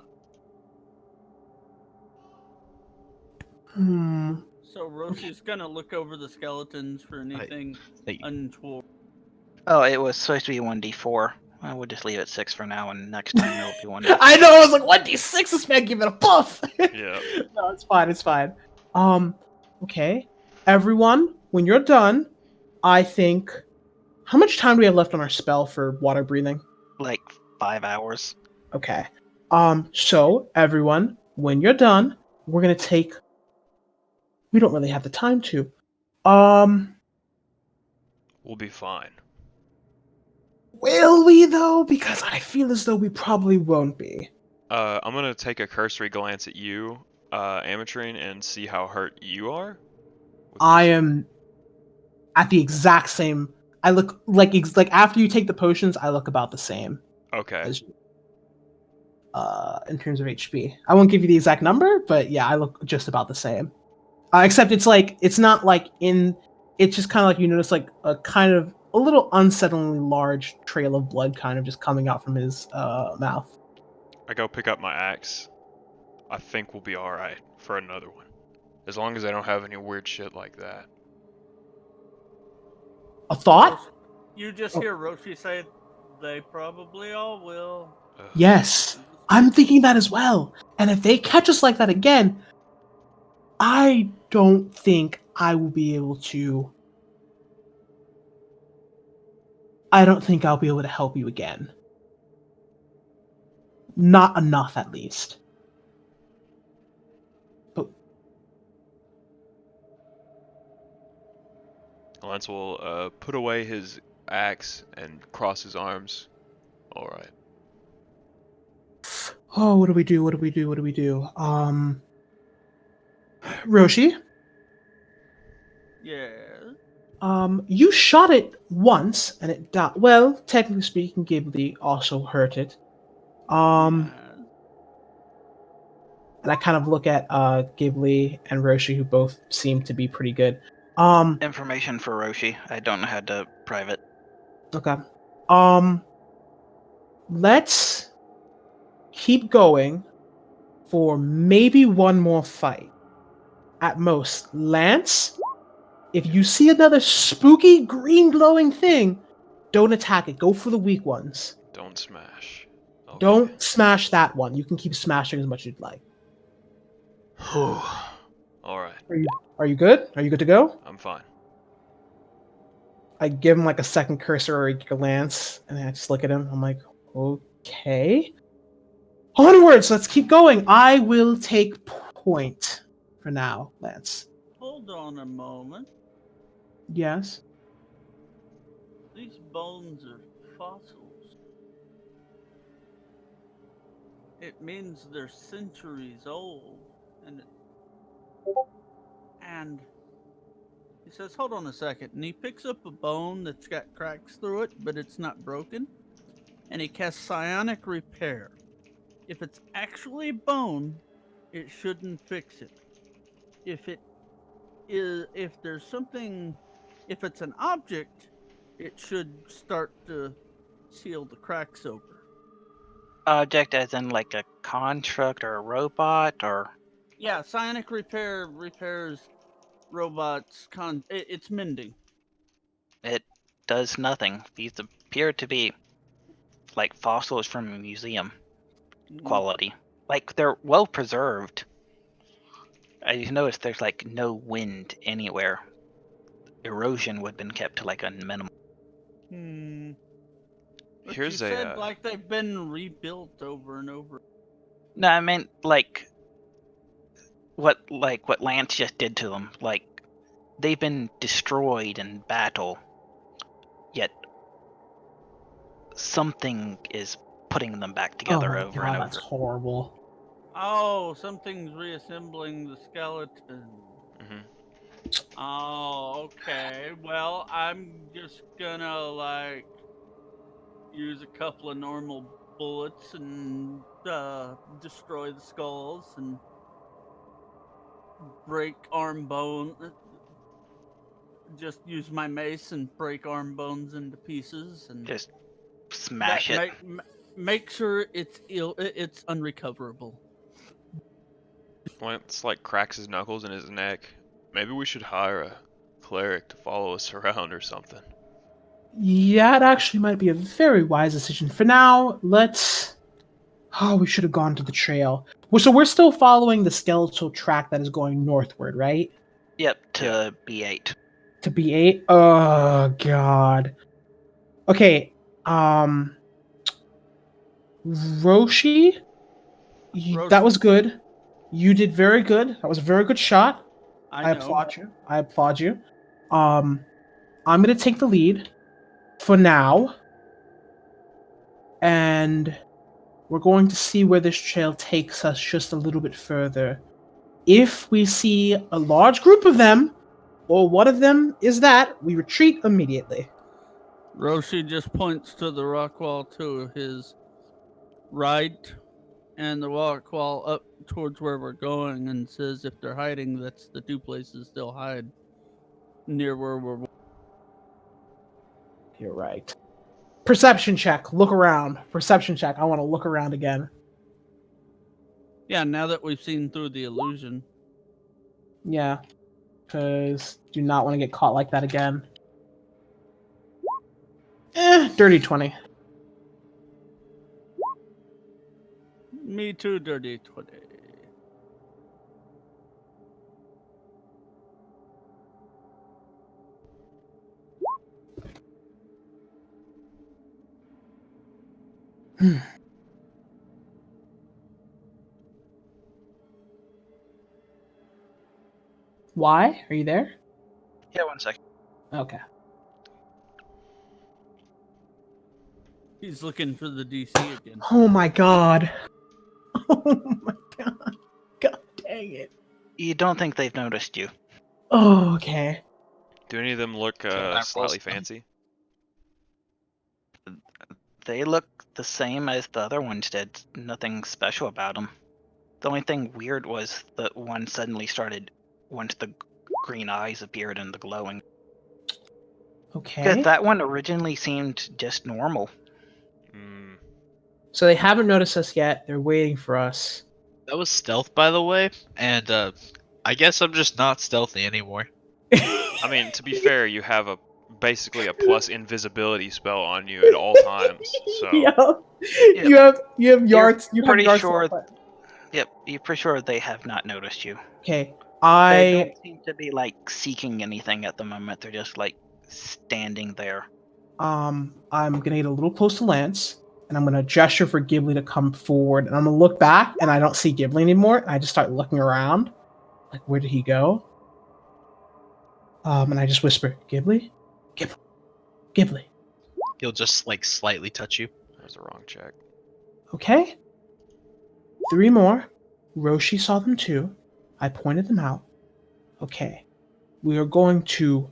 Speaker 4: So Roshi's gonna look over the skeletons for anything
Speaker 5: Thank you.
Speaker 4: untoward.
Speaker 2: Oh, it was supposed to be 1d4. I would just leave it 6 for now, and next time it'll be 1d4.
Speaker 1: I know. I was like, "What d6? This man give it a buff."
Speaker 3: Yeah.
Speaker 1: No, it's fine. It's fine. Okay, everyone, when you're done, I think. How much time do we have left on our spell for water breathing?
Speaker 2: Like 5 hours.
Speaker 1: Okay. So everyone, when you're done, we're gonna take. We don't really have the time to.
Speaker 3: We'll be fine.
Speaker 1: Will we though? Because I feel as though we probably won't be.
Speaker 3: I'm gonna take a cursory glance at you, Ametrine, and see how hurt you are.
Speaker 1: I am at the exact same. I look like after you take the potions, I look about the same
Speaker 3: Okay.
Speaker 1: as you. In terms of HP, I won't give you the exact number, but yeah, I look just about the same. Except it's like it's not like in. It's just kind of like you notice like a kind of a little unsettlingly large trail of blood kind of just coming out from his mouth.
Speaker 3: I go pick up my axe. I think we'll be alright for another one. As long as I don't have any weird shit like that.
Speaker 1: A thought?
Speaker 4: You just
Speaker 1: Oh.
Speaker 4: hear Roshi say, "They probably all will."
Speaker 3: Ugh.
Speaker 1: Yes. I'm thinking that as well. And if they catch us like that again, I don't think I will be able to. I don't think I'll be able to help you again. Not enough, at least. But
Speaker 3: Lance will put away his axe and cross his arms. All right.
Speaker 1: oh, what do we do? What do we do? What do we do? Roshi,
Speaker 4: Yeah.
Speaker 1: you shot it once and it died. Well, technically speaking, Ghibli also hurt it.
Speaker 4: Yeah.
Speaker 1: And I kind of look at Ghibli and Roshi, who both seem to be pretty good.
Speaker 2: Information for Roshi. I don't know how to private.
Speaker 1: Okay. Let's keep going for maybe one more fight. At most. Lance, if you see another spooky green glowing thing, don't attack it. Go for the weak ones.
Speaker 3: Don't smash. Okay.
Speaker 1: Don't smash that one. You can keep smashing as much as you'd like.
Speaker 3: All right.
Speaker 1: Are you good? Are you good to go?
Speaker 3: I'm fine.
Speaker 1: I give him like a second cursory glance, and I just look at him. I'm like, okay. Onwards, let's keep going. I will take point for now, Lance.
Speaker 4: Hold on a moment.
Speaker 1: Yes.
Speaker 4: These bones are fossils. It means they're centuries old, and he says, "Hold on a second," and he picks up a bone that's got cracks through it, but it's not broken, and he casts Psionic Repair. If it's actually bone, it shouldn't fix it. If there's something, if it's an object, it should start to seal the cracks over.
Speaker 2: Object as in like a construct or a robot or.
Speaker 4: Yeah, Psionic Repair repairs robots. It's mending.
Speaker 2: It does nothing. These appear to be like fossils from a museum quality. Like they're well preserved. I noticed there's like no wind anywhere. Erosion would have been kept to like a minimum.
Speaker 4: But
Speaker 3: Here's
Speaker 4: you
Speaker 3: a,
Speaker 4: said like they've been rebuilt over and over.
Speaker 2: No, I meant like what Lance just did to them. Like they've been destroyed in battle, yet something is putting them back together over and over.
Speaker 1: That's horrible.
Speaker 4: Oh, something's reassembling the skeleton.
Speaker 3: Mhm.
Speaker 4: Oh, okay. Well, I'm just gonna like use a couple of normal bullets and destroy the skulls and break arm bone. Just use my mace and break arm bones into pieces and
Speaker 2: Just smash it.
Speaker 4: Make sure it's unrecoverable.
Speaker 3: Lance like cracks his knuckles in his neck. Maybe we should hire a cleric to follow us around or something.
Speaker 1: Yeah, it actually might be a very wise decision. For now, let's. Oh, we should have gone to the trail. Well, so we're still following the skeletal track that is going northward, right?
Speaker 2: Yep, to B8.
Speaker 1: To B8? Oh, God. Okay, Roshi, that was good. You did very good. That was a very good shot. I applaud you. I applaud you. I'm gonna take the lead for now, and we're going to see where this trail takes us just a little bit further. If we see a large group of them, or one of them is that, we retreat immediately.
Speaker 4: Roshi just points to the rock wall to his right and the rock wall up towards where we're going and says if they're hiding, that's the two places they'll hide near where we're.
Speaker 1: You're right. Perception check. Look around. Perception check. I want to look around again.
Speaker 4: Yeah, now that we've seen through the illusion.
Speaker 1: Yeah. Because do not want to get caught like that again. Dirty 20.
Speaker 4: Me too, dirty 20.
Speaker 1: Why? Are you there?
Speaker 2: Yeah, 1 second.
Speaker 1: Okay.
Speaker 4: He's looking for the DC again.
Speaker 1: Oh my god. Oh my god. God dang it.
Speaker 2: You don't think they've noticed you?
Speaker 1: Oh, okay.
Speaker 3: Do any of them look
Speaker 5: I roll
Speaker 3: slightly
Speaker 5: some?
Speaker 3: fancy?
Speaker 2: They look the same as the other ones did. Nothing special about them. The only thing weird was that one suddenly started once the green eyes appeared in the glowing.
Speaker 1: Okay.
Speaker 2: Because that one originally seemed just normal.
Speaker 3: Hmm.
Speaker 1: So they haven't noticed us yet. They're waiting for us.
Speaker 5: That was stealth, by the way, and I guess I'm just not stealthy anymore.
Speaker 3: I mean, to be fair, you have basically a plus invisibility spell on you at all times. So
Speaker 1: Yeah.
Speaker 2: Yep.
Speaker 1: You have yards. You have
Speaker 2: pretty
Speaker 1: yards.
Speaker 2: sure-
Speaker 1: left.
Speaker 2: Yep, you're pretty sure they have not noticed you.
Speaker 1: Okay.
Speaker 2: They
Speaker 1: I
Speaker 2: don't seem to be like seeking anything at the moment. They're just like standing there.
Speaker 1: I'm gonna get a little close to Lance, and I'm gonna gesture for Ghibli to come forward, and I'm gonna look back, and I don't see Ghibli anymore. And I just start looking around, like where did he go? And I just whisper, Ghibli, Ghibli, Ghibli.
Speaker 5: He'll just like slightly touch you.
Speaker 3: that was the wrong check.
Speaker 1: Okay. 3 more. Roshi saw them too. I pointed them out. Okay. We are going to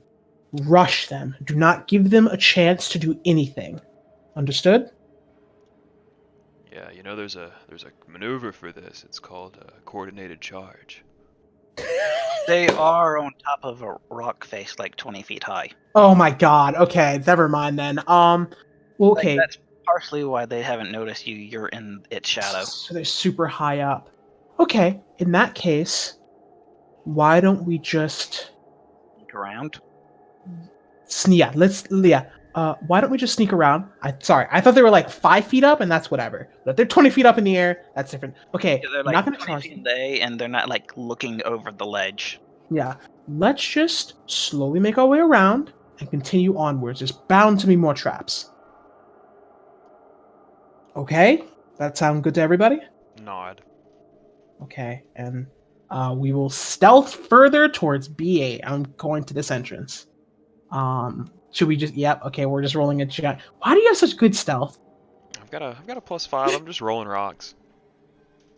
Speaker 1: rush them. Do not give them a chance to do anything. Understood?
Speaker 3: Yeah, you know there's a maneuver for this. It's called a coordinated charge.
Speaker 2: They are on top of a rock face like 20 feet high.
Speaker 1: Oh my god. Okay, never mind then. Well,
Speaker 2: Like,
Speaker 1: okay.
Speaker 2: that's partially why they haven't noticed you. You're in its shadow.
Speaker 1: So they're super high up. Okay, in that case, why don't we just
Speaker 2: Look around.
Speaker 1: why don't we just sneak around? I thought they were like 5 feet up, and that's whatever. But if they're 20 feet up in the air, that's different. Okay,
Speaker 2: Yeah, they're
Speaker 1: I'm
Speaker 2: like
Speaker 1: not gonna
Speaker 2: 20
Speaker 1: charge
Speaker 2: feet
Speaker 1: them.
Speaker 2: in the air, and they're not like looking over the ledge.
Speaker 1: Yeah, let's just slowly make our way around and continue onwards. There's bound to be more traps. Okay, that sound good to everybody?
Speaker 3: Nod.
Speaker 1: Okay, and we will stealth further towards B8. I'm going to this entrance. Should we just? Yep. Okay, we're just rolling a giant. Why do you have such good stealth?
Speaker 3: I've got a +5. I'm just rolling rocks.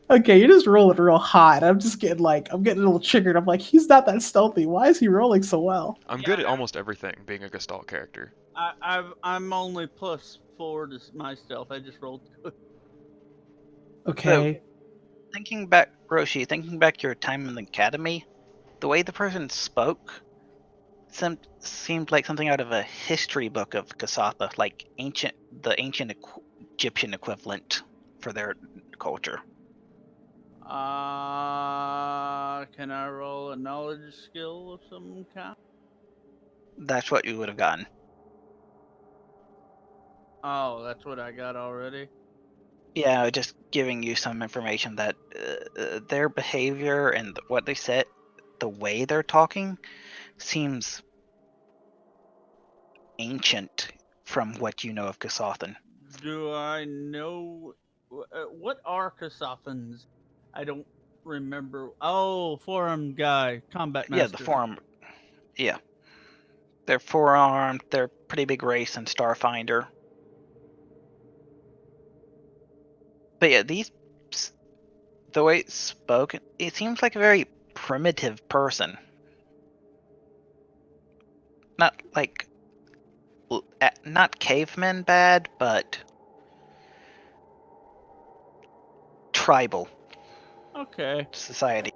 Speaker 1: Okay, you're just rolling real hot. I'm just getting I'm getting a little triggered. I'm like, he's not that stealthy. Why is he rolling so well?
Speaker 3: I'm good at almost everything, being a Gestalt character.
Speaker 4: I'm only +4 to my stealth. I just rolled good.
Speaker 1: Okay.
Speaker 2: Thinking back, Roshi, thinking back your time in the academy, the way the person spoke seemed like something out of a history book of Kasatha, like the ancient Egyptian equivalent for their culture.
Speaker 4: Can I roll a knowledge skill of some kind?
Speaker 2: That's what you would have gotten.
Speaker 4: Oh, that's what I got already.
Speaker 2: Yeah, just giving you some information that their behavior and what they said, the way they're talking, seems ancient from what you know of Kasathan.
Speaker 4: Do I know what are Kasathans? I don't remember. Oh, forearm guy, combat master.
Speaker 2: Yeah, the forearm. Yeah. They're forearmed, they're pretty big race in Starfinder. But yeah, the way it's spoken, it seems like a very primitive person. Not like, not cavemen bad, but tribal
Speaker 4: Okay.
Speaker 2: society.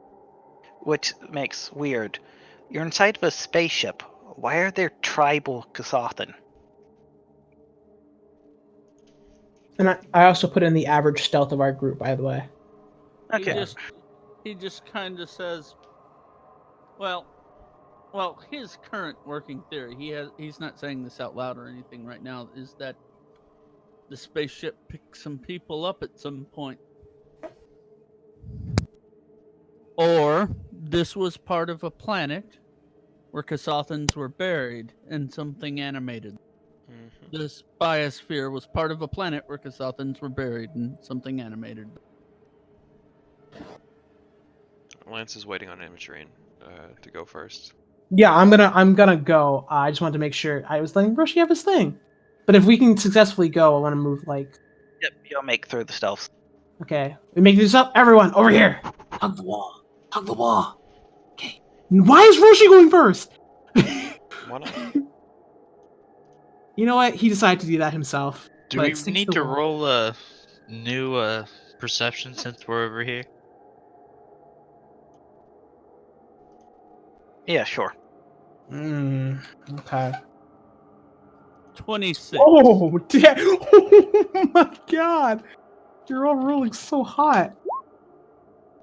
Speaker 2: Which makes weird. You're inside of a spaceship. Why are there tribal Kasathan?
Speaker 1: And I also put in the average stealth of our group, by the way.
Speaker 2: Okay.
Speaker 4: He just kind of says, "Well, Well, his current working theory, he's not saying this out loud or anything right now, is that the spaceship picked some people up at some point. Or this was part of a planet where Kasathans were buried in something animated.
Speaker 3: Mhm.
Speaker 4: This biosphere was part of a planet where Kasathans were buried in something animated.
Speaker 3: Lance is waiting on Imatrine to go first.
Speaker 1: Yeah, I'm gonna go. I just wanted to make sure. I was letting Roshi have his thing, but if we can successfully go, I want to move like.
Speaker 2: Yep, you'll make through the stealth.
Speaker 1: Okay, we make this up. Everyone over here. Hug the wall. Hug the wall. Okay. Why is Roshi going first?
Speaker 3: Why not?
Speaker 1: You know what? He decided to do that himself.
Speaker 5: Do
Speaker 1: but
Speaker 5: we
Speaker 1: stick
Speaker 5: need
Speaker 1: the
Speaker 5: to
Speaker 1: wall.
Speaker 5: roll a new perception since we're over here?
Speaker 2: Yeah, sure.
Speaker 1: Okay.
Speaker 4: 26.
Speaker 1: Oh, damn. Oh my god. You're all rolling so hot.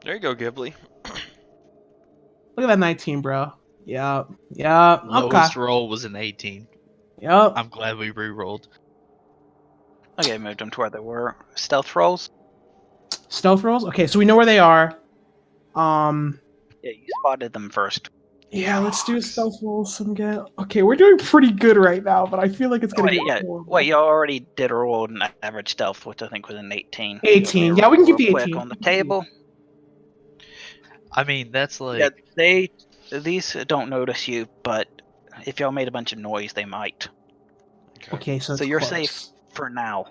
Speaker 3: There you go, Ghibli.
Speaker 1: Look at that 19, bro. Yup. Yup. Okay.
Speaker 5: Lowest roll was an 18.
Speaker 1: Yup.
Speaker 5: I'm glad we re-rolled.
Speaker 2: Okay, moved them to where they were. Stealth rolls.
Speaker 1: Stealth rolls? Okay, so we know where they are.
Speaker 2: Yeah, you spotted them first.
Speaker 1: Yeah, let's do a stealth roll. Okay, we're doing pretty good right now, but I feel like it's gonna
Speaker 2: Wait,
Speaker 1: get
Speaker 2: yeah.
Speaker 1: horrible.
Speaker 2: Wait, you already did a roll in average stealth, which I think was an 18.
Speaker 1: 18.
Speaker 2: Let me
Speaker 1: Yeah, we can
Speaker 2: roll
Speaker 1: keep the
Speaker 2: real
Speaker 1: 18.
Speaker 2: quick on the table.
Speaker 5: I mean, that's like
Speaker 2: Yeah, these don't notice you, but if y'all made a bunch of noise, they might.
Speaker 1: Okay, so
Speaker 2: So
Speaker 1: it's
Speaker 2: you're
Speaker 1: close.
Speaker 2: safe for now.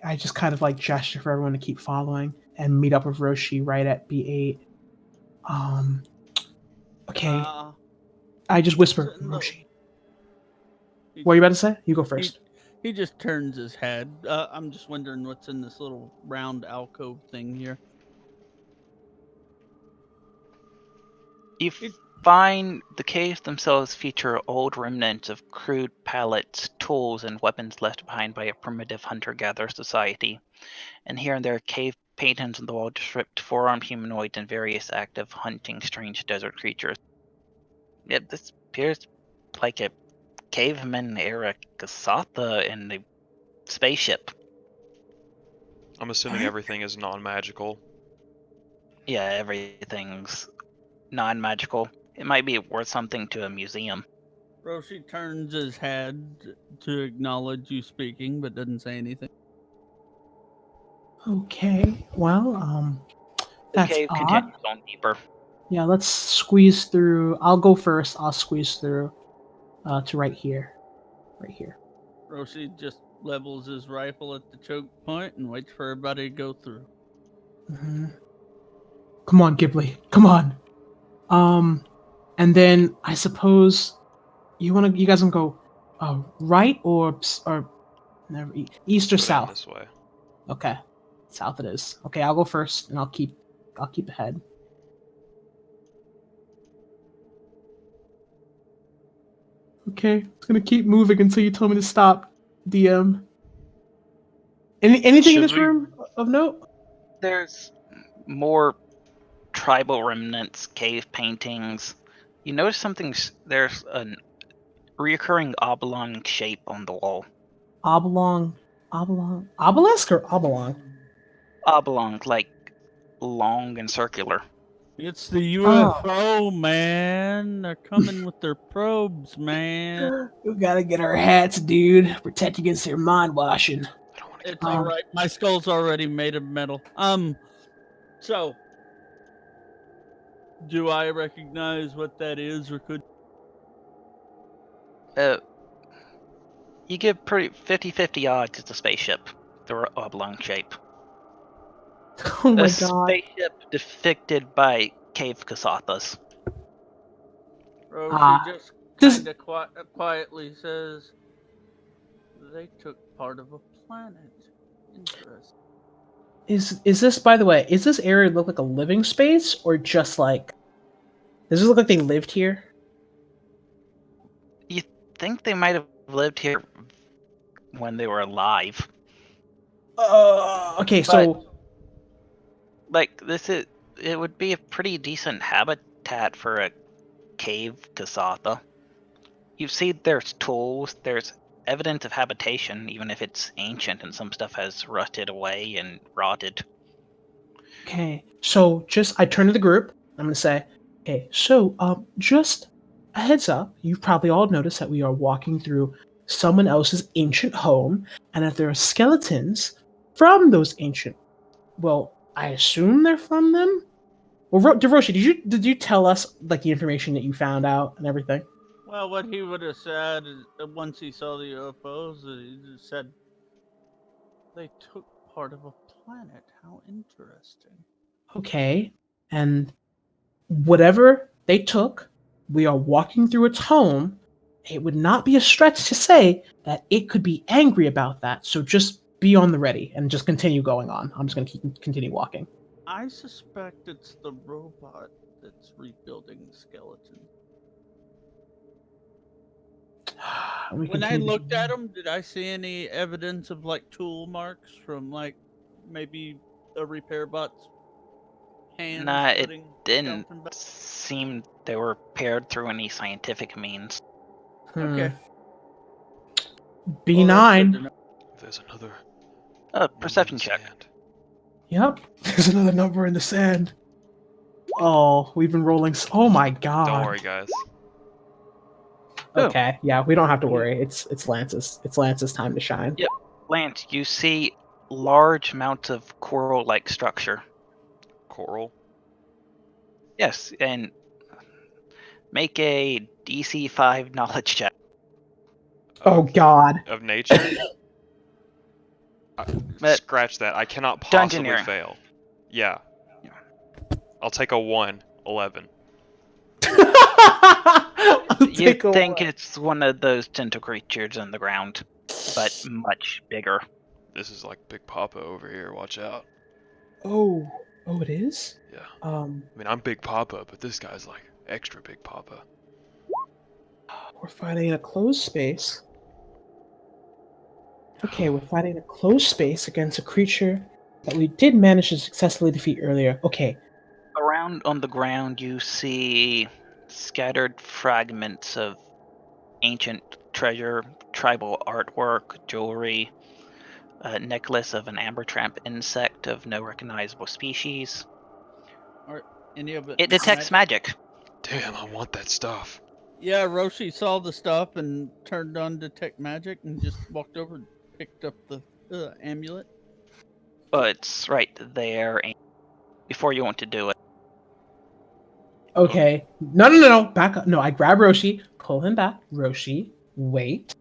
Speaker 1: I just kind of like gesture for everyone to keep following and meet up with Roshi right at B8. Okay. I just whisper,
Speaker 4: no.
Speaker 1: Roshi. What are you about to say? You go first.
Speaker 4: He just turns his head. I'm just wondering what's in this little round alcove thing here.
Speaker 2: You find the caves themselves feature old remnants of crude pallets, tools, and weapons left behind by a primitive hunter-gatherer society. And here and there, cave paintings on the wall depict four-armed humanoids and various active hunting strange desert creatures. Yep, this appears like a caveman era Kasatha in the spaceship.
Speaker 3: I'm assuming everything is non-magical.
Speaker 2: Yeah, everything's non-magical. It might be worth something to a museum.
Speaker 4: Roshi turns his head to acknowledge you speaking, but doesn't say anything.
Speaker 1: Okay. Well,
Speaker 2: The
Speaker 1: that's
Speaker 2: cave
Speaker 1: odd.
Speaker 2: continues on deeper.
Speaker 1: Yeah, let's squeeze through. I'll go first. I'll squeeze through to right here. Right here.
Speaker 4: Roshi just levels his rifle at the choke point and waits for everybody to go through.
Speaker 1: Mm-hmm. Come on, Ghibli. Come on. And then I suppose you guys want to go right or never east or
Speaker 3: Go down
Speaker 1: south?
Speaker 3: this way.
Speaker 1: Okay. South it is. Okay, I'll go first and I'll keep ahead. Okay, it's gonna keep moving until you tell me to stop, DM. Anything in
Speaker 5: Should
Speaker 1: this
Speaker 5: we-
Speaker 1: room of note?
Speaker 2: There's more tribal remnants, cave paintings. You notice there's a reoccurring oblong shape on the wall.
Speaker 1: Obelisk or oblong?
Speaker 2: Oblong, like long and circular.
Speaker 4: It's the UFO, man. They're coming with their probes, man.
Speaker 1: We gotta get our hats, dude. Protect against their mind washing.
Speaker 3: I don't want to
Speaker 4: It's all right. My skull's already made of metal. So do I recognize what that is, or could?
Speaker 2: You get pretty 50-50 odds it's a spaceship. The oblong shape.
Speaker 1: Oh my
Speaker 2: A
Speaker 1: god.
Speaker 2: spaceship depicted by cave Kasathas.
Speaker 4: Roshi just
Speaker 1: does-
Speaker 4: kind of quietly says, "They took part of a planet. Interesting."
Speaker 1: Is this, by the way, is this area look like a living space or just like? Does it look like they lived here?
Speaker 2: You think they might have lived here when they were alive?
Speaker 1: Okay, so
Speaker 2: Like it would be a pretty decent habitat for a cave to Satha. You see there's tools, there's evidence of habitation, even if it's ancient and some stuff has rusted away and rotted.
Speaker 1: Okay, so I turn to the group. I'm gonna say, okay, so just a heads up. You've probably all noticed that we are walking through someone else's ancient home, and that there are skeletons from those ancient. Well, I assume they're from them. Well, Deroshi, did you tell us like the information that you found out and everything?
Speaker 4: Well, what he would have said is that once he saw the UFOs, he just said they took part of a planet. How interesting.
Speaker 1: Okay, and whatever they took, we are walking through its home. It would not be a stretch to say that it could be angry about that. So just be on the ready and just continue going on. I'm just going to continue walking.
Speaker 4: I suspect it's the robot that's rebuilding the skeleton.
Speaker 1: We
Speaker 4: When I
Speaker 1: continue-
Speaker 4: looked at him, did I see any evidence of like tool marks from like maybe a repair bot's hands?
Speaker 2: Nah, it
Speaker 4: putting
Speaker 2: didn't
Speaker 4: something back?
Speaker 2: seem they were paired through any scientific means.
Speaker 4: Okay.
Speaker 1: B9.
Speaker 4: Well, that's good to know.
Speaker 3: There's another
Speaker 2: Perception
Speaker 3: number in the
Speaker 2: check.
Speaker 3: sand.
Speaker 1: Yep. There's another number in the sand. Oh, we've been rolling. Oh my god.
Speaker 3: Don't worry, guys.
Speaker 1: Okay. Yeah, we don't have to worry. It's Lance's. It's Lance's time to shine.
Speaker 2: Yep. Lance, you see large amounts of coral-like structure.
Speaker 3: Coral.
Speaker 2: Yes, and make a DC 5 knowledge check.
Speaker 1: Oh god.
Speaker 3: Of nature?
Speaker 2: But-
Speaker 3: Scratch that. I cannot possibly
Speaker 2: Dungeoneering.
Speaker 3: fail. Yeah. I'll take a 1. 11.
Speaker 1: I'll
Speaker 2: You
Speaker 1: take a
Speaker 2: think
Speaker 1: one.
Speaker 2: it's one of those tentacle creatures in the ground, but much bigger.
Speaker 3: This is like Big Papa over here. Watch out.
Speaker 1: Oh, it is.
Speaker 3: Yeah.
Speaker 1: I
Speaker 3: I mean, I'm Big Papa, but this guy's like extra Big Papa.
Speaker 1: We're fighting in a closed space. Okay, we're fighting in a closed space against a creature that we did manage to successfully defeat earlier. Okay.
Speaker 2: Around on the ground, you see scattered fragments of ancient treasure, tribal artwork, jewelry, a necklace of an amber tramp insect of no recognizable species.
Speaker 4: Any of it?
Speaker 2: It detects magic.
Speaker 3: Damn, I want that stuff.
Speaker 4: Yeah, Roshi saw the stuff and turned on detect magic and just walked over and picked up the amulet.
Speaker 2: But it's right there and before you want to do it.
Speaker 1: Okay. No. Back up. No, I grab Roshi, pull him back. Roshi, wait.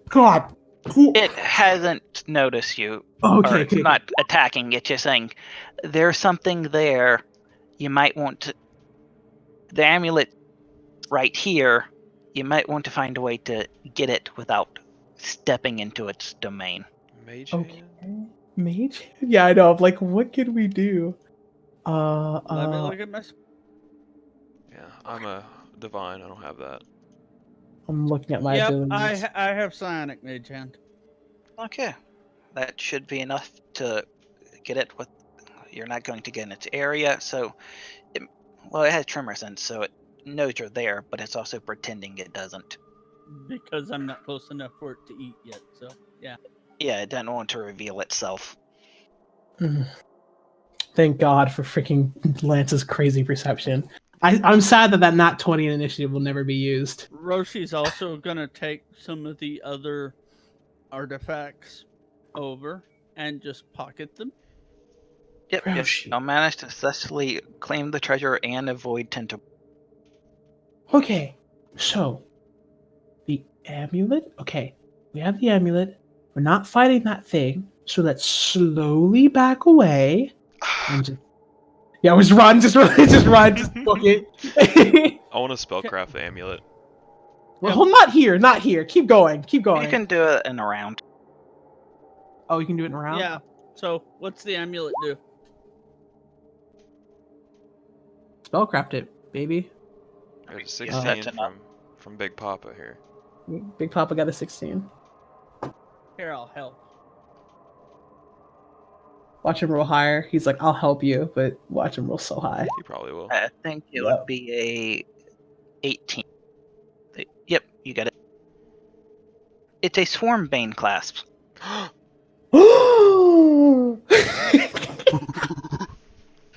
Speaker 1: God.
Speaker 2: It hasn't noticed you.
Speaker 1: Okay.
Speaker 2: Or
Speaker 1: okay.
Speaker 2: not attacking, it's just saying there's something there. You might want to. The amulet right here, you might want to find a way to get it without stepping into its domain.
Speaker 3: Mage
Speaker 1: Okay.
Speaker 3: hand?
Speaker 1: Mage? Yeah, I know. I'm like, what can we do?
Speaker 4: Let me look at my.
Speaker 3: Yeah, I'm a divine. I don't have that.
Speaker 1: I'm looking at my
Speaker 4: Yep,
Speaker 1: abilities.
Speaker 4: I have psionic mage hand.
Speaker 2: Okay. That should be enough to get it with. You're not going to get in its area, so. It has tremor sense, so it knows you're there, but it's also pretending it doesn't.
Speaker 4: Because I'm not close enough for it to eat yet, so yeah.
Speaker 2: Yeah, it doesn't want to reveal itself.
Speaker 1: Thank God for freaking Lance's crazy perception. I'm sad that nat 20 in initiative will never be used.
Speaker 4: Roshi's also gonna take some of the other artifacts over and just pocket them.
Speaker 2: Yep,
Speaker 1: Roshi.
Speaker 2: you'll manage to successfully claim the treasure and avoid tentacle.
Speaker 1: Okay, so the amulet. Okay, we have the amulet. We're not fighting that thing, so let's slowly back away and just. Yeah, just run, just book it.
Speaker 3: I want to spellcraft the amulet.
Speaker 1: Well, not here. Keep going.
Speaker 2: You can do it in a round.
Speaker 1: Oh, you can do it in a round?
Speaker 4: Yeah. So what's the amulet do?
Speaker 1: Spellcraft it, baby.
Speaker 3: There's
Speaker 2: Yeah,
Speaker 3: 16
Speaker 2: that's enough.
Speaker 3: from Big Papa here.
Speaker 1: Big Papa got a 16.
Speaker 4: Here, I'll help.
Speaker 1: Watch him roll higher. He's like, I'll help you, but watch him roll so high.
Speaker 3: He probably will.
Speaker 2: I think it
Speaker 1: Yeah.
Speaker 2: would be a 18. Yep, you got it. It's a Swarm Bane clasp.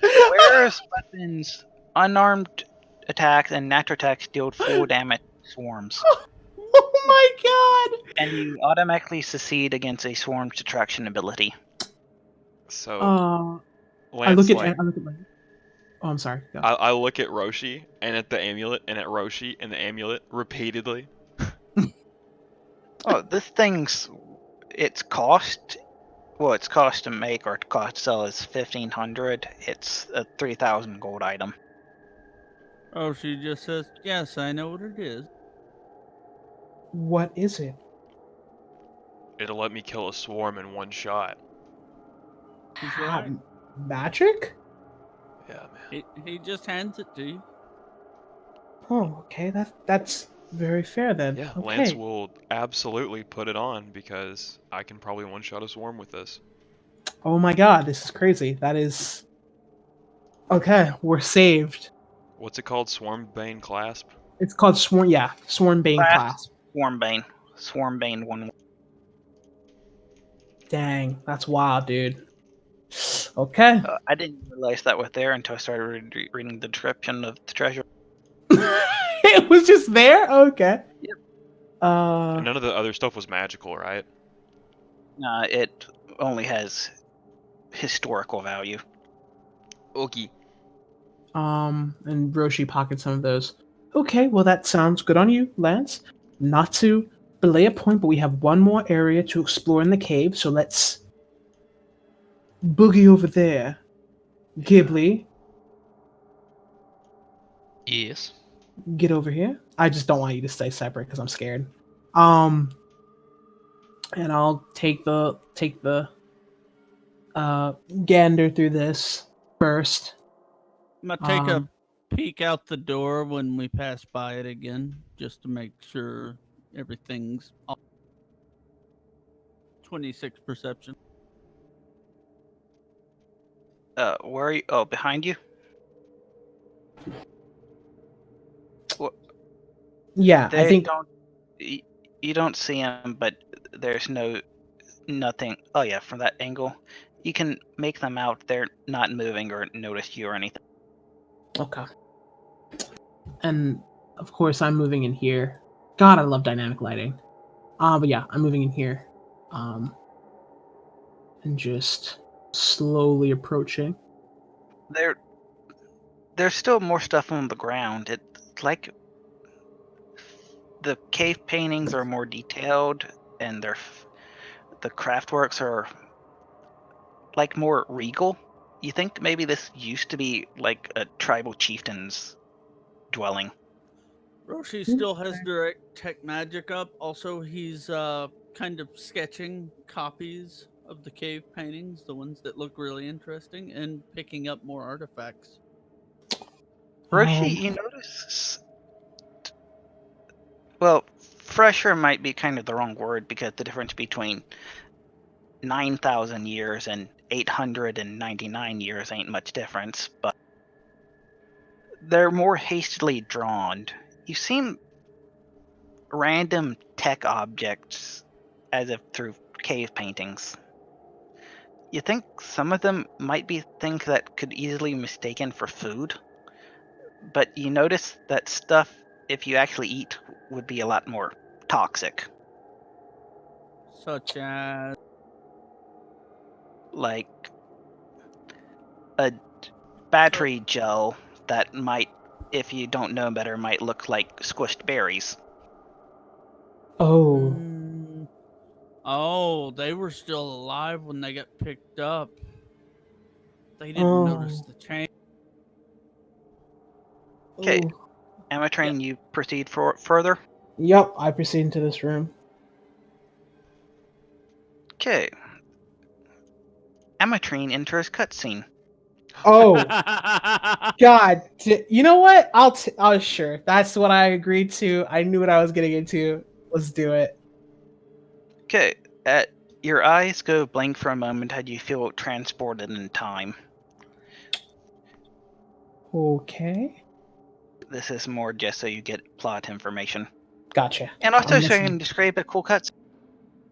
Speaker 2: Whereas weapons, unarmed attacks, and natural attacks deal full damage to swarms.
Speaker 1: Oh my
Speaker 2: And you automatically succeed against a swarm's detraction ability.
Speaker 3: So
Speaker 1: god! I
Speaker 3: Lance,
Speaker 1: look at
Speaker 3: like,
Speaker 1: my. Oh, I'm sorry. Go.
Speaker 3: I look at Roshi and at the amulet and at Roshi and the amulet repeatedly.
Speaker 2: Oh, this thing's its cost. Well, its cost to make or cost to sell is 1,500. It's a 3,000 gold item.
Speaker 4: Oh, she just says, "Yes, I know what it is."
Speaker 1: What is it?
Speaker 3: It'll let me kill a swarm in one shot.
Speaker 4: He's
Speaker 1: How-
Speaker 4: right.
Speaker 1: Magic?
Speaker 3: Yeah, man.
Speaker 4: He just hands it to you.
Speaker 1: Oh, okay. That's very fair then.
Speaker 3: Yeah,
Speaker 1: Okay.
Speaker 3: Lance will absolutely put it on because I can probably one-shot a swarm with this.
Speaker 1: Oh my god, this is crazy. That is. Okay, we're saved.
Speaker 3: What's it called? Swarm Bane Clasp?
Speaker 1: It's called Swarm. Yeah, Swarm Bane
Speaker 2: Clasp.
Speaker 1: class.
Speaker 2: Swarm Bane. Swarm Bane 1.
Speaker 1: Dang, that's wild, dude. Okay.
Speaker 2: I didn't realize that was there until I started reading the description of the treasure.
Speaker 1: It was just there. Okay.
Speaker 2: Yep.
Speaker 3: None of the other stuff was magical, right?
Speaker 2: It only has historical value.
Speaker 3: Okay.
Speaker 1: And Roshi pockets some of those. Okay, well that sounds good on you, Lance. Not to belay a point, but we have one more area to explore in the cave, so let's boogie over there. Ghibli,
Speaker 5: Yes.
Speaker 1: get over here. I just don't want you to stay separate because I'm scared. And I'll take the gander through this first.
Speaker 4: I'm gonna take
Speaker 1: Um,
Speaker 4: a peek out the door when we pass by it again, just to make sure everything's off. 26 perception.
Speaker 2: Where are you? Oh, behind you?
Speaker 1: Yeah, I think
Speaker 2: You don't see him, but there's nothing. Oh yeah, from that angle, you can make them out. They're not moving or notice you or anything.
Speaker 1: okay. And of course, I'm moving in here. God, I love dynamic lighting. But yeah, I'm moving in here. And just slowly approaching.
Speaker 2: There's still more stuff on the ground. It's like the cave paintings are more detailed, and the craftworks are like more regal. You think maybe this used to be like a tribal chieftain's dwelling?
Speaker 4: Roshi still has direct tech magic up. Also, he's kind of sketching copies of the cave paintings, the ones that look really interesting, and picking up more artifacts.
Speaker 2: Roshi, you notice. Well, fresher might be kind of the wrong word because the difference between 9,000 years and 899 years ain't much difference, but they're more hastily drawn. You've seen random tech objects as if through cave paintings. You think some of them might be things that could easily be mistaken for food, but you notice that stuff, if you actually eat, would be a lot more toxic.
Speaker 4: Such as
Speaker 2: Like a battery gel that might, if you don't know better, might look like squished berries.
Speaker 1: Oh.
Speaker 4: Oh, they were still alive when they got picked up. They didn't notice the change.
Speaker 2: Okay,
Speaker 1: Oh.
Speaker 2: Amatrain, you proceed further.
Speaker 1: Yep, I proceed into this room.
Speaker 2: Okay. Amatrain enters cutscene.
Speaker 1: Oh. God, you know what? Oh, sure. That's what I agreed to. I knew what I was getting into. Let's do it.
Speaker 2: Okay, your eyes go blank for a moment as you feel transported in time.
Speaker 1: Okay.
Speaker 2: This is more just so you get plot information.
Speaker 1: Gotcha.
Speaker 2: And also
Speaker 1: I'm
Speaker 2: so you
Speaker 1: listening.
Speaker 2: can describe a cool cuts.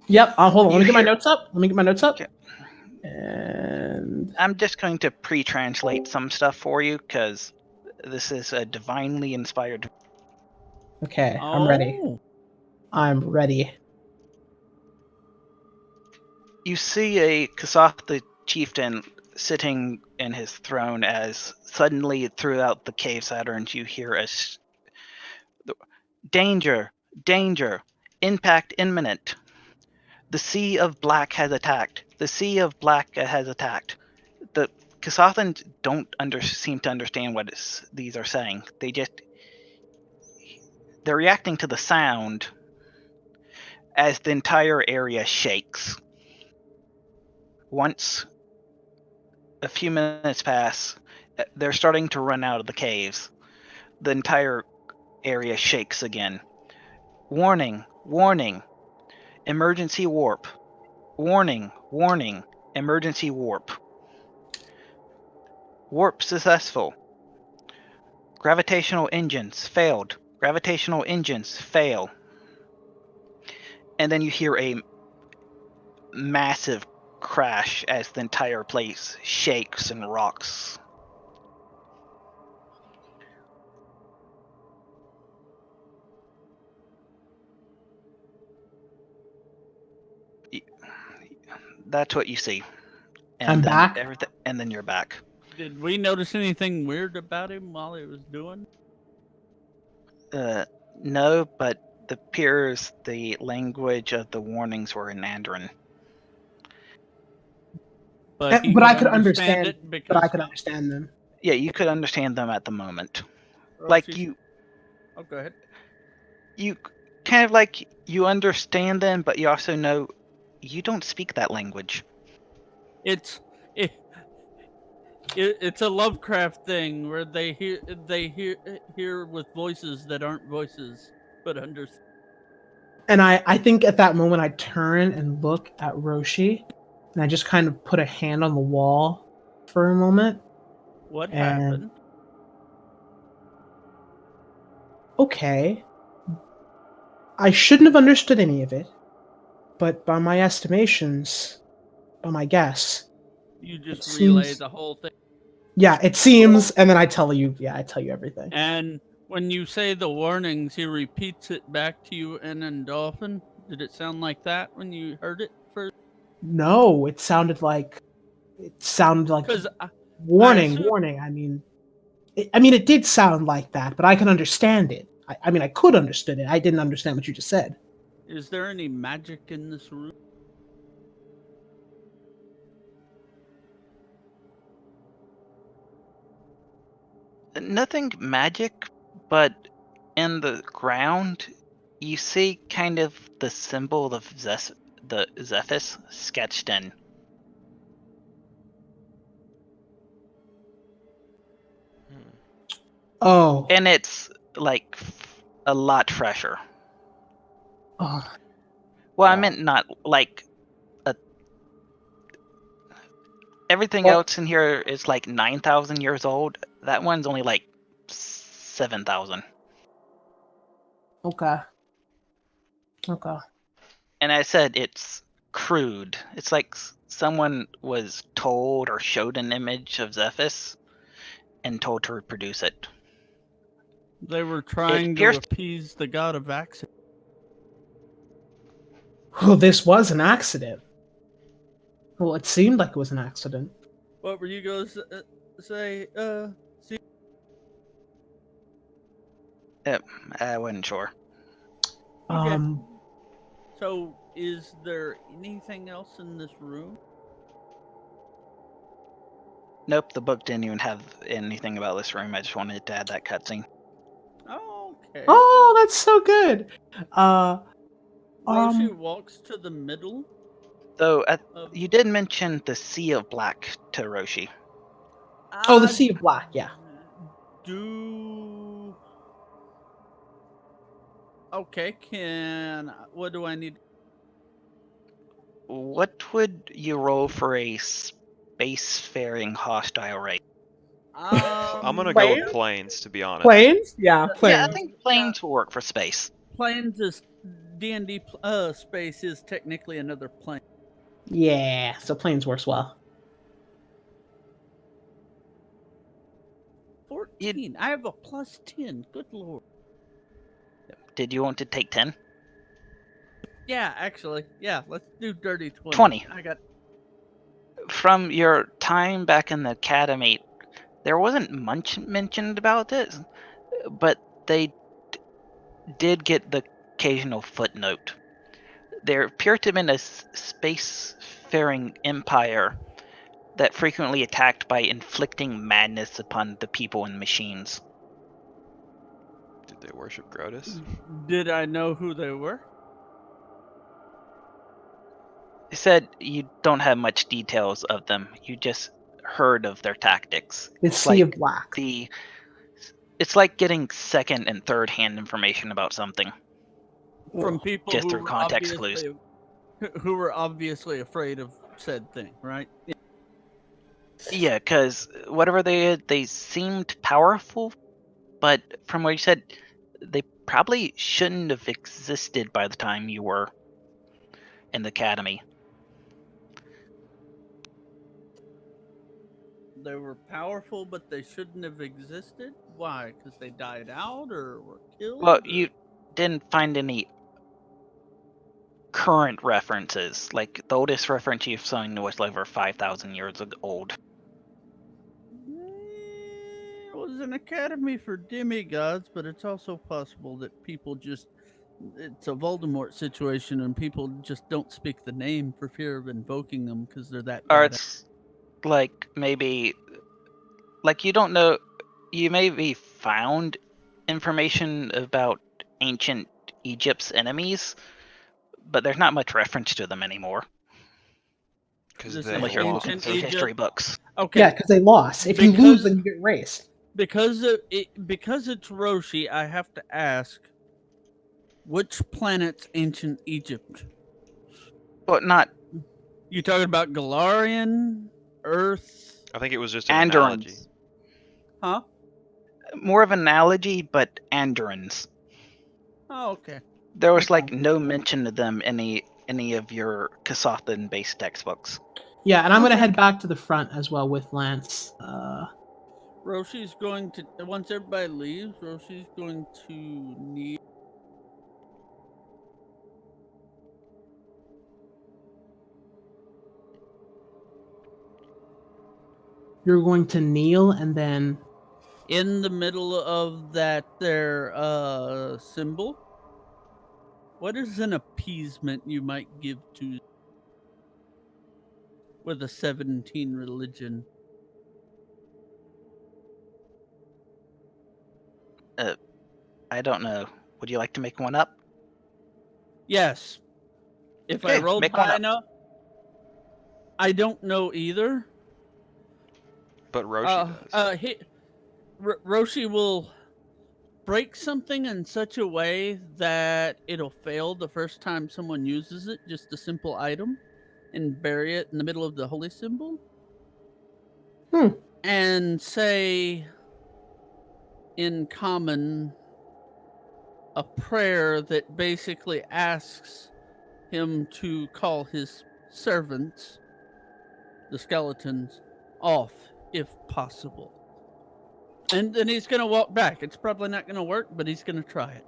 Speaker 1: Yep. Hold on. Let me
Speaker 2: You
Speaker 1: get my
Speaker 2: hear-
Speaker 1: notes up.
Speaker 2: Okay.
Speaker 1: And
Speaker 2: I'm just going to pre-translate some stuff for you because this is a divinely inspired.
Speaker 1: okay, I'm ready.
Speaker 4: Oh,
Speaker 1: I'm ready.
Speaker 2: You see a Kasath the chieftain sitting in his throne as suddenly throughout the cave Saturns you hear danger, danger, impact imminent. The Sea of Black has attacked. The Sea of Black has attacked. The Kasathans don't seem to understand what these are saying. They're reacting to the sound as the entire area shakes. Once a few minutes pass, they're starting to run out of the caves. The entire area shakes again. Warning, warning, emergency warp. Warning, warning, emergency warp. Warp successful. Gravitational engines failed. Gravitational engines fail. And then you hear a massive crash as the entire place shakes and rocks. That's what you see. And
Speaker 1: I'm
Speaker 2: then
Speaker 1: back?
Speaker 2: And then you're back.
Speaker 4: did we notice anything weird about him while he was doing?
Speaker 2: No, but it appears the language of the warnings were in Mandarin.
Speaker 4: But he
Speaker 1: but I
Speaker 4: could
Speaker 1: could understand.
Speaker 4: it because
Speaker 1: But I could understand them.
Speaker 2: Yeah, you could understand them at the moment. Like
Speaker 4: Roshi- Oh, go ahead.
Speaker 2: you kind of like you understand them, but you also know you don't speak that language.
Speaker 4: It's it's a Lovecraft thing where they hear with voices that aren't voices, but understand.
Speaker 1: And I think at that moment I turn and look at Roshi, and I just kind of put a hand on the wall for a moment.
Speaker 4: What
Speaker 1: And-
Speaker 4: happened?
Speaker 1: Okay. I shouldn't have understood any of it, but by my estimations, by my guess,
Speaker 4: You just
Speaker 1: it
Speaker 4: relay
Speaker 1: seems-
Speaker 4: the whole thing.
Speaker 1: yeah, it seems, and then I tell you everything.
Speaker 4: And when you say the warnings, he repeats it back to you in Dolphin. Did it sound like that when you heard it first?
Speaker 1: No, it sounded like
Speaker 4: Because
Speaker 1: warning,
Speaker 4: assume-
Speaker 1: warning. I mean, it did sound like that, but I can understand it. I mean, I could understand it. I didn't understand what you just said.
Speaker 4: is there any magic in this room?
Speaker 2: Nothing magic, but in the ground, you see kind of the symbol of the Zephys sketched in.
Speaker 1: Oh,
Speaker 2: And it's like a lot fresher.
Speaker 1: oh,
Speaker 2: Well, I
Speaker 1: Oh.
Speaker 2: meant not like everything
Speaker 1: Well-
Speaker 2: else in here is like 9,000 years old. That one's only like 7,000.
Speaker 1: okay. Okay.
Speaker 2: And I said it's crude. It's like someone was told or showed an image of Zephys and told to reproduce it.
Speaker 4: They were trying to
Speaker 2: appears-
Speaker 4: appease the god of accident.
Speaker 1: Well, this was an accident. Well, it seemed like it was an accident.
Speaker 4: What were you going to say? See,
Speaker 2: I wasn't sure.
Speaker 4: Okay.
Speaker 1: Um,
Speaker 4: so is there anything else in this room?
Speaker 2: Nope, the book didn't even have anything about this room. I just wanted to add that cutscene.
Speaker 4: Oh, okay.
Speaker 1: oh, that's so good.
Speaker 4: Roshi walks to the middle.
Speaker 2: Though
Speaker 4: Of,
Speaker 2: you did mention the Sea of Black to Roshi.
Speaker 1: Oh, the Sea of Black, yeah.
Speaker 4: Okay, what do I need?
Speaker 2: What would you roll for a spacefaring hostile race?
Speaker 3: I'm gonna go with
Speaker 4: Planes?
Speaker 3: planes, to be honest.
Speaker 1: Planes? Yeah,
Speaker 2: Yeah, I
Speaker 1: planes.
Speaker 2: think planes will work for space.
Speaker 4: Planes is D&D space is technically another plane.
Speaker 1: Yeah, so planes works well.
Speaker 4: 14. I have a plus 10. Good lord.
Speaker 2: Did you want to take 10?
Speaker 4: Yeah, actually. Yeah, let's do dirty 20.
Speaker 2: 20.
Speaker 4: I got
Speaker 2: From your time back in the academy, there wasn't much mentioned about this, but they did get the occasional footnote. There appeared to have been a spacefaring empire that frequently attacked by inflicting madness upon the people and machines.
Speaker 3: Did they worship Grotus?
Speaker 4: Did I know who they were?
Speaker 2: They said you don't have much details of them. You just heard of their tactics.
Speaker 1: The
Speaker 2: It's
Speaker 1: Sea of
Speaker 2: like
Speaker 1: Black.
Speaker 2: it's like getting second and third hand information about something.
Speaker 4: From people
Speaker 2: Just
Speaker 4: who
Speaker 2: through
Speaker 4: were
Speaker 2: context clues.
Speaker 4: who were obviously afraid of said thing, right?
Speaker 2: Yeah, because whatever they did, they seemed powerful, but from what you said, they probably shouldn't have existed by the time you were in the academy.
Speaker 4: They were powerful, but they shouldn't have existed. Why? Because they died out or were killed?
Speaker 2: Well,
Speaker 4: or-
Speaker 2: you didn't find any current references. Like, the oldest reference you've seen was over 5,000 years old.
Speaker 4: It was an academy for demigods, but it's also possible that people just. It's a Voldemort situation, and people just don't speak the name for fear of invoking them because they're that
Speaker 2: Or
Speaker 4: bad.
Speaker 2: it's like maybe, like, you don't know, you maybe found information about ancient Egypt's enemies, but there's not much reference to them anymore.
Speaker 3: Because
Speaker 4: This
Speaker 3: they
Speaker 4: is
Speaker 2: Unless you're looking
Speaker 4: ancient
Speaker 2: through history
Speaker 4: Egypt.
Speaker 2: books.
Speaker 4: Okay.
Speaker 1: Yeah, because they lost. If you lose,
Speaker 4: Because-
Speaker 1: then you get erased.
Speaker 4: Because it's Roshi, I have to ask, which planet's ancient Egypt?
Speaker 2: But not
Speaker 4: You talking about Galarian, Earth,
Speaker 3: I think it was just an analogy.
Speaker 2: Andorans.
Speaker 4: huh?
Speaker 2: More of an analogy, but Andorans.
Speaker 4: Oh, okay.
Speaker 2: There was like no mention of them in any of your Kasathan-based textbooks.
Speaker 1: Yeah, and I'm gonna
Speaker 4: Okay.
Speaker 1: head back to the front as well with Lance.
Speaker 4: Roshi's going to once everybody leaves. Roshi's going to need.
Speaker 1: You're going to kneel and then
Speaker 4: In the middle of that their symbol. What is an appeasement you might give to with a 17 religion?
Speaker 2: I don't know. Would you like to make one up?
Speaker 4: Yes. If I
Speaker 2: Okay,
Speaker 4: rolled
Speaker 2: make one
Speaker 4: high
Speaker 2: up.
Speaker 4: enough. I don't know either.
Speaker 3: But Roshi does.
Speaker 4: Roshi will break something in such a way that it'll fail the first time someone uses it, just a simple item, and bury it in the middle of the holy symbol. And say in common a prayer that basically asks him to call his servants, the skeletons, off if possible. And then he's going to walk back. It's probably not going to work, but he's going to try it.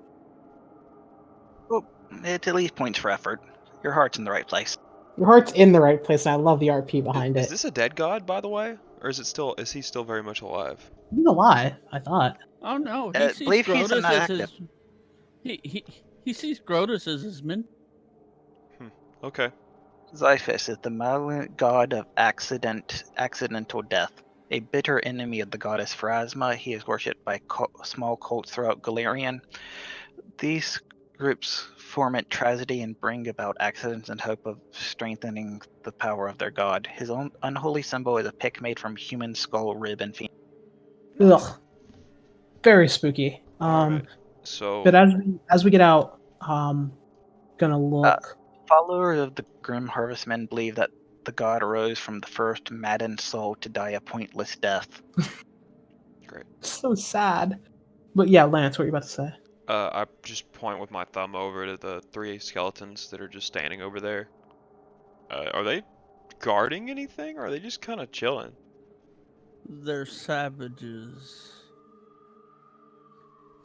Speaker 2: Well, it's at least points for effort. Your heart's in the right place.
Speaker 1: your heart's in the right place, and I love the RP behind
Speaker 3: Is
Speaker 1: it.
Speaker 3: this a dead god, by the way, or is he still very much alive?
Speaker 1: You know why? I thought.
Speaker 4: Oh no, he
Speaker 2: I
Speaker 4: sees
Speaker 2: believe he's
Speaker 4: Grotus as
Speaker 2: inactive.
Speaker 4: his. He sees Grotus as his men.
Speaker 3: Okay.
Speaker 2: Xiphus is the malevolent god of accidental death. A bitter enemy of the goddess Pharasma, he is worshipped by small cults throughout Galarian. These groups foment tragedy and bring about accidents in hope of strengthening the power of their god. His own unholy symbol is a pick made from human skull, rib, and femur.
Speaker 1: Ugh. Very spooky.
Speaker 3: Alright. So
Speaker 1: But as we get out, gonna look.
Speaker 2: Followers of the Grim Harvestmen believe that the god arose from the first maddened soul to die a pointless death.
Speaker 3: Great.
Speaker 1: So sad. But yeah, Lance, what were you about to say?
Speaker 3: I just point with my thumb over to the 3 skeletons that are just standing over there. Are they guarding anything, or are they just kind of chilling?
Speaker 4: They're savages.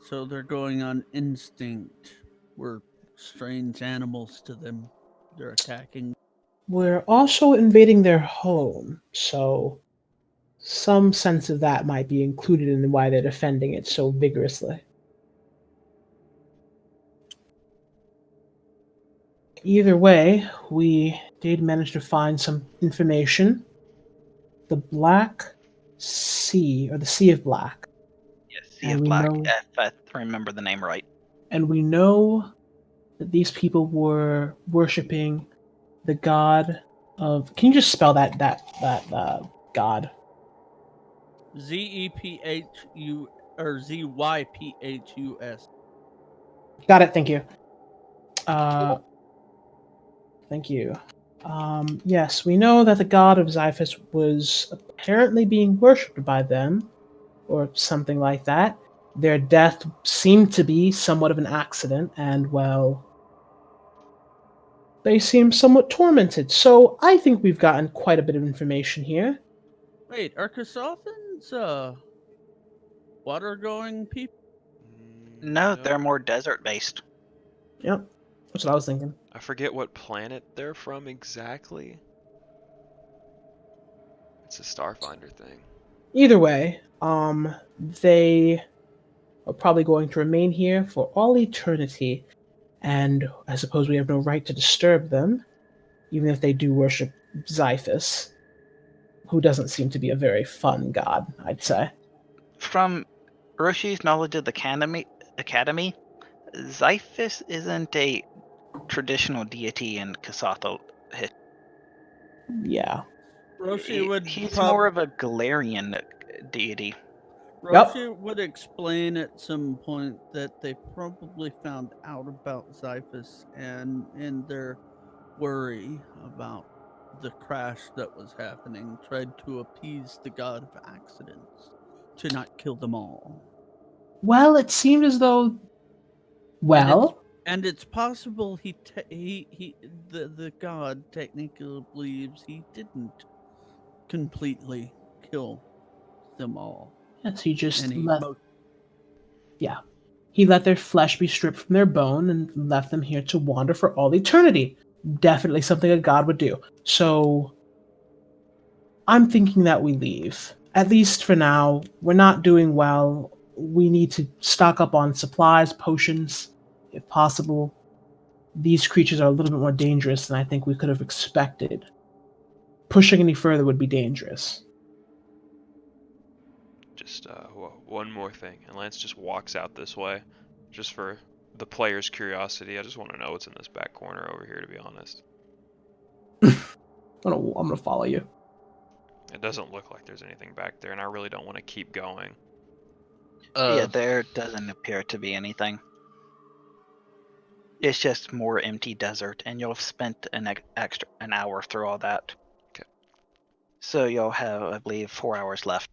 Speaker 4: So they're going on instinct. We're strange animals to them. They're attacking.
Speaker 1: We're also invading their home, so some sense of that might be included in why they're defending it so vigorously. Either way, we did manage to find some information. The Black Sea, or the Sea of Black.
Speaker 2: Yes, Sea
Speaker 1: And
Speaker 2: of
Speaker 1: we
Speaker 2: Black,
Speaker 1: know-
Speaker 2: if I remember the name right.
Speaker 1: And we know that these people were worshipping the god of. Can you just spell that god?
Speaker 4: ZEPHU or ZYPHUS.
Speaker 1: Got it. Thank you. Thank you. Yes, we know that the god of Xiphus was apparently being worshipped by them, or something like that. Their death seemed to be somewhat of an accident, and well, they seem somewhat tormented. So I think we've gotten quite a bit of information here.
Speaker 4: Wait, are Kasothans water going people?
Speaker 2: No, they're more desert based.
Speaker 1: Yep, that's what I was thinking.
Speaker 3: I forget what planet they're from exactly. It's a Starfinder thing.
Speaker 1: Either way, they are probably going to remain here for all eternity, and I suppose we have no right to disturb them, even if they do worship Xiphus, who doesn't seem to be a very fun god, I'd say.
Speaker 2: From Roshi's knowledge of the academy, Xiphus isn't a traditional deity in Kasatha.
Speaker 1: Yeah.
Speaker 4: Roshi would
Speaker 2: He's
Speaker 4: prob-
Speaker 2: more of a Galarian deity.
Speaker 4: Roshi would explain at some point that they probably found out about Xiphus and in their worry about the crash that was happening, tried to appease the god of accidents to not kill them all.
Speaker 1: Well, it seemed as though. Well,
Speaker 4: And it's possible the god technically believes he didn't completely kill them all.
Speaker 1: yes, he just
Speaker 4: And he
Speaker 1: let.
Speaker 4: mo-
Speaker 1: Yeah. He let their flesh be stripped from their bone and left them here to wander for all eternity. Definitely something a god would do. So I'm thinking that we leave. At least for now. We're not doing well. We need to stock up on supplies, potions, if possible. These creatures are a little bit more dangerous than I think we could have expected. Pushing any further would be dangerous.
Speaker 3: Just one more thing, and Lance just walks out this way, just for the player's curiosity. I just want to know what's in this back corner over here, to be honest.
Speaker 1: I'm gonna follow you.
Speaker 3: It doesn't look like there's anything back there, and I really don't want to keep going.
Speaker 2: Yeah, there doesn't appear to be anything. It's just more empty desert, and you'll have spent an hour through all that.
Speaker 3: Okay.
Speaker 2: So you'll have, I believe, 4 hours left.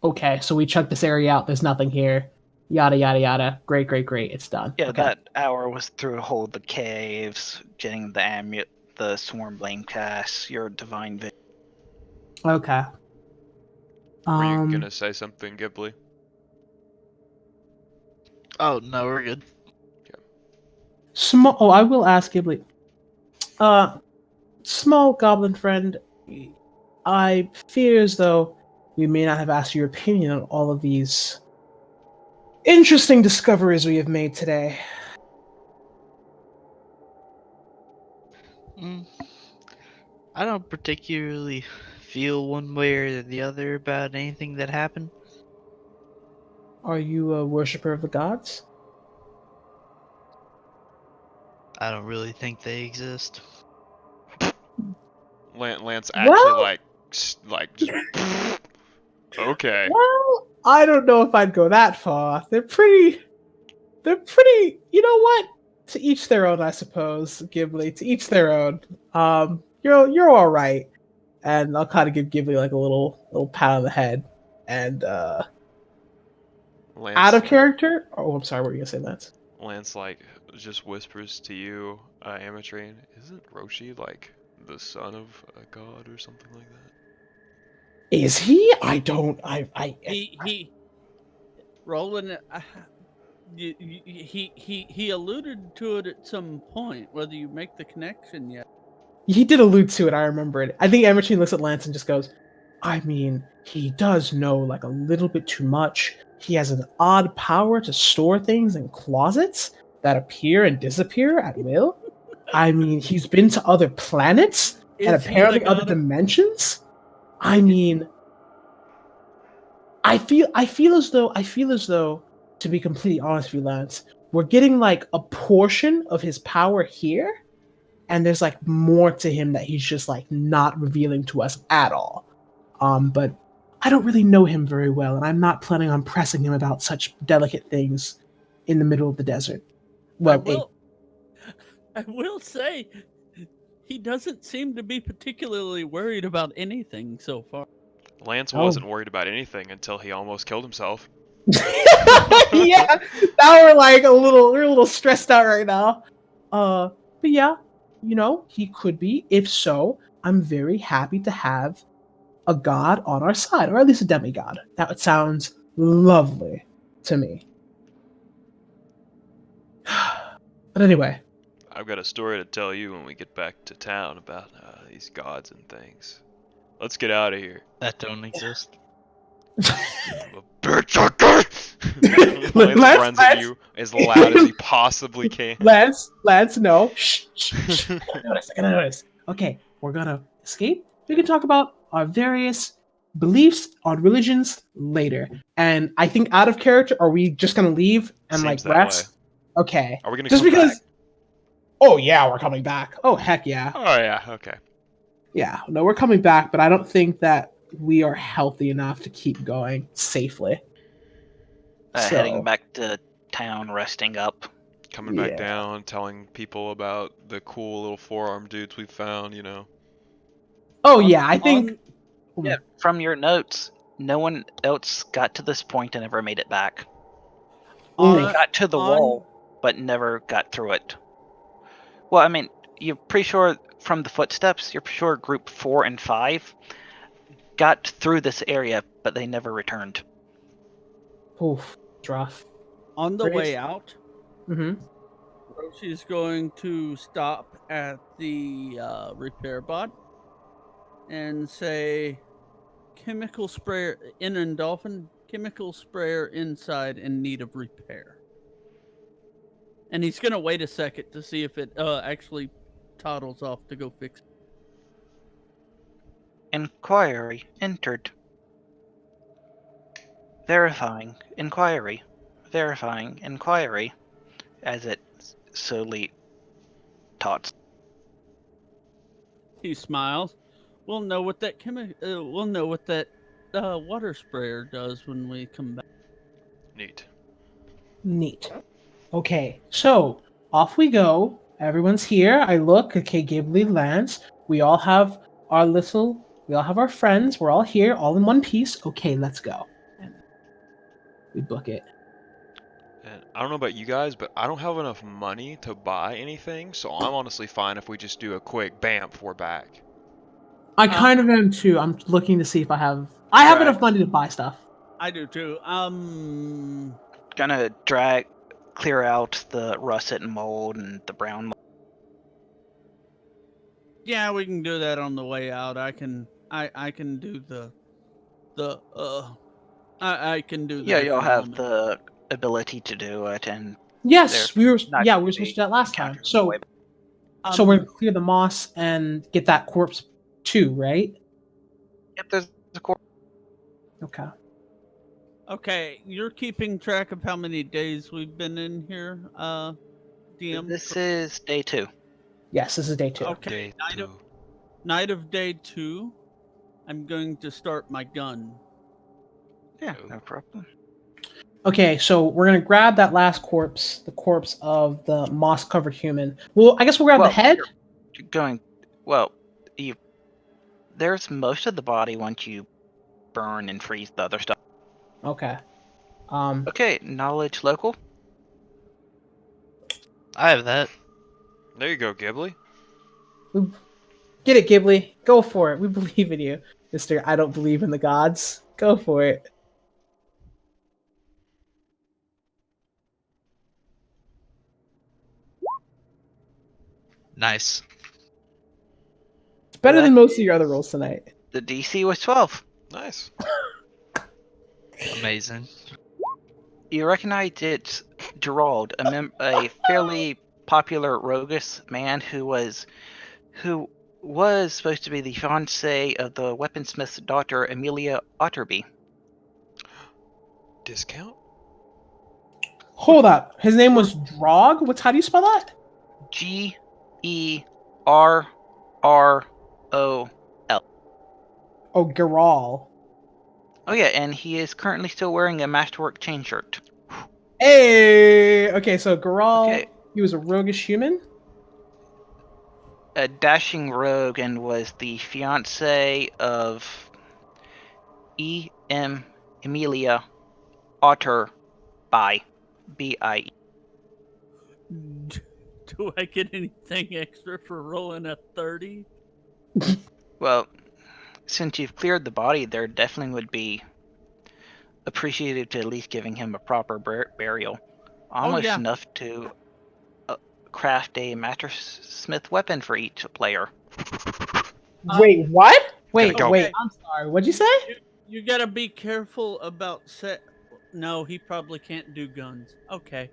Speaker 1: Okay, so we chucked this area out. There's nothing here. Yada yada yada. Great, great, great. It's done.
Speaker 2: Yeah,
Speaker 1: Okay.
Speaker 2: that hour was through a whole of the caves, getting the amulet, the Swarm Blame cast, your Divine Vision.
Speaker 1: Okay.
Speaker 3: Were you gonna say something, Ghibli?
Speaker 5: Oh no, we're good.
Speaker 1: Small. Oh, I will ask Ghibli. Small goblin friend. I fear as though we may not have asked your opinion on all of these interesting discoveries we have made today.
Speaker 5: I don't particularly feel one way or the other about anything that happened.
Speaker 1: Are you a worshiper of the gods?
Speaker 5: I don't really think they exist.
Speaker 3: Lance actually
Speaker 1: Well-
Speaker 3: like just okay.
Speaker 1: Well, I don't know if I'd go that far. They're pretty. You know what? To each their own, I suppose. Ghibli, to each their own. You're all right, and I'll kind of give Ghibli like a little pat on the head, and
Speaker 3: Lance,
Speaker 1: Out of character? Oh, I'm sorry. What were you gonna say, Lance?
Speaker 3: Lance like just whispers to you, Amatrine, isn't Roshi like the son of a god or something like that?
Speaker 1: Is he? I don't.
Speaker 4: He Roland. He alluded to it at some point. Whether you make the connection yet?
Speaker 1: He did allude to it. I remember it. I think Emerson looks at Lance and just goes, "I mean, he does know like a little bit too much. He has an odd power to store things in closets that appear and disappear at will. I mean, he's been to other planets and
Speaker 4: Is he the
Speaker 1: apparently other
Speaker 4: god of-
Speaker 1: dimensions. I mean, I feel as though, to be completely honest with you, Lance, we're getting like a portion of his power here, and there's like more to him that he's just like not revealing to us at all. But I don't really know him very well, and I'm not planning on pressing him about such delicate things in the middle of the desert. Well,
Speaker 4: I will say, he doesn't seem to be particularly worried about anything so far.
Speaker 3: Lance
Speaker 1: Oh.
Speaker 3: wasn't worried about anything until he almost killed himself.
Speaker 1: yeah, now we're a little stressed out right now. But yeah, you know, he could be. If so, I'm very happy to have a god on our side, or at least a demigod. That sounds lovely to me. But anyway,
Speaker 3: I've got a story to tell you when we get back to town about these gods and things. Let's get out of here.
Speaker 5: That don't exist.
Speaker 3: Bitch, okay! Lance
Speaker 1: Lance,
Speaker 3: runs at you as loud as he possibly can.
Speaker 1: Lance, no. Shh, shh, shh. I gotta notice. Okay, we're gonna escape. We can talk about our various beliefs on religions later. And I think out of character, are we just gonna leave and
Speaker 3: Seems
Speaker 1: like
Speaker 3: that
Speaker 1: rest?
Speaker 3: way.
Speaker 1: Okay.
Speaker 3: Are we gonna
Speaker 1: Just
Speaker 3: come
Speaker 1: because.
Speaker 3: back?
Speaker 1: Oh yeah, we're coming back. Oh heck yeah.
Speaker 3: Oh yeah, okay.
Speaker 1: Yeah, no, we're coming back, but I don't think that we are healthy enough to keep going safely.
Speaker 2: Heading
Speaker 1: So-
Speaker 2: back to town, resting up.
Speaker 3: Coming back
Speaker 1: Yeah.
Speaker 3: down, telling people about the cool little forearm dudes we found, you know.
Speaker 1: Oh yeah, I think.
Speaker 2: Yeah, from your notes, no one else got to this point and ever made it back.
Speaker 1: Ooh.
Speaker 2: They got to the wall, but never got through it. Well, I mean, you're pretty sure from the footsteps, you're pretty sure group 4 and 5 got through this area, but they never returned.
Speaker 1: Oof, it's rough.
Speaker 4: On the
Speaker 1: Grace?
Speaker 4: way out,
Speaker 1: Mm-hmm.
Speaker 4: Roshi's going to stop at the repair bot and say, chemical sprayer in and dolphin, chemical sprayer inside in need of repair. And he's going to wait a second to see if it actually toddles off to go fix it.
Speaker 2: Inquiry entered. Verifying inquiry. Verifying inquiry. As it slowly tots.
Speaker 4: He smiles. We'll know what that we'll know what that water sprayer does when we come back.
Speaker 3: Neat.
Speaker 1: Neat. Okay, so off we go. Everyone's here. I look. Okay, Ghibli, Lance. We all have our friends. We're all here, all in one piece. Okay, let's go. And we book it.
Speaker 3: And I don't know about you guys, but I don't have enough money to buy anything, so I'm honestly fine if we just do a quick bam before we're back.
Speaker 1: I kind of am too. I'm looking to see if I have enough money to buy stuff.
Speaker 4: I do too.
Speaker 2: Gonna clear out the russet and mold and the brown mold.
Speaker 4: Yeah, we can do that on the way out. I can do I can do the
Speaker 2: Yeah, you'll
Speaker 4: different
Speaker 2: have
Speaker 4: element.
Speaker 2: the ability to do it, and
Speaker 1: Yes,
Speaker 2: They're
Speaker 1: we were
Speaker 2: not
Speaker 1: we
Speaker 2: gonna
Speaker 1: were supposed
Speaker 2: be
Speaker 1: to do that last time.
Speaker 2: encountered
Speaker 1: So
Speaker 2: way
Speaker 1: so we're gonna clear the moss and get that corpse too, right?
Speaker 2: Yep, there's a core.
Speaker 1: Okay.
Speaker 4: Okay, you're keeping track of how many days we've been in here, DM.
Speaker 2: This is day 2.
Speaker 1: Yes, this is day 2.
Speaker 4: Okay,
Speaker 3: Day two.
Speaker 4: night of day 2. I'm going to start my gun.
Speaker 2: Yeah, no problem.
Speaker 1: Okay, so we're gonna grab that last corpse, the corpse of the moss-covered human. Well, I guess we'll grab
Speaker 2: Well,
Speaker 1: the head.
Speaker 2: You're going well. There's most of the body once you burn and freeze the other stuff.
Speaker 1: Okay.
Speaker 2: Okay, knowledge local.
Speaker 5: I have that.
Speaker 3: There you go, Ghibli.
Speaker 1: Get it, Ghibli. Go for it. We believe in you, Mister. I don't believe in the gods. Go for it.
Speaker 5: Nice.
Speaker 1: It's better
Speaker 2: That-
Speaker 1: than most of your other rolls tonight.
Speaker 2: The DC was 12.
Speaker 3: Nice.
Speaker 5: Amazing.
Speaker 2: You recognize it's Gerald, a fairly popular roguish man who was supposed to be the fiancé of the weaponsmith's daughter, Amelia Otterby.
Speaker 3: Discount?
Speaker 1: Hold up. His name was Drog. How do you spell that?
Speaker 2: Gerrrol.
Speaker 1: Oh, Geral.
Speaker 2: Oh yeah, and he is currently still wearing a Masterwork chain shirt.
Speaker 1: Hey. Okay, so Geral.
Speaker 2: Okay.
Speaker 1: He was a roguish human.
Speaker 2: A dashing rogue and was the fiancé of E.M. Amelia Otterby. B-I-E.
Speaker 4: Do I get anything extra for rolling a 30?
Speaker 2: Well, since you've cleared the body, there definitely would be appreciated to at least giving him a proper burial. Almost
Speaker 4: yeah.
Speaker 2: enough to craft a Mastersmith weapon for each player.
Speaker 1: Wait, what? Wait,
Speaker 3: go.
Speaker 1: wait. I'm sorry. What'd you say?
Speaker 4: You gotta be careful about No, he probably can't do guns. Okay.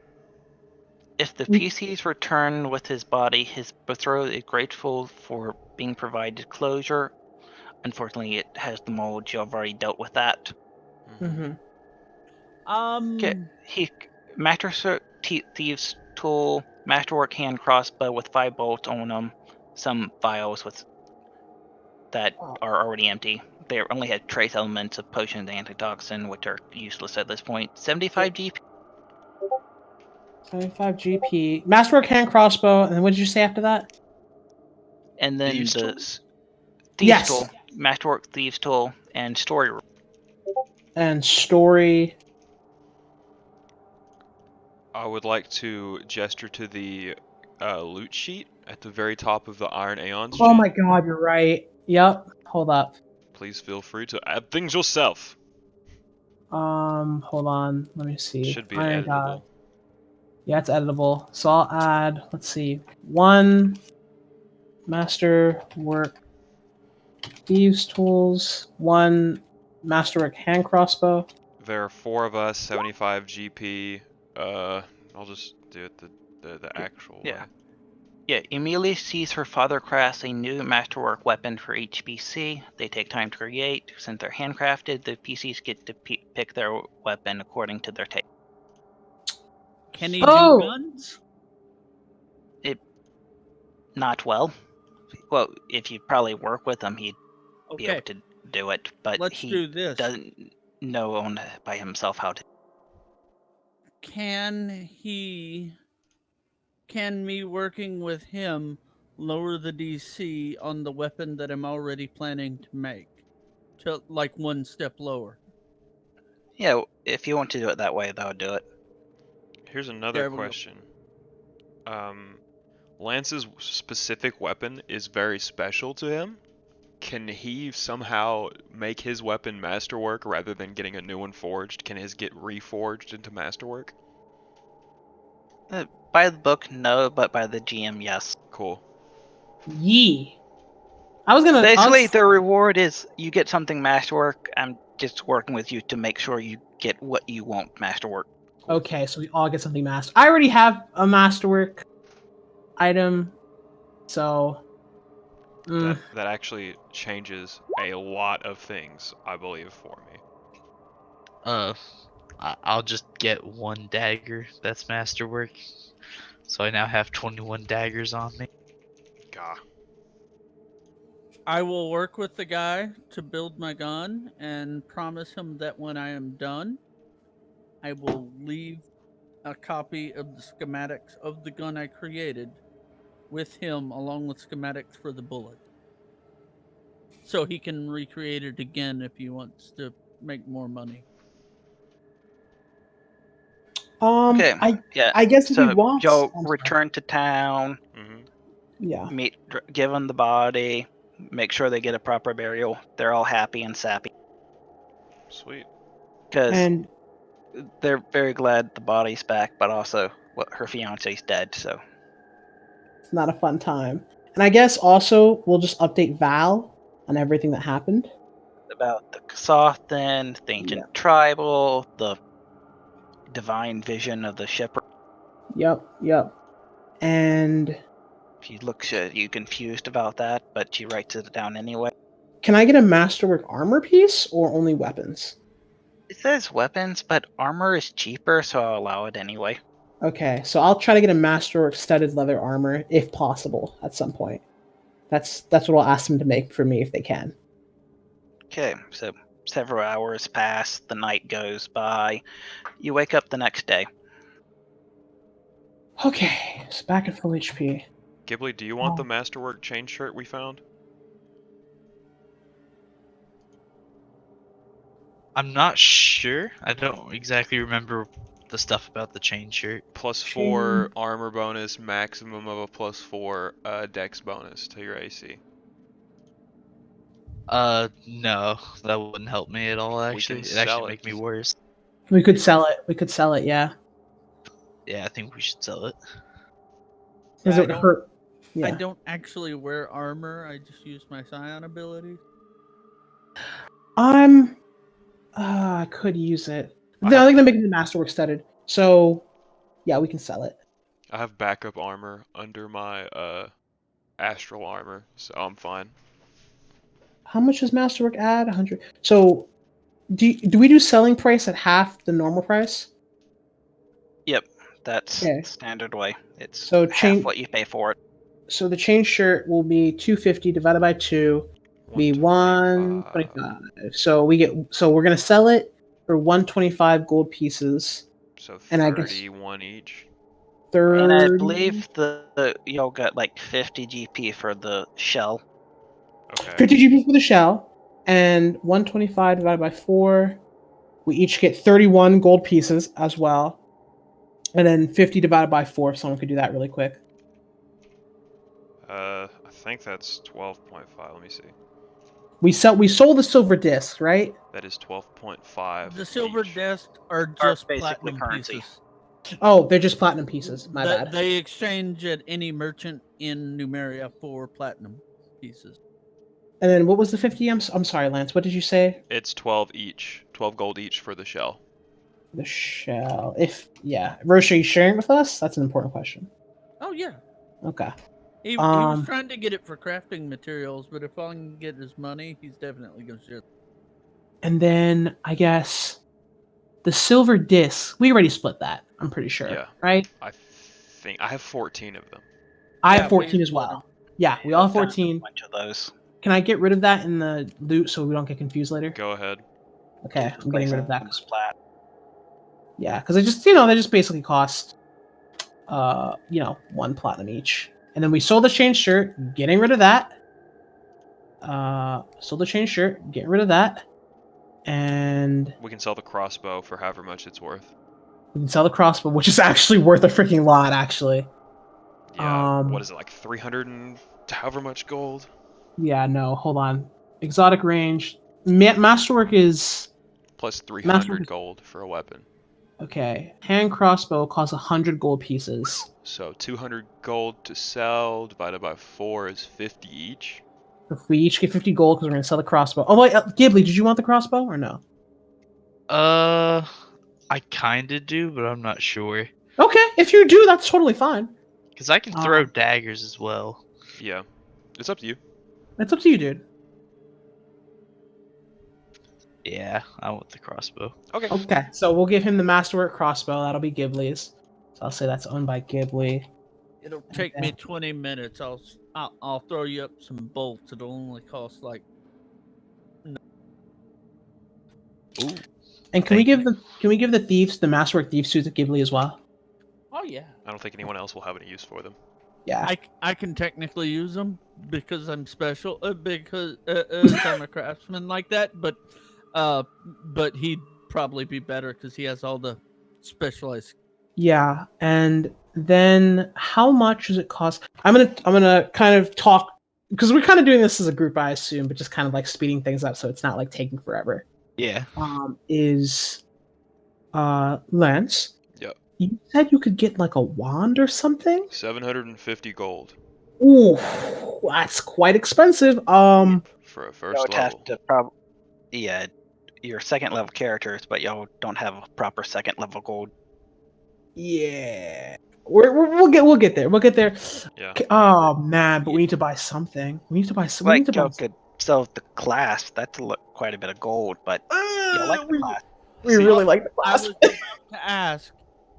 Speaker 2: If the PCs return with his body, his betrothed is grateful for being provided closure. Unfortunately, it has the mold. You've already dealt with that.
Speaker 1: Mm-hmm.
Speaker 2: Okay, Thieves tool, Masterwork hand crossbow with 5 bolts on them, some vials that are already empty. They only had trace elements of potions and antitoxin, which are useless at this point. 75 GP.
Speaker 1: 75 GP. Masterwork hand crossbow. And then what did you say after that?
Speaker 2: And then
Speaker 5: Thieves tool?
Speaker 2: Thieves
Speaker 1: Yes.
Speaker 2: tool, Masterwork Thieves tool, and story.
Speaker 1: And story.
Speaker 3: I would like to gesture to the loot sheet at the very top of the Iron Aeons
Speaker 1: Oh
Speaker 3: sheet.
Speaker 1: my god, you're right. Yep. Hold up.
Speaker 3: Please feel free to add things yourself.
Speaker 1: Hold on. Let me see.
Speaker 3: Should be an
Speaker 1: Iron
Speaker 3: editable.
Speaker 1: God. Yeah, it's editable. So I'll add, let's see, 1 Masterwork Thieves tools, 1 Masterwork hand crossbow.
Speaker 3: There are 4 of us, 75 GP. I'll just do it the actual
Speaker 2: Yeah.
Speaker 3: way.
Speaker 2: Yeah, Emilia sees her father craft a new Masterwork weapon for each PC. They take time to create. Since they're handcrafted, the PCs get to pick their weapon according to their taste.
Speaker 4: Can he
Speaker 1: Oh!
Speaker 4: do guns?
Speaker 2: Not well. Well, if you probably work with him, he'd be able
Speaker 4: Okay.
Speaker 2: to do it, but
Speaker 4: Let's
Speaker 2: he
Speaker 4: do this.
Speaker 2: doesn't know by himself how to.
Speaker 4: Can me working with him lower the DC on the weapon that I'm already planning to make to like 1 step lower?
Speaker 2: Yeah, if you want to do it that way, that would do it.
Speaker 3: Here's another
Speaker 4: There we go.
Speaker 3: question. Lance's specific weapon is very special to him. Can he somehow make his weapon Masterwork rather than getting a new one forged? Can his get reforged into Masterwork?
Speaker 2: By the book, no, but by the GM, yes.
Speaker 3: Cool.
Speaker 1: Yee. I was gonna.
Speaker 2: Basically, the reward is you get something Masterwork. I'm just working with you to make sure you get what you want Masterwork.
Speaker 1: Okay, so we all get something master. I already have a Masterwork item, so.
Speaker 3: That actually changes a lot of things, I believe, for me.
Speaker 5: I'll just get 1 dagger. That's Masterwork. So I now have 21 daggers on me.
Speaker 3: Gah.
Speaker 4: I will work with the guy to build my gun and promise him that when I am done, I will leave a copy of the schematics of the gun I created with him along with schematics for the bullet. So he can recreate it again if he wants to make more money.
Speaker 2: Okay.
Speaker 1: I
Speaker 2: Yeah.
Speaker 1: guess if
Speaker 2: So
Speaker 1: he wants,
Speaker 2: Joe
Speaker 1: I'm sorry.
Speaker 2: return to town,
Speaker 3: Hmm.
Speaker 1: Yeah.
Speaker 2: give them the body, make sure they get a proper burial. They're all happy and sappy
Speaker 3: Sweet.
Speaker 2: because
Speaker 1: And
Speaker 2: they're very glad the body's back, but also her fiance's dead. So
Speaker 1: it's not a fun time. And I guess also we'll just update Val on everything that happened.
Speaker 2: about the Kasathan, the ancient tribal, the divine vision of the shepherd.
Speaker 1: Yep. And
Speaker 2: She looks at you confused about that, but she writes it down anyway.
Speaker 1: can I get a masterwork armor piece or only weapons?
Speaker 2: It says weapons, but armor is cheaper, so I'll allow it anyway.
Speaker 1: Okay, so I'll try to get a masterwork studded leather armor if possible at some point. That's what I'll ask them to make for me if they can.
Speaker 2: Okay, so several hours pass, the night goes by. You wake up the next day.
Speaker 1: Okay, so back at full HP.
Speaker 3: Ghibli, do you want
Speaker 1: Oh.
Speaker 3: the Masterwork chain shirt we found?
Speaker 5: I'm not sure. I don't exactly remember the stuff about the chain shirt.
Speaker 3: +4 armor bonus, maximum of a +4 dex bonus to your AC.
Speaker 5: No, that wouldn't help me at all. Actually,
Speaker 3: can
Speaker 5: it actually
Speaker 3: sell
Speaker 5: make
Speaker 3: it.
Speaker 5: me worse.
Speaker 1: We could sell it. Yeah.
Speaker 5: Yeah, I think we should sell it.
Speaker 1: Does
Speaker 4: I
Speaker 1: it
Speaker 4: don't-
Speaker 1: hurt?
Speaker 4: I
Speaker 1: Yeah.
Speaker 4: don't actually wear armor. I just use my Scion ability.
Speaker 1: I could use it. They're only gonna make it masterwork studded. So yeah, we can sell it.
Speaker 3: I have backup armor under my astral armor, so I'm fine.
Speaker 1: How much does masterwork add? 100. So do we do selling price at half the normal price?
Speaker 2: Yep, that's
Speaker 1: Okay.
Speaker 2: the standard way. It's
Speaker 1: So
Speaker 2: half what you pay for it.
Speaker 1: So the chain shirt will be 250 divided by 2, be 125. So we're gonna sell it for 125 gold pieces.
Speaker 3: So
Speaker 1: And I guess-
Speaker 3: 31 each.
Speaker 1: 30.
Speaker 2: And I believe you'll get like 50 GP for the shell.
Speaker 3: Okay.
Speaker 1: 50 GP for the shell, and 125 divided by 4. We each get 31 gold pieces as well. And then 50 divided by 4, if someone could do that really quick.
Speaker 3: I think that's 12.5. Let me see.
Speaker 1: We sold the silver disc, right?
Speaker 3: That is 12.5.
Speaker 4: The silver
Speaker 3: each.
Speaker 4: discs are just
Speaker 2: basically
Speaker 4: platinum
Speaker 2: currency.
Speaker 4: pieces.
Speaker 1: Oh, they're just platinum pieces. My
Speaker 4: They-
Speaker 1: bad.
Speaker 4: They exchange at any merchant in Numeria for platinum pieces.
Speaker 1: And then what was the 50? I'm sorry, Lance. What did you say?
Speaker 3: It's 12 each. 12 gold each for the shell.
Speaker 1: The shell. Roche, are you sharing with us? That's an important question.
Speaker 4: Oh yeah,
Speaker 1: Okay.
Speaker 4: he was
Speaker 1: Um,
Speaker 4: trying to get it for crafting materials, but if I can get his money, he's definitely gonna share.
Speaker 1: And then I guess the silver disc. We already split that. I'm pretty sure.
Speaker 3: Yeah.
Speaker 1: Right.
Speaker 3: I think I have 14 of them.
Speaker 1: I
Speaker 4: Yeah,
Speaker 1: have 14
Speaker 4: we
Speaker 1: as
Speaker 4: split
Speaker 1: well. Yeah, we all have
Speaker 2: Found
Speaker 1: 14.
Speaker 2: A bunch of those.
Speaker 1: Can I get rid of that in the loot so we don't get confused later?
Speaker 3: Go ahead.
Speaker 1: Okay, I'm getting rid of that.
Speaker 2: Splat.
Speaker 1: Yeah, because they just basically cost, 1 platinum each. And then we sold the chain shirt, getting rid of that. Sold the chain shirt, getting rid of that. And
Speaker 3: We can sell the crossbow for however much it's worth.
Speaker 1: we can sell the crossbow, which is actually worth a freaking lot, actually.
Speaker 3: Yeah. What is it, like 300 and however much gold?
Speaker 1: Yeah, no, hold on. Exotic range. Masterwork is...
Speaker 3: Plus 300
Speaker 1: Masterwork is-
Speaker 3: gold for a weapon.
Speaker 1: Okay. Hand crossbow costs 100 gold pieces.
Speaker 3: So 200 gold to sell divided by 4 is 50 each.
Speaker 1: If we each get 50 gold because we're going to sell the crossbow. Oh, wait, Ghibli, did you want the crossbow or no?
Speaker 5: I kinda do, but I'm not sure.
Speaker 1: Okay, if you do, that's totally fine.
Speaker 5: Cause I can throw daggers as well.
Speaker 3: Yeah. It's up to you.
Speaker 1: It's up to you, dude.
Speaker 5: Yeah, I want the crossbow.
Speaker 3: Okay.
Speaker 1: Okay, so we'll give him the masterwork crossbow. That'll be Ghibli's. So I'll say that's owned by Ghibli.
Speaker 4: It'll take me 20 minutes. I'll throw you up some bolts. It'll only cost like.
Speaker 5: Ooh.
Speaker 1: And can we give the thieves the masterwork thief suit to Ghibli as well?
Speaker 4: Oh yeah.
Speaker 3: I don't think anyone else will have any use for them.
Speaker 1: Yeah.
Speaker 4: I can technically use them because I'm special. Because I'm a craftsman like that. But he'd probably be better because he has all the specialized
Speaker 1: Yeah, and then how much does it cost? I'm gonna kind of talk because we're kind of doing this as a group, I assume, but just kind of like speeding things up so it's not like taking forever.
Speaker 5: Yeah.
Speaker 1: Is Lance?
Speaker 3: Yep.
Speaker 1: You said you could get like a wand or something?
Speaker 3: 750 gold
Speaker 1: Ooh, that's quite expensive.
Speaker 3: for a
Speaker 2: You
Speaker 3: first
Speaker 2: would have
Speaker 3: level.
Speaker 2: to yeah, your second level characters, but y'all don't have a proper second level gold.
Speaker 1: Yeah, we'll get there. We'll get there.
Speaker 3: Yeah.
Speaker 1: Oh man, but we need to buy something. We need to buy. We need
Speaker 2: Like
Speaker 1: to buy.
Speaker 2: y'all could sell the class. That's quite a bit of gold, but y'all like the
Speaker 1: we
Speaker 2: class.
Speaker 1: we
Speaker 3: See-
Speaker 1: really like the
Speaker 4: I
Speaker 1: class.
Speaker 4: was about to ask,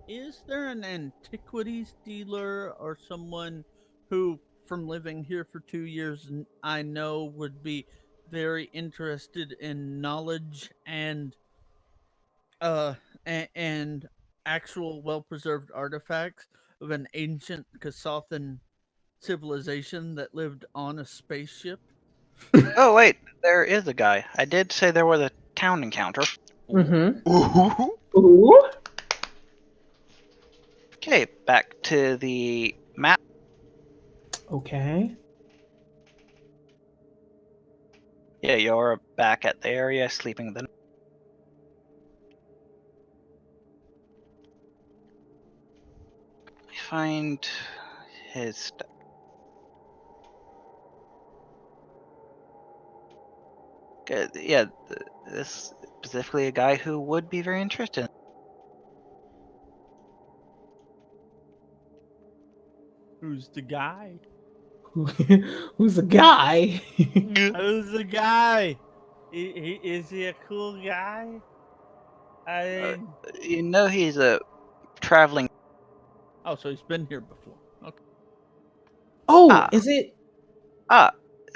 Speaker 4: is there an antiquities dealer or someone who, from living here for 2 years, I know would be very interested in knowledge and and actual well-preserved artifacts of an ancient Kasathan civilization that lived on a spaceship?
Speaker 2: Oh wait, there is a guy. I did say there was a town encounter.
Speaker 1: Mm-hmm.
Speaker 3: Ooh.
Speaker 1: Ooh.
Speaker 2: Okay, back to the map.
Speaker 1: Okay.
Speaker 2: Yeah, you're back at the area, sleeping the. Find his stuff. Good. Yeah, this specifically a guy who would be very interested.
Speaker 4: Who's the guy?
Speaker 1: Who's the guy?
Speaker 4: Who's the guy? Is he a cool guy? I mean,
Speaker 2: You know he's a traveling.
Speaker 4: oh, so he's been here before. Okay.
Speaker 1: Oh,
Speaker 2: Ah.
Speaker 1: is it?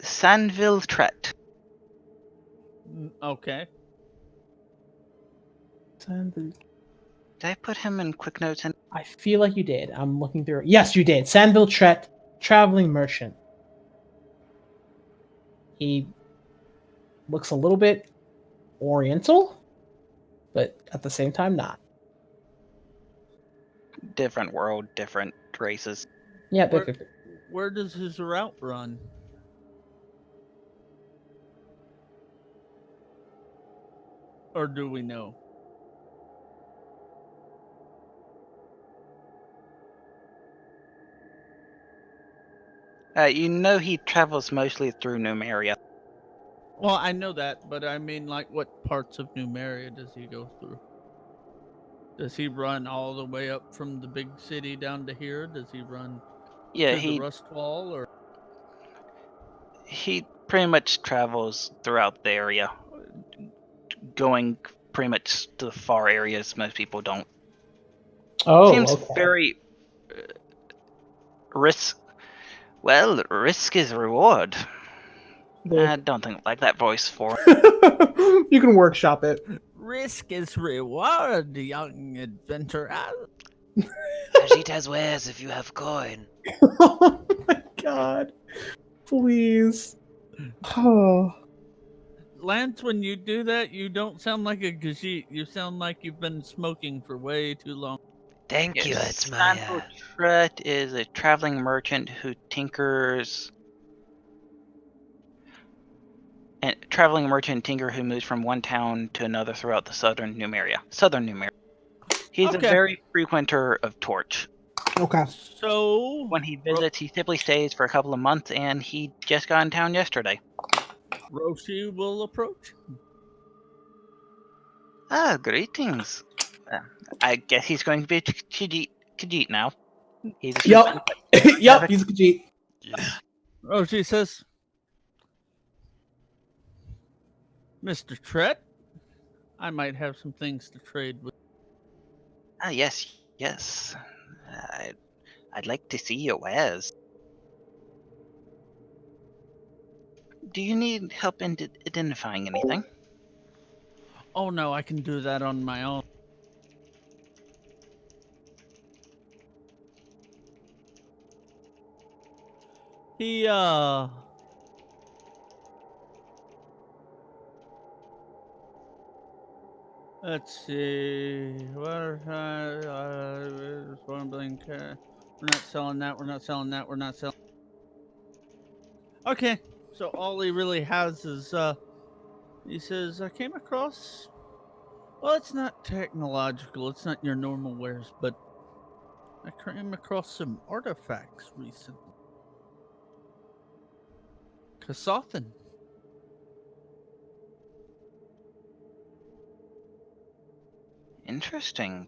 Speaker 2: Sanville Tret.
Speaker 4: Okay.
Speaker 2: Did I put him in quick notes? And
Speaker 1: I feel like you did. I'm looking through. Yes, you did. Sandville Tret, traveling merchant. He looks a little bit oriental, but at the same time not.
Speaker 2: different world, different races.
Speaker 1: Yeah,
Speaker 4: Where, where does his route run? Or do we know?
Speaker 2: You know he travels mostly through Numeria.
Speaker 4: Well, I know that, but I mean, like, what parts of Numeria does he go through? Does he run all the way up from the big city down to here? Does he run
Speaker 2: Yeah,
Speaker 4: to the Rust Wall, or
Speaker 2: he pretty much travels throughout the area, going pretty much to the far areas most people don't.
Speaker 1: Oh,
Speaker 2: Seems
Speaker 1: okay.
Speaker 2: very risk. Well, risk is reward. I don't think I like that voice for.
Speaker 1: You can workshop it.
Speaker 4: risk is reward, young adventurer?
Speaker 6: Ajita's wares if you have coin.
Speaker 1: Oh my god. Please. Oh.
Speaker 4: Lance, when you do that, you don't sound like a Gajit. You sound like you've been smoking for way too long.
Speaker 6: Thank you,
Speaker 2: Yes,
Speaker 6: it's my
Speaker 2: Sanford Tret is a traveling merchant who tinkers. A traveling merchant tinker who moves from one town to another throughout the southern Numeria. He's a
Speaker 4: Okay.
Speaker 2: very frequenter of Torch.
Speaker 1: Okay.
Speaker 4: So
Speaker 2: When he visits, he typically stays for a couple of months, and he just got in town yesterday.
Speaker 4: Roshi will approach.
Speaker 2: Ah, greetings. I guess he's going to be Khajiit now. He's a
Speaker 1: Yup. Yup, he's a Khajiit.
Speaker 3: Yes.
Speaker 4: Roshi says, Mr. Tret, I might have some things to trade with.
Speaker 2: Ah, yes. I'd like to see your wares. Do you need help in identifying anything?
Speaker 4: Oh no, I can do that on my own. He Let's see. We're not selling that. We're not selling that. We're not selling. Okay, so all he really has is he says I came across. Well, it's not technological. It's not your normal wares, but I came across some artifacts recently. Kasathan.
Speaker 2: Interesting.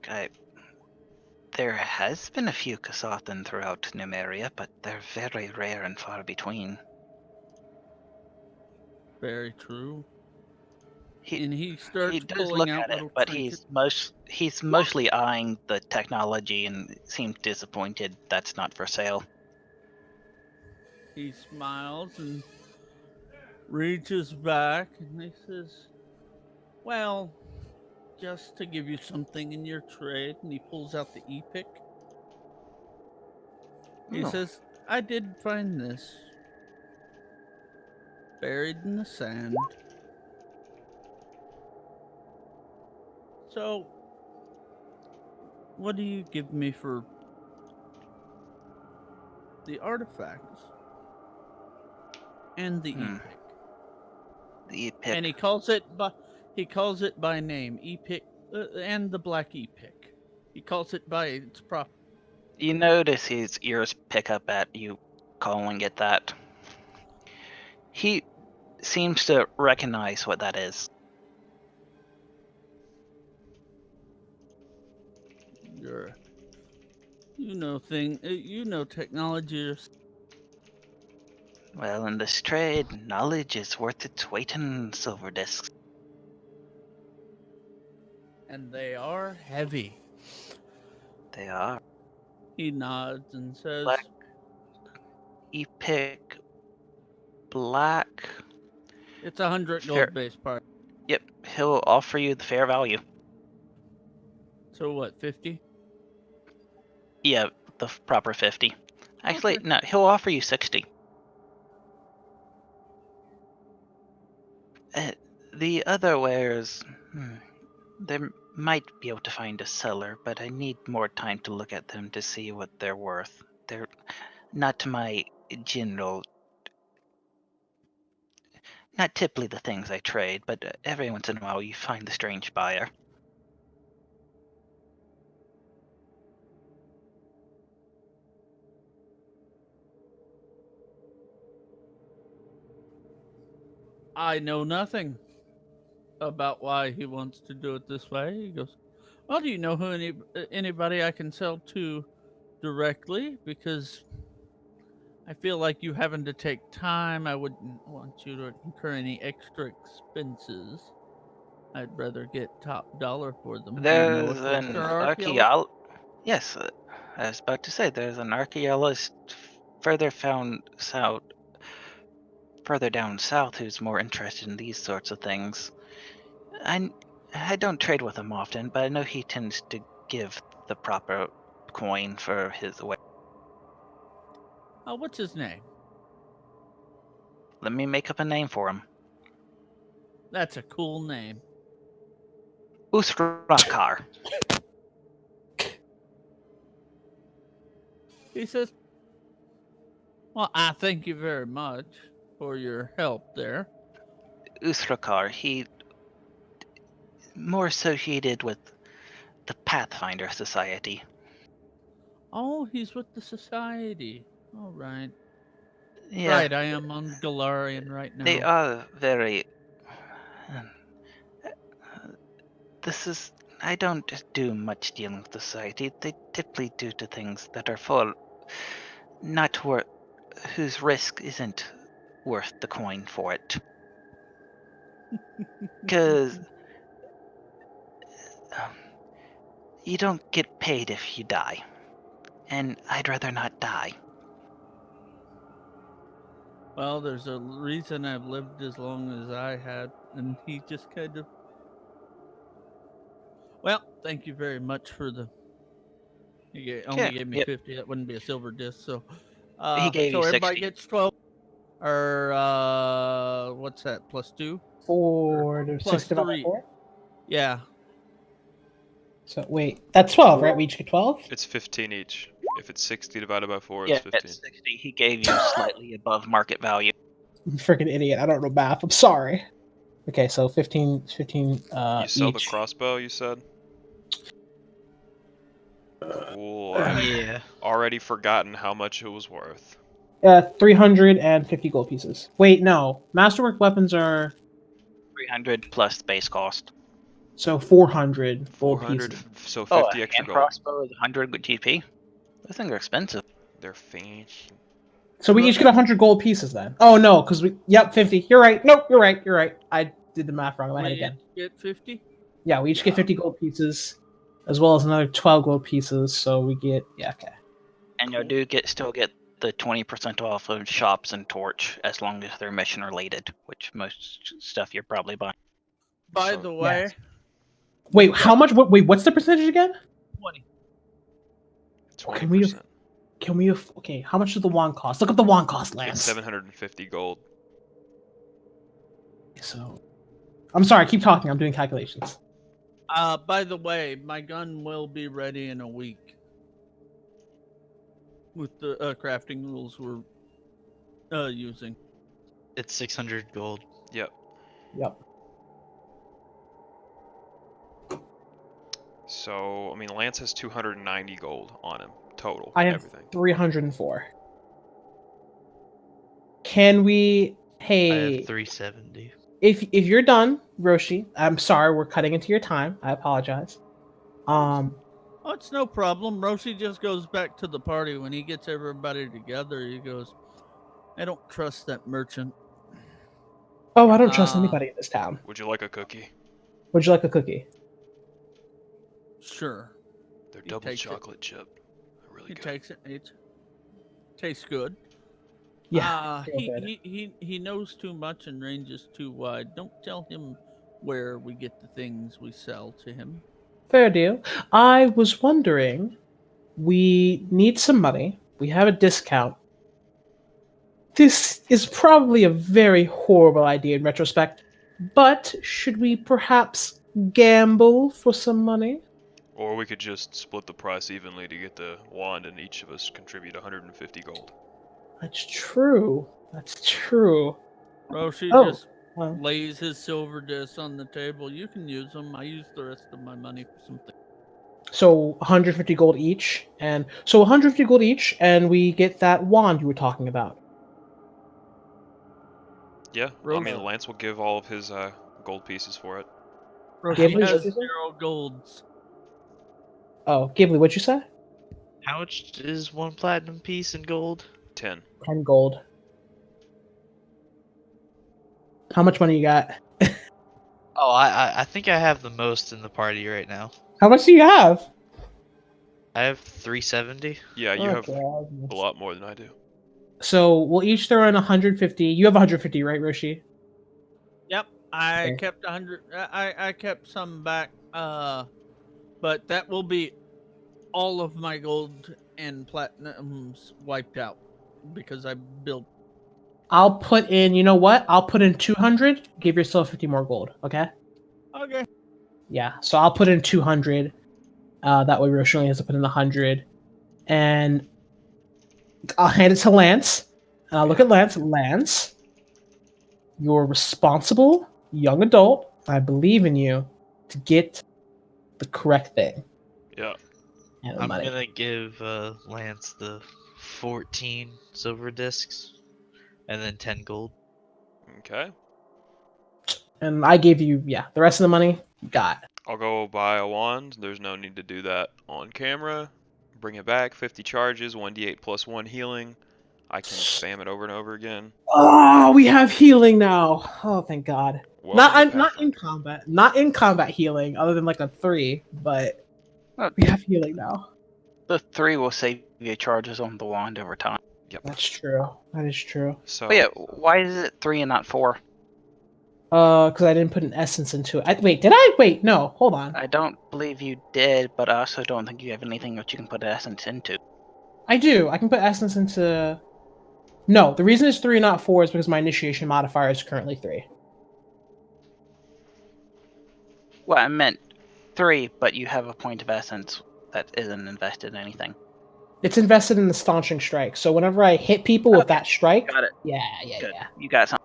Speaker 2: There has been a few Kasathan throughout Numeria, but they're very rare and far between.
Speaker 4: Very true.
Speaker 2: He
Speaker 4: And he starts
Speaker 2: he does
Speaker 4: pulling
Speaker 2: look
Speaker 4: out
Speaker 2: at it,
Speaker 4: little
Speaker 2: but
Speaker 4: trinkets.
Speaker 2: he's mostly eyeing the technology and seems disappointed that's not for sale.
Speaker 4: He smiles and reaches back and he says, well, just to give you something in your trade. And he pulls out the e-pick. He
Speaker 2: Oh.
Speaker 4: says, I did find this buried in the sand. So, what do you give me for the artifacts and the e-pick?
Speaker 2: The e-pick.
Speaker 4: And he calls it by name, e-pick, and the black e-pick. He calls it by its proper.
Speaker 2: You notice his ears pick up at you calling it that. He seems to recognize what that is.
Speaker 4: You know technology.
Speaker 2: Well, in this trade, knowledge is worth its weight in silver discs.
Speaker 4: And they are heavy.
Speaker 2: They are.
Speaker 4: He nods and says,
Speaker 2: Black e-pick, black.
Speaker 4: it's 100
Speaker 2: Fair.
Speaker 4: gold base part.
Speaker 2: Yep, he'll offer you the fair value.
Speaker 4: So what, 50?
Speaker 2: Yeah, the proper 50. Actually,
Speaker 4: Okay.
Speaker 2: no, he'll offer you 60. The other wares, they might be able to find a seller, but I need more time to look at them to see what they're worth. They're not to my general, not typically the things I trade, but every once in a while you find the strange buyer.
Speaker 4: I know nothing about why he wants to do it this way. He goes, well, do you know who anybody I can sell to directly? Because I feel like you having to take time. I wouldn't want you to incur any extra expenses. I'd rather get top dollar for them. Do you know a
Speaker 2: There's
Speaker 4: collector
Speaker 2: an
Speaker 4: or archaeologist?
Speaker 2: archaeologist. Yes, I was about to say there's an archaeologist further down south who's more interested in these sorts of things. I don't trade with him often, but I know he tends to give the proper coin for his way.
Speaker 4: Oh, what's his name?
Speaker 2: Let me make up a name for him.
Speaker 4: That's a cool name.
Speaker 2: Uthrakar.
Speaker 4: He says, well, I thank you very much for your help there.
Speaker 2: Uthrakar, he more associated with the Pathfinder Society.
Speaker 4: Oh, he's with the society. All right.
Speaker 2: Yeah,
Speaker 4: Right, I am on Galarian right now.
Speaker 2: they are very. I don't do much dealing with the society. They typically do to things that are whose risk isn't worth the coin for it. Because you don't get paid if you die. And I'd rather not die.
Speaker 4: Well, there's a reason I've lived as long as I had, and he just kind of. Well, thank you very much for the. He only gave me 50. That wouldn't be a silver disc, so.
Speaker 2: He gave
Speaker 4: so
Speaker 2: you
Speaker 4: everybody
Speaker 2: 60.
Speaker 4: gets 12. Or what's that? +2.
Speaker 1: For the
Speaker 4: Plus
Speaker 1: 6 divided by
Speaker 4: 3.
Speaker 1: 4?
Speaker 4: Yeah.
Speaker 1: So wait, that's 12, right? We each get 12.
Speaker 3: It's 15 each. If it's 60 divided by 4,
Speaker 2: Yeah,
Speaker 3: it's 15.
Speaker 2: at 60, he gave you slightly above market value.
Speaker 1: I'm a freaking idiot. I don't know math. I'm sorry. Okay, so 15.
Speaker 3: You sell the
Speaker 1: each.
Speaker 3: crossbow, you said? Cool. I've
Speaker 5: Yeah.
Speaker 3: already forgotten how much it was worth.
Speaker 1: 350 gold pieces. Wait, no. Masterwork weapons are
Speaker 2: 300 plus base cost.
Speaker 1: so 400 gold
Speaker 3: 400,
Speaker 1: pieces.
Speaker 3: so 50
Speaker 2: Oh,
Speaker 3: extra
Speaker 2: and
Speaker 3: gold.
Speaker 2: crossbow is 100 GP. Those things are expensive.
Speaker 3: They're fancy.
Speaker 1: So we each get 100 gold pieces then. Oh no, because we. Yep, 50. You're right. Nope, you're right. You're right. I did the math wrong in my head
Speaker 4: We
Speaker 1: again.
Speaker 4: get 50.
Speaker 1: Yeah, we each get 50 gold pieces, as well as another 12 gold pieces. So we get okay.
Speaker 2: And you do still get the 20% off of shops and Torch as long as they're mission related, which most stuff you're probably buying.
Speaker 4: By
Speaker 3: So-
Speaker 4: the way,
Speaker 1: Yes. Wait, how much? Wait, what's the percentage again?
Speaker 4: 20.
Speaker 3: 20%.
Speaker 1: Can we have- Can we? Okay, how much does the wand cost? Look up the wand cost,
Speaker 3: It's
Speaker 1: Lance.
Speaker 3: 750 gold.
Speaker 1: So, I'm sorry. Keep talking. I'm doing calculations.
Speaker 4: By the way, my gun will be ready in a week. With the crafting rules we're using.
Speaker 5: It's 600 gold.
Speaker 3: Yep.
Speaker 1: Yep.
Speaker 3: So, I mean, Lance has 290 gold on him total.
Speaker 1: I have
Speaker 3: everything.
Speaker 1: 304. Can we?
Speaker 5: I
Speaker 1: Hey,
Speaker 5: have 370.
Speaker 1: if you're done, Roshi, I'm sorry. We're cutting into your time. I apologize.
Speaker 4: Oh, it's no problem. Roshi just goes back to the party when he gets everybody together. He goes, I don't trust that merchant.
Speaker 1: Oh, I don't trust
Speaker 4: Uh,
Speaker 1: anybody in this town.
Speaker 3: Would you like a cookie?
Speaker 1: Would you like a cookie?
Speaker 4: Sure.
Speaker 3: They're
Speaker 4: He
Speaker 3: double
Speaker 4: takes it.
Speaker 3: chocolate chip. They're really
Speaker 4: He
Speaker 3: good.
Speaker 4: takes it. It tastes good.
Speaker 1: Yeah. real good.
Speaker 4: He knows too much and ranges too wide. Don't tell him where we get the things we sell to him.
Speaker 1: Fair deal. I was wondering, we need some money. We have a discount. This is probably a very horrible idea in retrospect, but should we perhaps gamble for some money?
Speaker 3: Or we could just split the price evenly to get the wand and each of us contribute 150 gold.
Speaker 1: That's true. That's true.
Speaker 4: Roshi
Speaker 1: Oh,
Speaker 4: just
Speaker 1: well,
Speaker 4: lays his silver discs on the table. You can use them. I use the rest of my money for something.
Speaker 1: so 150 gold each, and so 150 gold each, and we get that wand you were talking about.
Speaker 3: Yeah, I
Speaker 4: Rose-
Speaker 3: mean, Lance will give all of his gold pieces for it.
Speaker 4: Roshi
Speaker 1: Gimli,
Speaker 4: has
Speaker 1: what'd you say?
Speaker 4: 0 golds.
Speaker 1: Oh, Ghibli, what'd you say?
Speaker 5: How much is one platinum piece in gold?
Speaker 3: 10.
Speaker 1: 10 gold. How much money you got?
Speaker 5: Oh, I think I have the most in the party right now.
Speaker 1: How much do you have?
Speaker 5: I have 370.
Speaker 3: Yeah, you have
Speaker 1: Okay.
Speaker 3: a lot more than I do.
Speaker 1: So we'll each throw in 150. You have 150, right, Roshi?
Speaker 4: Yep, I
Speaker 1: Okay.
Speaker 4: kept 100. I kept some back. But that will be all of my gold and platinums wiped out because I built.
Speaker 1: I'll put in, you know what? I'll put in 200. Give yourself 50 more gold, okay?
Speaker 4: Okay.
Speaker 1: Yeah, so I'll put in 200. That way Roshi only has to put in 100. And I'll hand it to Lance. And I'll look at Lance. Lance, you're a responsible young adult. I believe in you to get the correct thing.
Speaker 3: Yeah.
Speaker 1: And the
Speaker 5: I'm
Speaker 1: money.
Speaker 5: gonna give Lance the 14 silver discs, and then 10 gold.
Speaker 3: Okay.
Speaker 1: And I gave you, the rest of the money you got.
Speaker 3: I'll go buy a wand. There's no need to do that on camera. Bring it back. 50 charges, 1d8 plus 1 healing. I can spam it over and over again.
Speaker 1: Oh, we have healing now. Oh, thank God.
Speaker 3: Welcome to
Speaker 1: Not in
Speaker 3: Pathfinder.
Speaker 1: combat. Not in combat healing, other than like a 3, but we have healing now.
Speaker 2: The 3 will save you charges on the wand over time.
Speaker 1: That's true. That is true.
Speaker 3: So,
Speaker 2: But yeah, why is it 3 and not 4?
Speaker 1: Because I didn't put an essence into it. Wait, did I? Wait, no. Hold on.
Speaker 2: I don't believe you did, but I also don't think you have anything that you can put essence into.
Speaker 1: I do. I can put essence into. No, the reason it's 3 not 4 is because my initiation modifier is currently 3.
Speaker 2: Well, I meant 3, but you have a point of essence that isn't invested in anything.
Speaker 1: It's invested in the staunching strike. So whenever I hit people with
Speaker 2: Okay,
Speaker 1: that strike,
Speaker 2: got it.
Speaker 1: yeah.
Speaker 2: Good. You got something.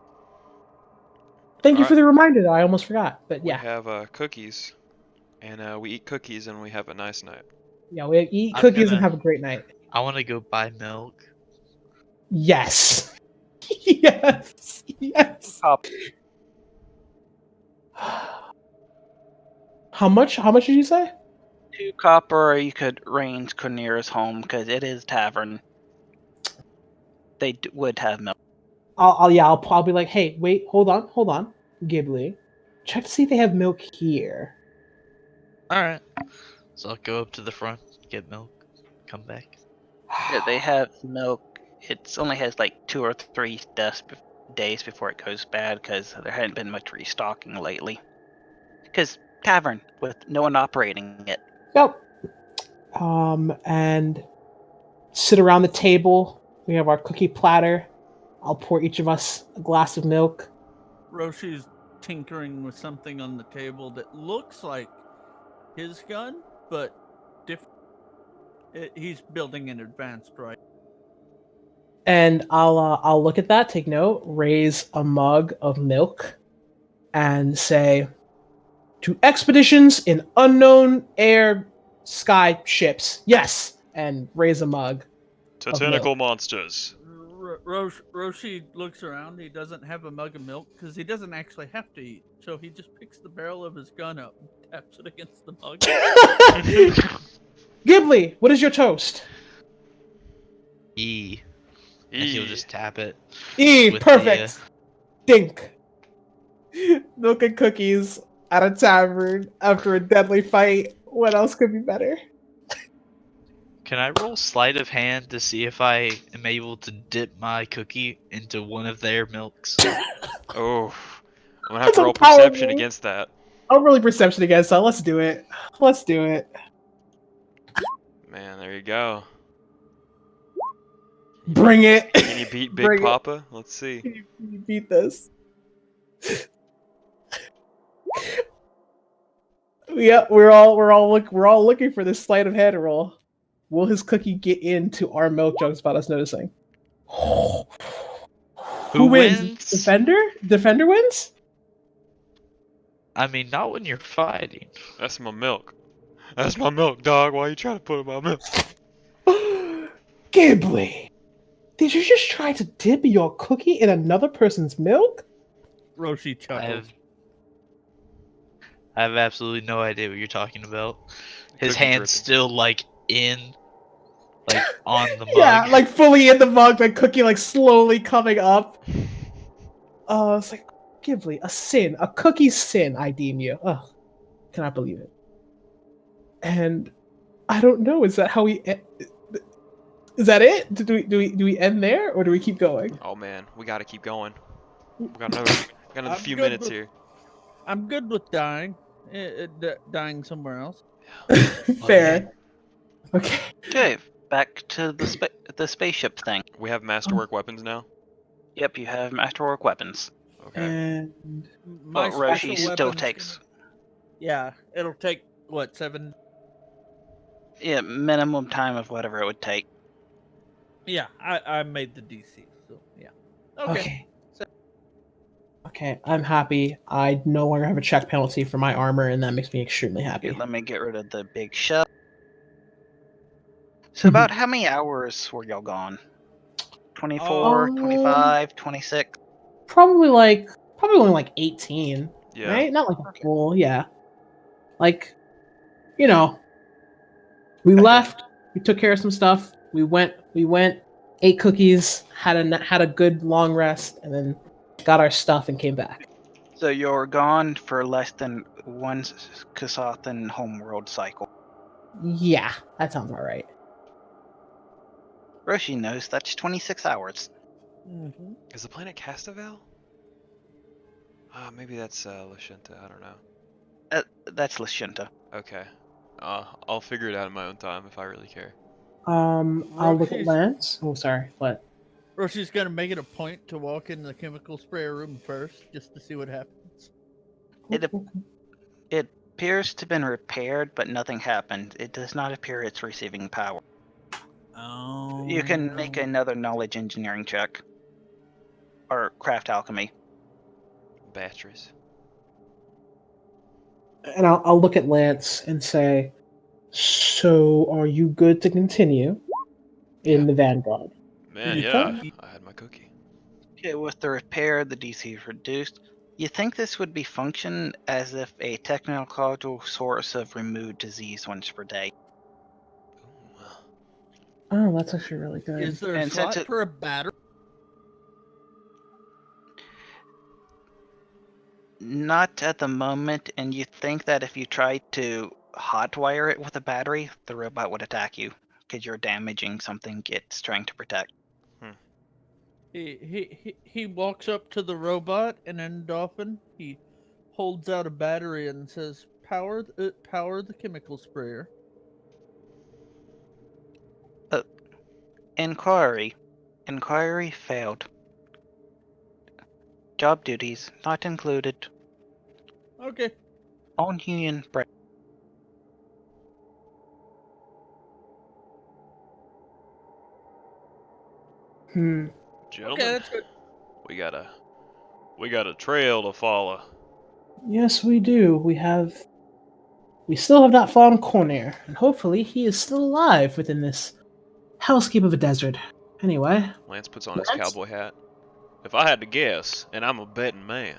Speaker 1: Thank you
Speaker 3: Alright.
Speaker 1: for the reminder, though. I almost forgot. But
Speaker 3: We
Speaker 1: yeah,
Speaker 3: have cookies, and we eat cookies and we have a nice night.
Speaker 1: yeah, we eat
Speaker 5: I'm
Speaker 1: cookies
Speaker 5: gonna-
Speaker 1: and have a great night.
Speaker 5: I want to go buy milk.
Speaker 1: Yes, yes, yes.
Speaker 2: Cop-
Speaker 1: How much? How much did you say?
Speaker 2: 2 copper, or you could range Cornira's home because it is tavern. They would have milk.
Speaker 1: I'll be like, hey, wait, hold on, Ghibli, check to see if they have milk here.
Speaker 5: Alright. So I'll go up to the front, get milk, come back.
Speaker 2: Yeah, they have milk. It only has like 2 or 3 days before it goes bad because there hadn't been much restocking lately. Because tavern with no one operating it.
Speaker 1: Yep. And sit around the table. We have our cookie platter. I'll pour each of us a glass of milk.
Speaker 4: Roshi's tinkering with something on the table that looks like his gun, but different. He's building an advanced right.
Speaker 1: And I'll look at that, take note, raise a mug of milk, and say, to expeditions in unknown air sky ships, yes, and raise a mug.
Speaker 3: To
Speaker 1: Of
Speaker 3: tentacle monsters.
Speaker 4: Roshi looks around. He doesn't have a mug of milk because he doesn't actually have to eat. So he just picks the barrel of his gun up and taps it against the mug.
Speaker 1: Ghibli, what is your toast?
Speaker 5: E. And he'll just tap it.
Speaker 1: E,
Speaker 5: with
Speaker 1: perfect. Dink. Milk and cookies at a tavern after a deadly fight. What else could be better?
Speaker 5: Can I roll sleight of hand to see if I am able to dip my cookie into one of their milks?
Speaker 3: Oh, I'm gonna have
Speaker 1: That's
Speaker 3: to
Speaker 1: a
Speaker 3: roll
Speaker 1: power
Speaker 3: perception
Speaker 1: move.
Speaker 3: against that.
Speaker 1: I'm really perception again, so let's do it. Let's do it.
Speaker 3: Man, there you go.
Speaker 1: Bring it.
Speaker 3: Can you beat Big
Speaker 1: Bring it.
Speaker 3: Papa? Let's see.
Speaker 1: Can you beat this? Yeah, we're all looking for this sleight of hand roll. Will his cookie get into our milk jugs without us noticing? Who wins? Defender? Defender wins?
Speaker 5: I mean, not when you're fighting.
Speaker 3: That's my milk. That's my milk, dog. Why are you trying to put in my milk?
Speaker 1: Ghibli, did you just try to dip your cookie in another person's milk?
Speaker 4: Roshi chuckles.
Speaker 5: I have absolutely no idea what you're talking about. His
Speaker 3: Cookie
Speaker 5: hand's
Speaker 3: dripping.
Speaker 5: still like on the mug.
Speaker 1: Yeah, like fully in the mug, but cookie like slowly coming up. It's like, Ghibli, a sin, a cookie sin, I deem you. Ugh, cannot believe it. And I don't know, is that how we? Is that it? Do we end there, or do we keep going?
Speaker 3: Oh man, we gotta keep going. We got another
Speaker 4: I'm
Speaker 3: few
Speaker 4: good
Speaker 3: minutes
Speaker 4: with-
Speaker 3: here.
Speaker 4: I'm good with dying. Dying somewhere else.
Speaker 1: Fair. Okay.
Speaker 2: Okay, back to the spaceship thing.
Speaker 3: We have masterwork weapons now.
Speaker 2: Yep, you have masterwork weapons.
Speaker 3: Okay.
Speaker 1: And
Speaker 4: My
Speaker 2: But Roshi
Speaker 4: special
Speaker 2: still
Speaker 4: weapon's
Speaker 2: takes
Speaker 4: Yeah, it'll take what 7?
Speaker 2: minimum time of whatever it would take.
Speaker 4: Yeah, I made the DC. So yeah. Okay.
Speaker 1: Okay, I'm happy. I no longer have a check penalty for my armor, and that makes me extremely happy.
Speaker 2: Let me get rid of the big shell. So about how many hours were y'all gone? 24, 25, 26?
Speaker 1: Probably only like 18,
Speaker 3: Yeah.
Speaker 1: right? Not like a full, yeah. Like, you know, we left, we took care of some stuff, we went, ate cookies, had a good long rest, and then got our stuff and came back.
Speaker 2: So you're gone for less than one Kasathan homeworld cycle.
Speaker 1: Yeah, that sounds all right.
Speaker 2: Roshi knows that's 26 hours.
Speaker 4: Mm-hmm.
Speaker 3: Is the planet Castavel? Maybe that's Lashenta. I don't know.
Speaker 2: That's Lashunta.
Speaker 3: Okay. I'll figure it out in my own time if I really care.
Speaker 1: I'll look at
Speaker 4: Roshi's-
Speaker 1: Lance. Oh, sorry, what?
Speaker 4: Roshi's gonna make it a point to walk in the chemical sprayer room first, just to see what happens.
Speaker 2: It appears to have been repaired, but nothing happened. It does not appear it's receiving power.
Speaker 4: Oh.
Speaker 2: You can make another knowledge engineering check. Or craft alchemy.
Speaker 3: Batteries.
Speaker 1: And I'll look at Lance and say, "So, are you good to continue in
Speaker 3: Yeah.
Speaker 1: the Vanguard?"
Speaker 3: Man,
Speaker 1: You
Speaker 3: yeah,
Speaker 1: think?
Speaker 3: I had my cookie.
Speaker 2: Okay, with the repair, the DC is reduced. You think this would be function as if a technological source of removed disease once per day.
Speaker 3: Ooh.
Speaker 1: Oh, that's actually really good.
Speaker 4: Is there a
Speaker 2: And since
Speaker 4: slot
Speaker 2: it-
Speaker 4: for a battery?
Speaker 2: Not at the moment, and you think that if you tried to hotwire it with a battery, the robot would attack you because you're damaging something it's trying to protect.
Speaker 4: He walks up to the robot and then Dolphin. He holds out a battery and says, power the chemical sprayer."
Speaker 2: Inquiry. Inquiry failed. Job duties not included.
Speaker 4: Okay.
Speaker 2: On Union break.
Speaker 1: Hmm.
Speaker 3: Gentlemen,
Speaker 4: Okay, that's good.
Speaker 3: we got a trail to follow.
Speaker 1: Yes, we do. We still have not found Cornair, and hopefully he is still alive within this hellscape of a desert. Anyway,
Speaker 3: Lance puts on his
Speaker 1: Lance?
Speaker 3: cowboy hat. If I had to guess, and I'm a betting man,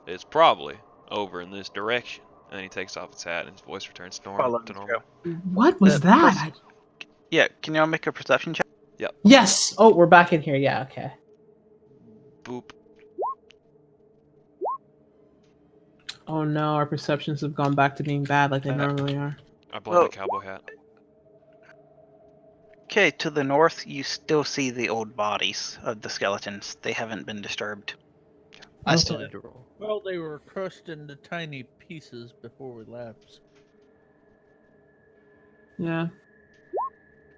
Speaker 3: it's probably over in this direction. And then he takes off his hat and his voice returns to
Speaker 2: Follow
Speaker 3: normal.
Speaker 2: me,
Speaker 1: what was
Speaker 2: The
Speaker 1: that?
Speaker 2: Yeah, can y'all make a perception check?
Speaker 1: Yes. Oh, we're back in here. Yeah. Okay.
Speaker 3: Boop.
Speaker 1: Oh no, our perceptions have gone back to being bad like they
Speaker 2: Uh,
Speaker 1: normally are.
Speaker 3: I blame
Speaker 2: Oh.
Speaker 3: the cowboy hat.
Speaker 2: Okay, to the north, you still see the old bodies of the skeletons. They haven't been disturbed.
Speaker 5: I still
Speaker 1: Okay.
Speaker 5: need to roll.
Speaker 4: Well, they were crushed into tiny pieces before we left.
Speaker 1: Yeah.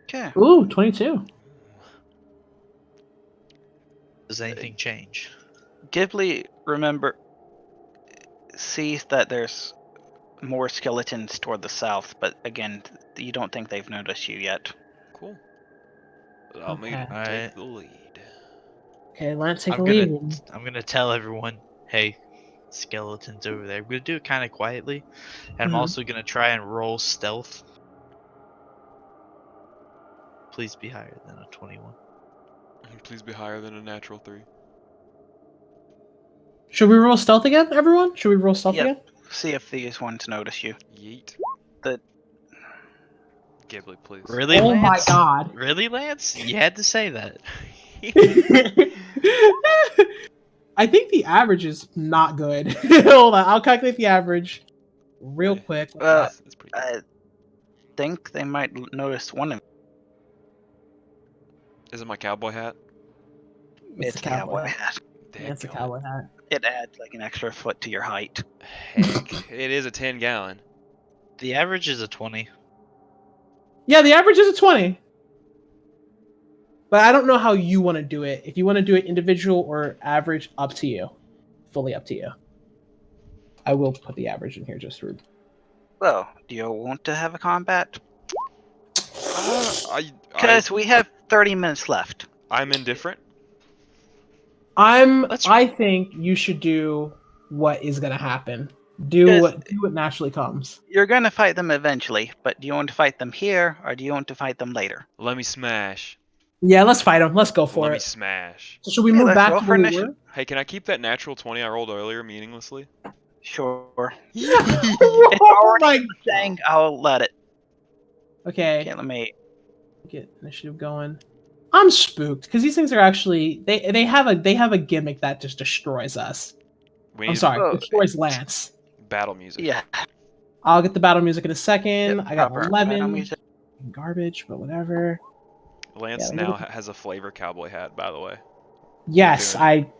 Speaker 2: Okay.
Speaker 1: Ooh, 22.
Speaker 5: Does anything change?
Speaker 2: Ghibli, remember, sees that there's more skeletons toward the south, but again, you don't think they've noticed you yet.
Speaker 3: Cool. Allow me to
Speaker 1: Okay.
Speaker 3: take
Speaker 5: Alright.
Speaker 3: the lead.
Speaker 1: Okay, Lance, take
Speaker 5: I'm
Speaker 1: the
Speaker 5: gonna
Speaker 1: lead.
Speaker 5: I'm gonna tell everyone, hey, skeletons over there. I'm gonna do it kind of quietly, and I'm
Speaker 1: Mhm.
Speaker 5: also gonna try and roll stealth. Please be higher than a 21.
Speaker 3: Please be higher than a natural 3.
Speaker 1: Should we roll stealth again, everyone? Should we roll stealth
Speaker 2: Yep.
Speaker 1: again?
Speaker 2: See if these ones notice you.
Speaker 3: Yeet.
Speaker 2: The-
Speaker 3: Ghibli, please.
Speaker 5: Really,
Speaker 1: Oh my
Speaker 5: Lance?
Speaker 1: god.
Speaker 5: Really, Lance? You had to say that.
Speaker 1: I think the average is not good. Hold on, I'll calculate the average real
Speaker 3: Hey.
Speaker 1: quick.
Speaker 3: That's pretty good.
Speaker 2: I think they might notice one of
Speaker 3: Is it my cowboy hat?
Speaker 1: It's
Speaker 2: It's
Speaker 1: a
Speaker 2: the
Speaker 1: cowboy
Speaker 2: cowboy hat.
Speaker 1: That's a
Speaker 3: Dadgummit.
Speaker 1: cowboy hat.
Speaker 2: It adds like an extra foot to your height.
Speaker 3: Heck, it is a 10-gallon.
Speaker 5: The average is a 20.
Speaker 1: Yeah, the average is a 20. But I don't know how you want to do it. If you want to do it individual or average, up to you. Fully up to you. I will put the average in here just for.
Speaker 2: Well, do you want to have a combat?
Speaker 3: I,
Speaker 2: Because we have 30 minutes left.
Speaker 3: I'm indifferent.
Speaker 1: I think you should do what is gonna happen. Do
Speaker 2: Yes.
Speaker 1: what naturally comes.
Speaker 2: You're going to fight them eventually, but do you want to fight them here or do you want to fight them later?
Speaker 3: Let me smash.
Speaker 1: Yeah, let's fight them. Let's go for
Speaker 3: Let me
Speaker 1: it.
Speaker 3: smash.
Speaker 1: So should we
Speaker 2: Okay,
Speaker 1: move
Speaker 2: let's
Speaker 1: back
Speaker 2: roll
Speaker 1: to
Speaker 2: for
Speaker 1: where we
Speaker 2: initiative.
Speaker 1: were?
Speaker 3: Hey, can I keep that natural 20 I rolled earlier meaninglessly?
Speaker 2: Sure.
Speaker 1: Oh my!
Speaker 2: Dang, I'll let it.
Speaker 1: Okay,
Speaker 2: Okay, let me.
Speaker 1: get initiative going. I'm spooked because these things are actually they have a gimmick that just destroys us.
Speaker 3: We
Speaker 1: I'm
Speaker 3: need
Speaker 1: sorry,
Speaker 2: Oh,
Speaker 1: destroys Lance.
Speaker 3: battle music.
Speaker 2: Yeah.
Speaker 1: I'll get the battle music in a second.
Speaker 2: Yep,
Speaker 1: I got
Speaker 2: proper
Speaker 1: 11.
Speaker 2: battle music.
Speaker 1: Garbage, but whatever.
Speaker 3: Lance
Speaker 1: Yeah,
Speaker 3: now
Speaker 1: look
Speaker 3: has a flavor cowboy hat, by the way.
Speaker 1: Yes,
Speaker 3: doing
Speaker 1: I.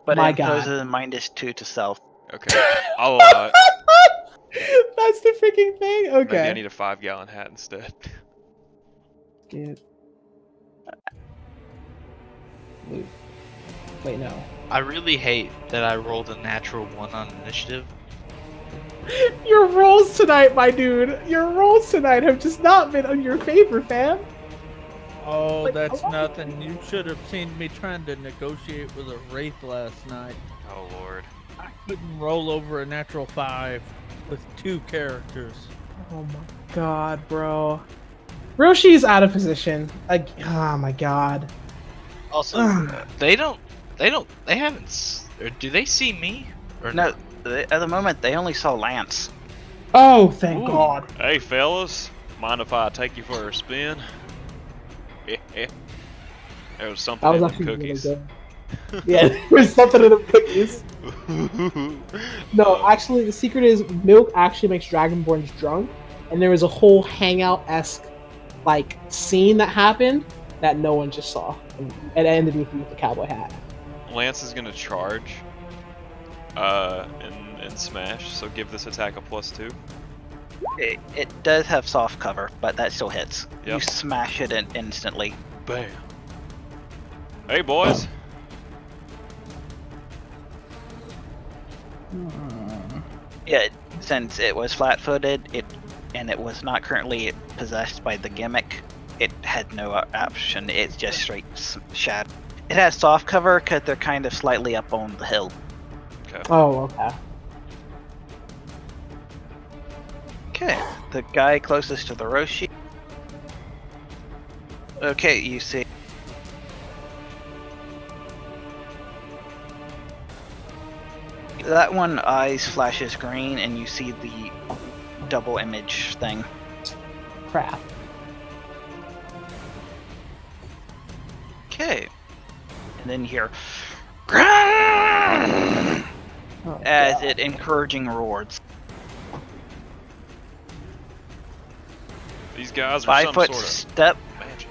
Speaker 2: But
Speaker 1: My
Speaker 2: it imposes
Speaker 1: God.
Speaker 2: a -2 to self.
Speaker 3: Okay, I'll allow it.
Speaker 1: That's the freaking thing.
Speaker 3: Maybe I
Speaker 1: Okay.
Speaker 3: need a 5-gallon hat instead.
Speaker 1: Get... Wait, no.
Speaker 5: I really hate that I rolled a natural 1 on initiative.
Speaker 1: Your rolls tonight, my dude. Your rolls tonight have just not been on your favor, fam.
Speaker 4: Oh,
Speaker 1: Like,
Speaker 4: that's
Speaker 1: I love
Speaker 4: nothing. You should have seen me trying to negotiate with a wraith last night.
Speaker 3: Oh lord.
Speaker 4: I couldn't roll over a natural 5 with 2 characters.
Speaker 1: Oh my god, bro. Roshi's out of position. Oh my god.
Speaker 5: Also,
Speaker 1: Ugh.
Speaker 5: they haven't. Or do they see me? Or
Speaker 2: No, at the moment they only saw Lance.
Speaker 1: Oh, thank
Speaker 3: Ooh.
Speaker 1: god.
Speaker 3: Hey fellas, mind if I take you for a spin? There was something
Speaker 1: That was
Speaker 3: in
Speaker 1: actually
Speaker 3: them cookies.
Speaker 1: really good. Yeah, there's something in the cookies. No, actually, the secret is milk actually makes Dragonborns drunk, and there was a whole hangout-esque like scene that happened that no one just saw, and it ended with the cowboy hat.
Speaker 3: Lance is gonna charge, and smash. So give this attack a +2.
Speaker 2: It does have soft cover, but that still hits. You
Speaker 3: Yep.
Speaker 2: smash it in instantly.
Speaker 3: Bam. Hey boys.
Speaker 2: Yeah, since it was flat-footed, and it was not currently possessed by the gimmick, it had no option. It's just straight shadow. It has soft cover because they're kind of slightly up on the hill.
Speaker 1: Oh, okay.
Speaker 2: Okay, the guy closest to the Roshi. Okay, you see. That one eyes flashes green, and you see the double image thing.
Speaker 1: Crap.
Speaker 2: Okay, and then you hear "Grrrr!"
Speaker 1: Oh,
Speaker 2: as
Speaker 1: God.
Speaker 2: it encouraging roars.
Speaker 3: These guys are
Speaker 2: 5
Speaker 3: some
Speaker 2: foot
Speaker 3: sort
Speaker 2: step
Speaker 3: of magic.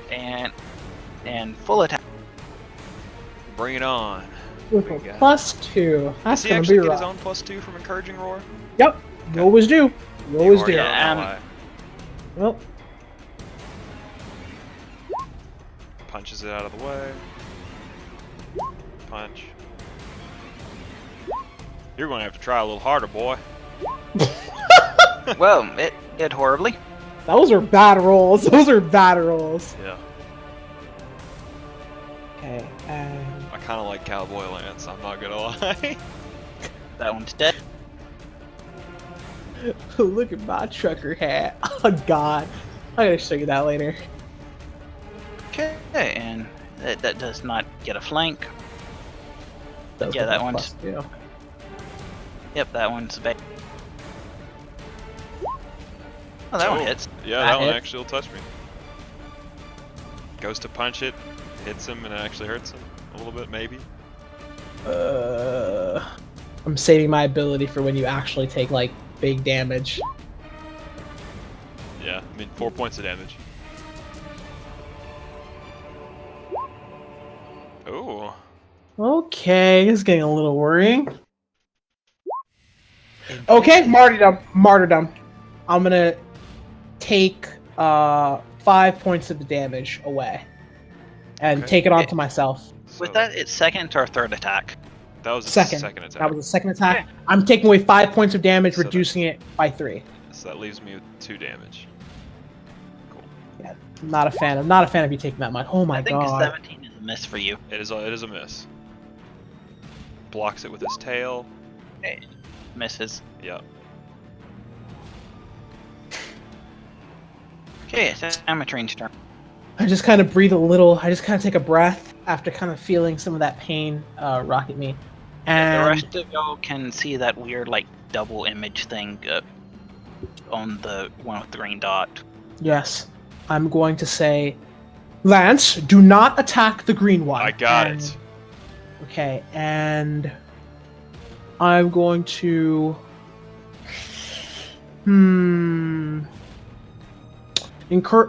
Speaker 2: and full attack.
Speaker 3: Bring it on.
Speaker 1: With
Speaker 3: Big
Speaker 1: a
Speaker 3: guy.
Speaker 1: +2. That's
Speaker 3: Does he
Speaker 1: gonna
Speaker 3: actually
Speaker 1: be
Speaker 3: get his
Speaker 1: rough.
Speaker 3: own +2 from encouraging roar?
Speaker 1: Yep. You always do. You always do.
Speaker 3: already
Speaker 2: Yeah.
Speaker 3: know why.
Speaker 1: Well,
Speaker 3: Punches it out of the way. Punch. You're going to have to try a little harder, boy.
Speaker 2: Well, it did horribly.
Speaker 1: those are bad rolls. Those are bad rolls.
Speaker 3: Yeah.
Speaker 1: Okay, and
Speaker 3: I kind of like Cowboy Lance, I'm not gonna lie.
Speaker 2: That one's dead.
Speaker 1: look at my trucker hat. Oh god. I gotta show you that later.
Speaker 2: Okay, and that does not get a flank.
Speaker 1: Those
Speaker 2: Yeah,
Speaker 1: were
Speaker 2: that
Speaker 1: my
Speaker 2: one's-
Speaker 1: +2.
Speaker 2: Yep, that one's bad. Oh, that one
Speaker 3: Oh.
Speaker 2: hits.
Speaker 3: Yeah,
Speaker 1: That
Speaker 3: that one
Speaker 1: hit.
Speaker 3: actually will touch me. Goes to punch it, hits him, and it actually hurts him a little bit, maybe.
Speaker 1: I'm saving my ability for when you actually take like big damage.
Speaker 3: Yeah, I mean 4 points of damage. Oh,
Speaker 1: Okay, it's getting a little worrying. Okay, martyrdom. I'm gonna take 5 points of the damage away. And
Speaker 3: Okay.
Speaker 1: take it onto myself.
Speaker 2: With
Speaker 3: so
Speaker 2: that, it's second or third attack.
Speaker 3: that was his
Speaker 1: Second.
Speaker 3: second attack.
Speaker 1: That was the second attack. I'm taking away 5 points of damage,
Speaker 3: So that-
Speaker 1: reducing it by 3.
Speaker 3: So that leaves me with 2 damage. Cool.
Speaker 1: I'm not a fan of you taking that much. Oh my
Speaker 2: I think
Speaker 1: god.
Speaker 2: 17 is a miss for you.
Speaker 3: It is a miss. Blocks it with his tail.
Speaker 2: Misses.
Speaker 3: Yeah.
Speaker 2: Okay, it's Amatrine's turn.
Speaker 1: I just kind of breathe a little. I just kind of take a breath after kind of feeling some of that pain rocket me.
Speaker 2: The
Speaker 1: And
Speaker 2: rest of y'all can see that weird, like, double image thing on the one with the green dot.
Speaker 1: yes, I'm going to say, Lance, do not attack the green one.
Speaker 3: I got
Speaker 1: And-
Speaker 3: it.
Speaker 1: Okay, and I'm going to.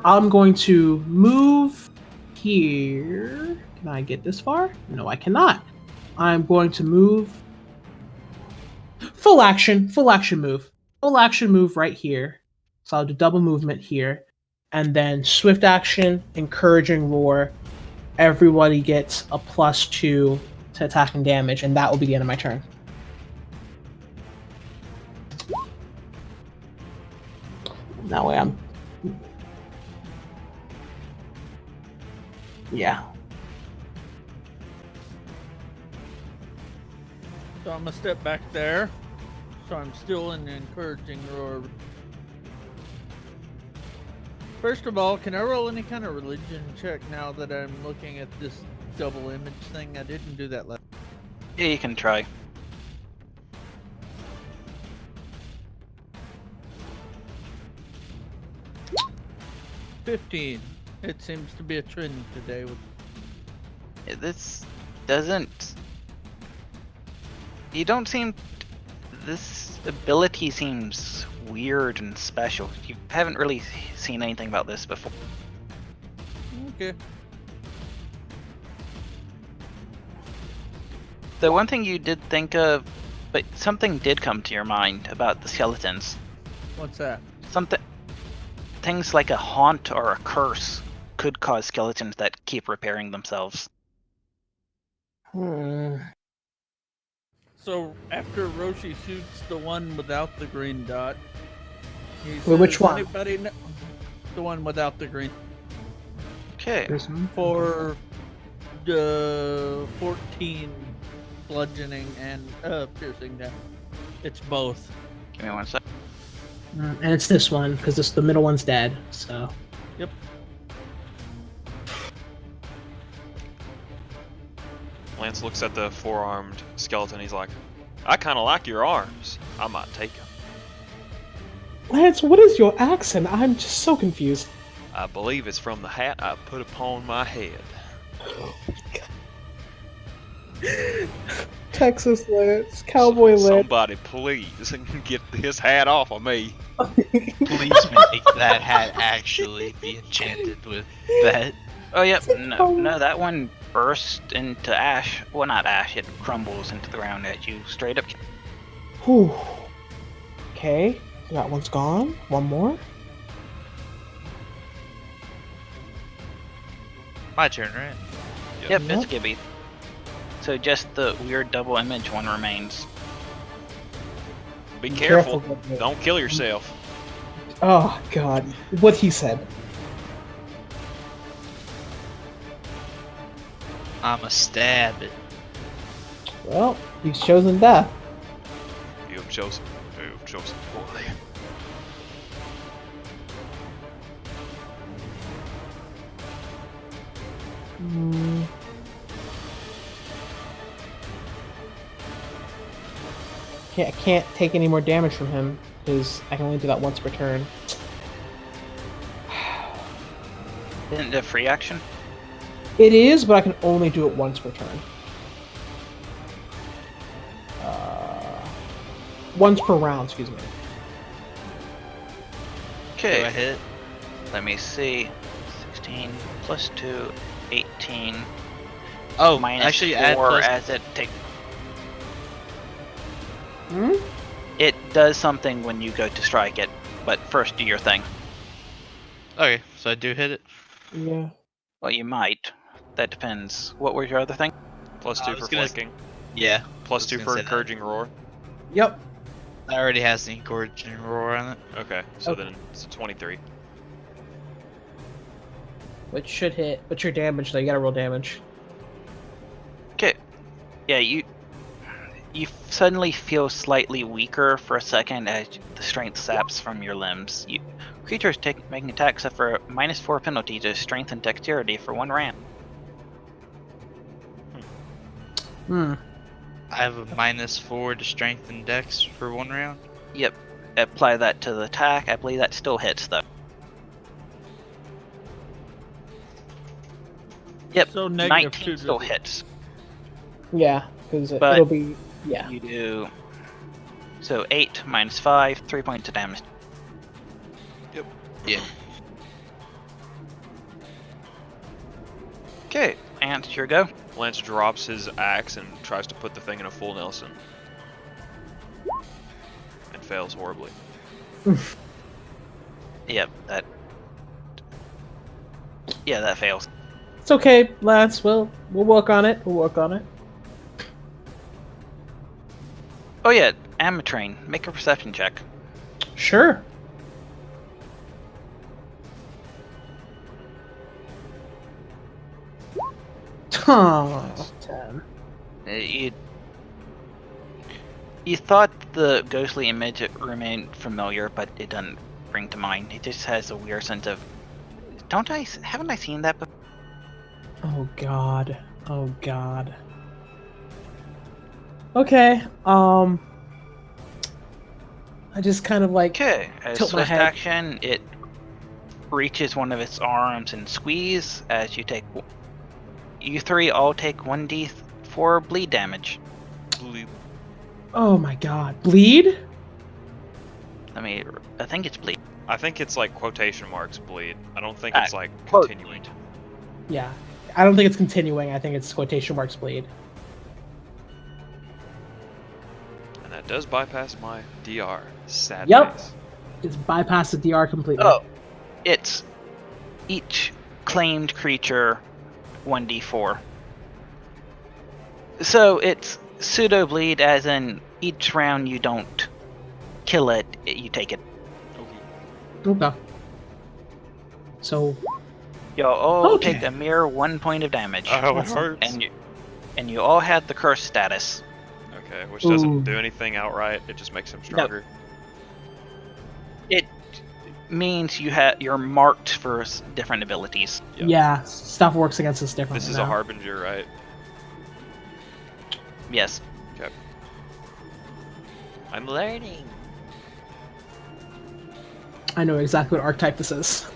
Speaker 1: I'm going to move here. Can I get this far? No, I cannot. I'm going to move. Full action move. Full action move right here. So I'll do double movement here. And then swift action, encouraging roar. Everybody gets a +2 to attack and damage, and that will be the end of my turn. That way I'm... Yeah.
Speaker 4: So I'm gonna step back there. So I'm still in the encouraging roar. First of all, can I roll any kind of religion check now that I'm looking at this double image thing? I didn't do that last.
Speaker 2: Yeah, you can try.
Speaker 4: $15. It seems to be a trend today with
Speaker 2: This doesn't. You don't seem. This ability seems weird and special. You haven't really seen anything about this before.
Speaker 4: okay.
Speaker 2: The one thing you did think of, but something did come to your mind about the skeletons.
Speaker 4: What's that?
Speaker 2: Things like a haunt or a curse could cause skeletons that keep repairing themselves.
Speaker 4: So after Roshi shoots the one without the green dot, he
Speaker 1: Wait, which
Speaker 4: says,
Speaker 1: one?
Speaker 4: "Anybody the one without the green
Speaker 2: Okay.
Speaker 4: for the 14 bludgeoning and piercing damage. It's both.
Speaker 2: Give me one sec.
Speaker 1: And it's this one, because the middle one's dead, so...
Speaker 4: Yep.
Speaker 3: Lance looks at the four-armed skeleton. He's like, I kind of like your arms. I might take them.
Speaker 1: Lance, what is your accent? I'm just so confused.
Speaker 3: I believe it's from the hat I put upon my head.
Speaker 1: Texas Lance, Cowboy Lance.
Speaker 3: Somebody please get this hat off of me.
Speaker 5: Please make that hat actually be enchanted with that.
Speaker 2: Oh, yep. No, that one burst into ash. Well, not ash. It crumbles into the ground at you straight up.
Speaker 1: Whew. Okay, that one's gone. One more.
Speaker 5: My turn, right?
Speaker 2: Yep, it's Gibby. So just the weird double image one remains.
Speaker 3: Be careful.
Speaker 1: Gibby.
Speaker 3: Don't kill yourself.
Speaker 1: Oh, God. What he said.
Speaker 5: I'ma stab it.
Speaker 1: Well, he's chosen death.
Speaker 3: You've chosen poorly.
Speaker 1: I can't take any more damage from him, because I can only do that once per turn.
Speaker 2: Isn't it a free action?
Speaker 1: It is, but I can only do it once per turn. Once per round, excuse me.
Speaker 5: Do I
Speaker 2: Okay,
Speaker 5: hit?
Speaker 2: let me see. 16 plus 2, 18.
Speaker 5: Oh,
Speaker 2: Minus
Speaker 5: actually
Speaker 2: 4
Speaker 5: add plus.
Speaker 2: as it takes.
Speaker 1: Hmm?
Speaker 2: It does something when you go to strike it, but first do your thing.
Speaker 5: Okay, so I do hit it.
Speaker 1: Yeah.
Speaker 2: Well, you might. That depends. What was your other thing?
Speaker 3: Plus
Speaker 5: I
Speaker 3: 2
Speaker 5: was
Speaker 3: for
Speaker 5: gonna-
Speaker 3: flanking.
Speaker 5: Yeah.
Speaker 3: Plus
Speaker 5: I was
Speaker 3: 2
Speaker 5: gonna
Speaker 3: for
Speaker 5: say that.
Speaker 3: encouraging roar.
Speaker 1: Yep.
Speaker 5: That already has the encouraging roar on it.
Speaker 3: Okay, so
Speaker 1: Okay.
Speaker 3: then it's a 23.
Speaker 1: Which should hit. What's your damage, though? You gotta roll damage.
Speaker 2: Okay. Yeah, you suddenly feel slightly weaker for a second as the strength saps from your limbs. Creatures making attacks suffer a -4 penalty to strength and dexterity for 1 round.
Speaker 1: Hmm.
Speaker 5: I have a -4 to strength and dex for 1 round.
Speaker 2: Yep. Apply that to the attack. I believe that still hits though. Yep.
Speaker 4: So -2
Speaker 2: 19 still
Speaker 4: to-
Speaker 2: hits.
Speaker 1: Yeah, because
Speaker 2: But-
Speaker 1: it'll be... Yeah.
Speaker 2: You do. So 8 minus 5, 3 points of damage.
Speaker 5: Yeah.
Speaker 2: Okay, and it's your go.
Speaker 3: Lance drops his axe and tries to put the thing in a full Nelson. And fails horribly.
Speaker 2: Yep, that. Yeah, that fails.
Speaker 1: It's okay, lads. We'll work on it. We'll work on it.
Speaker 2: Oh yeah, Amatrain, make a perception check.
Speaker 1: Sure. Oh, 10.
Speaker 2: You thought the ghostly image remained familiar, but it doesn't bring to mind. It just has a weird sense of, haven't I seen that before?
Speaker 1: Oh god. Oh god. Okay, I just kind of like
Speaker 2: Okay, as
Speaker 1: tilt my
Speaker 2: swift
Speaker 1: head.
Speaker 2: action, it reaches one of its arms and squeeze as you three all take 1d4 bleed damage.
Speaker 3: Bleep.
Speaker 1: Oh my god. Bleed?
Speaker 2: I think it's bleed.
Speaker 3: I think it's like quotation marks bleed. I don't think
Speaker 2: Ah,
Speaker 3: it's like
Speaker 2: quote.
Speaker 3: continuing.
Speaker 1: Yeah. I don't think it's continuing. I think it's quotation marks bleed.
Speaker 3: And that does bypass my DR. Sad
Speaker 1: Yep.
Speaker 3: face.
Speaker 1: Just bypass the DR completely.
Speaker 2: Oh, it's each claimed creature 1d4. So it's pseudo bleed, as in each round you don't kill it, you take it.
Speaker 3: Okay.
Speaker 1: Okay. So,
Speaker 2: You'll all
Speaker 1: Okay.
Speaker 2: take a mere 1 point of damage.
Speaker 3: Oh, it
Speaker 1: That's-
Speaker 3: hurts.
Speaker 2: And you all had the curse status.
Speaker 3: Okay, which doesn't
Speaker 1: Ooh.
Speaker 3: do anything outright. It just makes him stronger.
Speaker 2: It means you're marked for different abilities.
Speaker 3: Yep.
Speaker 1: yeah, stuff works against us differently
Speaker 3: This is
Speaker 1: now.
Speaker 3: a harbinger, right?
Speaker 2: Yes.
Speaker 3: I'm learning.
Speaker 1: I know exactly what archetype this is.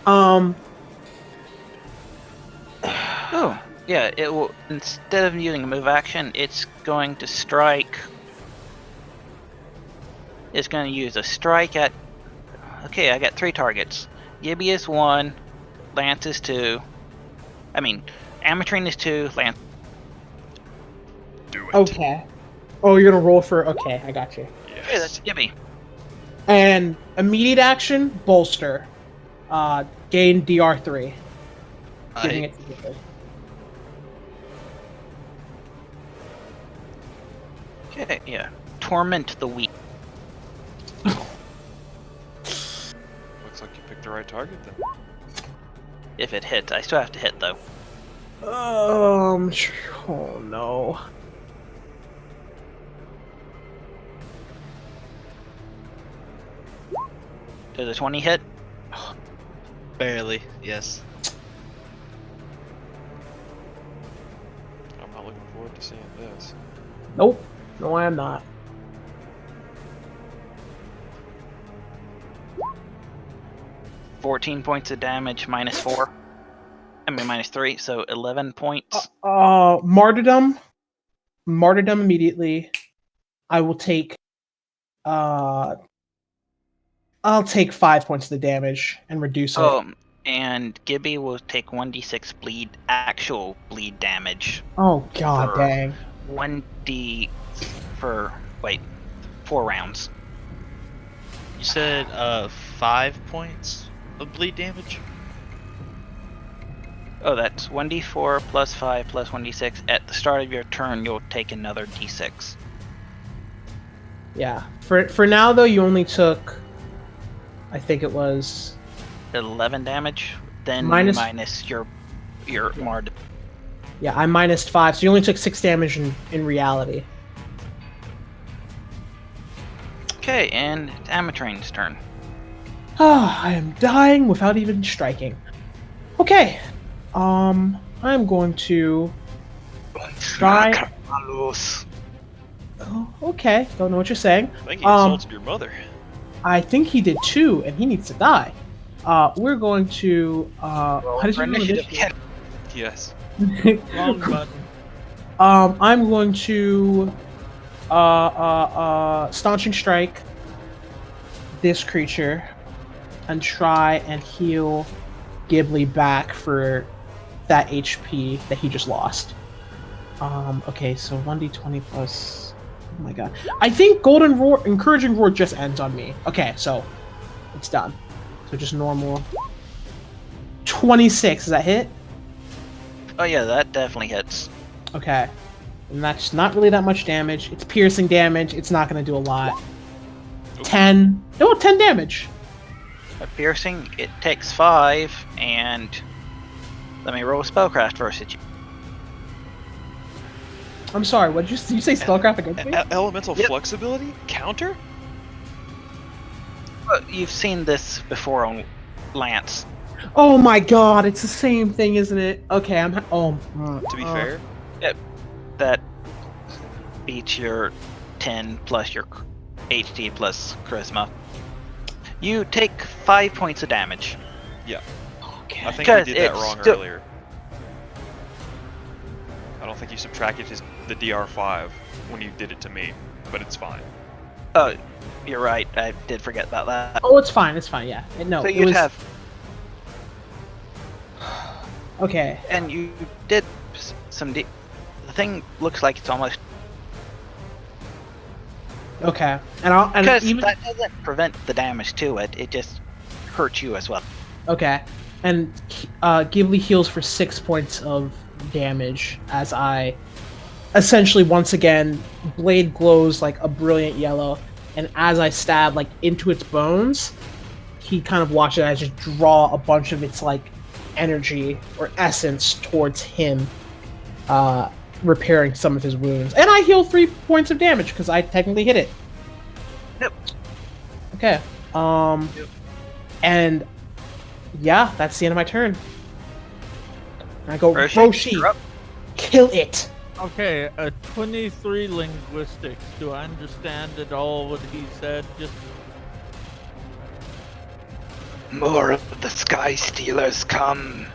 Speaker 2: Oh, yeah, it will, instead of using a move action, it's going to strike. It's going to use a strike at. Okay, I got 3 targets. Gibby is 1, Lance is 2. Amatrine is 2, Lance.
Speaker 3: Do it.
Speaker 1: Okay. Oh, you're gonna roll for. Okay, I got you.
Speaker 2: Hey, that's Gibby.
Speaker 1: And immediate action, bolster. Gain DR3. Giving
Speaker 5: I,
Speaker 1: it to Gibby.
Speaker 2: Okay, yeah. Torment the weak.
Speaker 3: Looks like you picked the right target then.
Speaker 2: If it hits, I still have to hit though.
Speaker 1: Oh no.
Speaker 2: Does a 20 hit?
Speaker 5: barely, yes.
Speaker 3: I'm not looking forward to seeing this.
Speaker 1: Nope. No, I am not.
Speaker 2: -14 points of damage, -4. -3, so 11 points.
Speaker 1: Martyrdom. Martyrdom immediately. I will take. I'll take 5 points of the damage and reduce it.
Speaker 2: And Gibby will take 1d6 actual bleed damage.
Speaker 1: Oh god
Speaker 2: for-
Speaker 1: dang.
Speaker 2: 1d for 4 rounds.
Speaker 5: You said 5 points of bleed damage?
Speaker 2: Oh, that's 1d4 plus 5 plus 1d6. At the start of your turn, you'll take another d6.
Speaker 1: Yeah. For now though, you only took. I think it was.
Speaker 2: 11 damage, then
Speaker 1: Minus-
Speaker 2: minus your Mard.
Speaker 1: Yeah, I'm -5, so you only took 6 damage in reality.
Speaker 2: Okay, and it's Amatrine's turn.
Speaker 1: Ah, I am dying without even striking. Okay. I'm going to try. Oh, okay. Don't know what you're saying.
Speaker 3: I think he
Speaker 1: Um,
Speaker 3: insulted your mother.
Speaker 1: I think he did too, and he needs to die. We're going to. How did
Speaker 2: For
Speaker 1: you roll
Speaker 2: initiative,
Speaker 1: initiative?
Speaker 3: Yes.
Speaker 4: Wrong button.
Speaker 1: I'm going to staunching strike this creature and try and heal Ghibli back for that HP that he just lost. Okay, so 1d20 plus. Oh my god. I think Golden Roar, Encouraging Roar just ends on me. Okay, so it's done. So just normal. 26, does that hit?
Speaker 2: Oh yeah, that definitely hits.
Speaker 1: Okay. And that's not really that much damage. It's piercing damage. It's not going to do a lot. 10. Oh, 10 damage.
Speaker 2: A piercing, it takes 5, and let me roll spellcraft first.
Speaker 1: I'm sorry. What did you say? Spellcraft against me?
Speaker 3: Elemental
Speaker 2: Yep.
Speaker 3: flexibility? Counter?
Speaker 2: You've seen this before on Lance.
Speaker 1: Oh my god! It's the same thing, isn't it? Okay, I'm.
Speaker 3: To be fair,
Speaker 2: That beats your 10 plus your HD plus charisma. You take 5 points of damage.
Speaker 1: Okay.
Speaker 3: I think we
Speaker 2: Because
Speaker 3: did that
Speaker 2: it's
Speaker 3: wrong
Speaker 2: still-
Speaker 3: earlier. I don't think you subtracted the DR5 when you did it to me, but it's fine.
Speaker 2: Oh, you're right. I did forget about that.
Speaker 1: Oh, it's fine. It's fine. Yeah. No.
Speaker 2: So
Speaker 1: it
Speaker 2: you'd
Speaker 1: was...
Speaker 2: have,
Speaker 1: Okay.
Speaker 2: and you did some. The thing looks like it's almost
Speaker 1: Okay. And
Speaker 2: because
Speaker 1: even
Speaker 2: that doesn't prevent the damage to it. It just hurts you as well.
Speaker 1: okay. And Ghibli heals for 6 points of damage as I essentially once again blade glows like a brilliant yellow, and as I stab like into its bones, he kind of watches it as I just draw a bunch of its like energy or essence towards him, repairing some of his wounds. And I heal 3 points of damage because I technically hit it.
Speaker 2: Yep.
Speaker 1: Okay. And yeah, that's the end of my turn. I go, Roshi,
Speaker 2: you're up.
Speaker 1: kill it.
Speaker 4: Okay, a 23 linguistics. Do I understand at all what he said? Just
Speaker 6: More of the Sky Stealers come.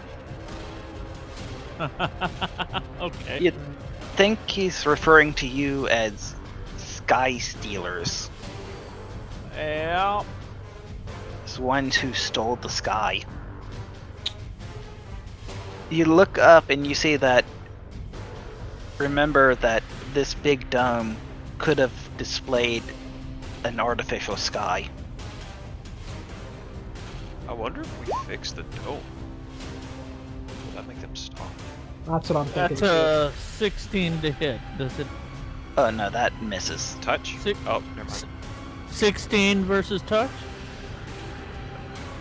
Speaker 4: okay.
Speaker 2: You think he's referring to you as Sky Stealers,
Speaker 4: Yeah.
Speaker 2: as ones who stole the sky. You look up and you see that. Remember that this big dome could have displayed an artificial sky.
Speaker 3: I wonder if we fix the dome. Will that make them stop?
Speaker 1: That's what I'm thinking.
Speaker 4: That's a 16 to hit. Does it?
Speaker 2: Oh no, that misses.
Speaker 3: Touch?
Speaker 4: Six-
Speaker 3: Oh, never mind.
Speaker 4: 16 versus touch?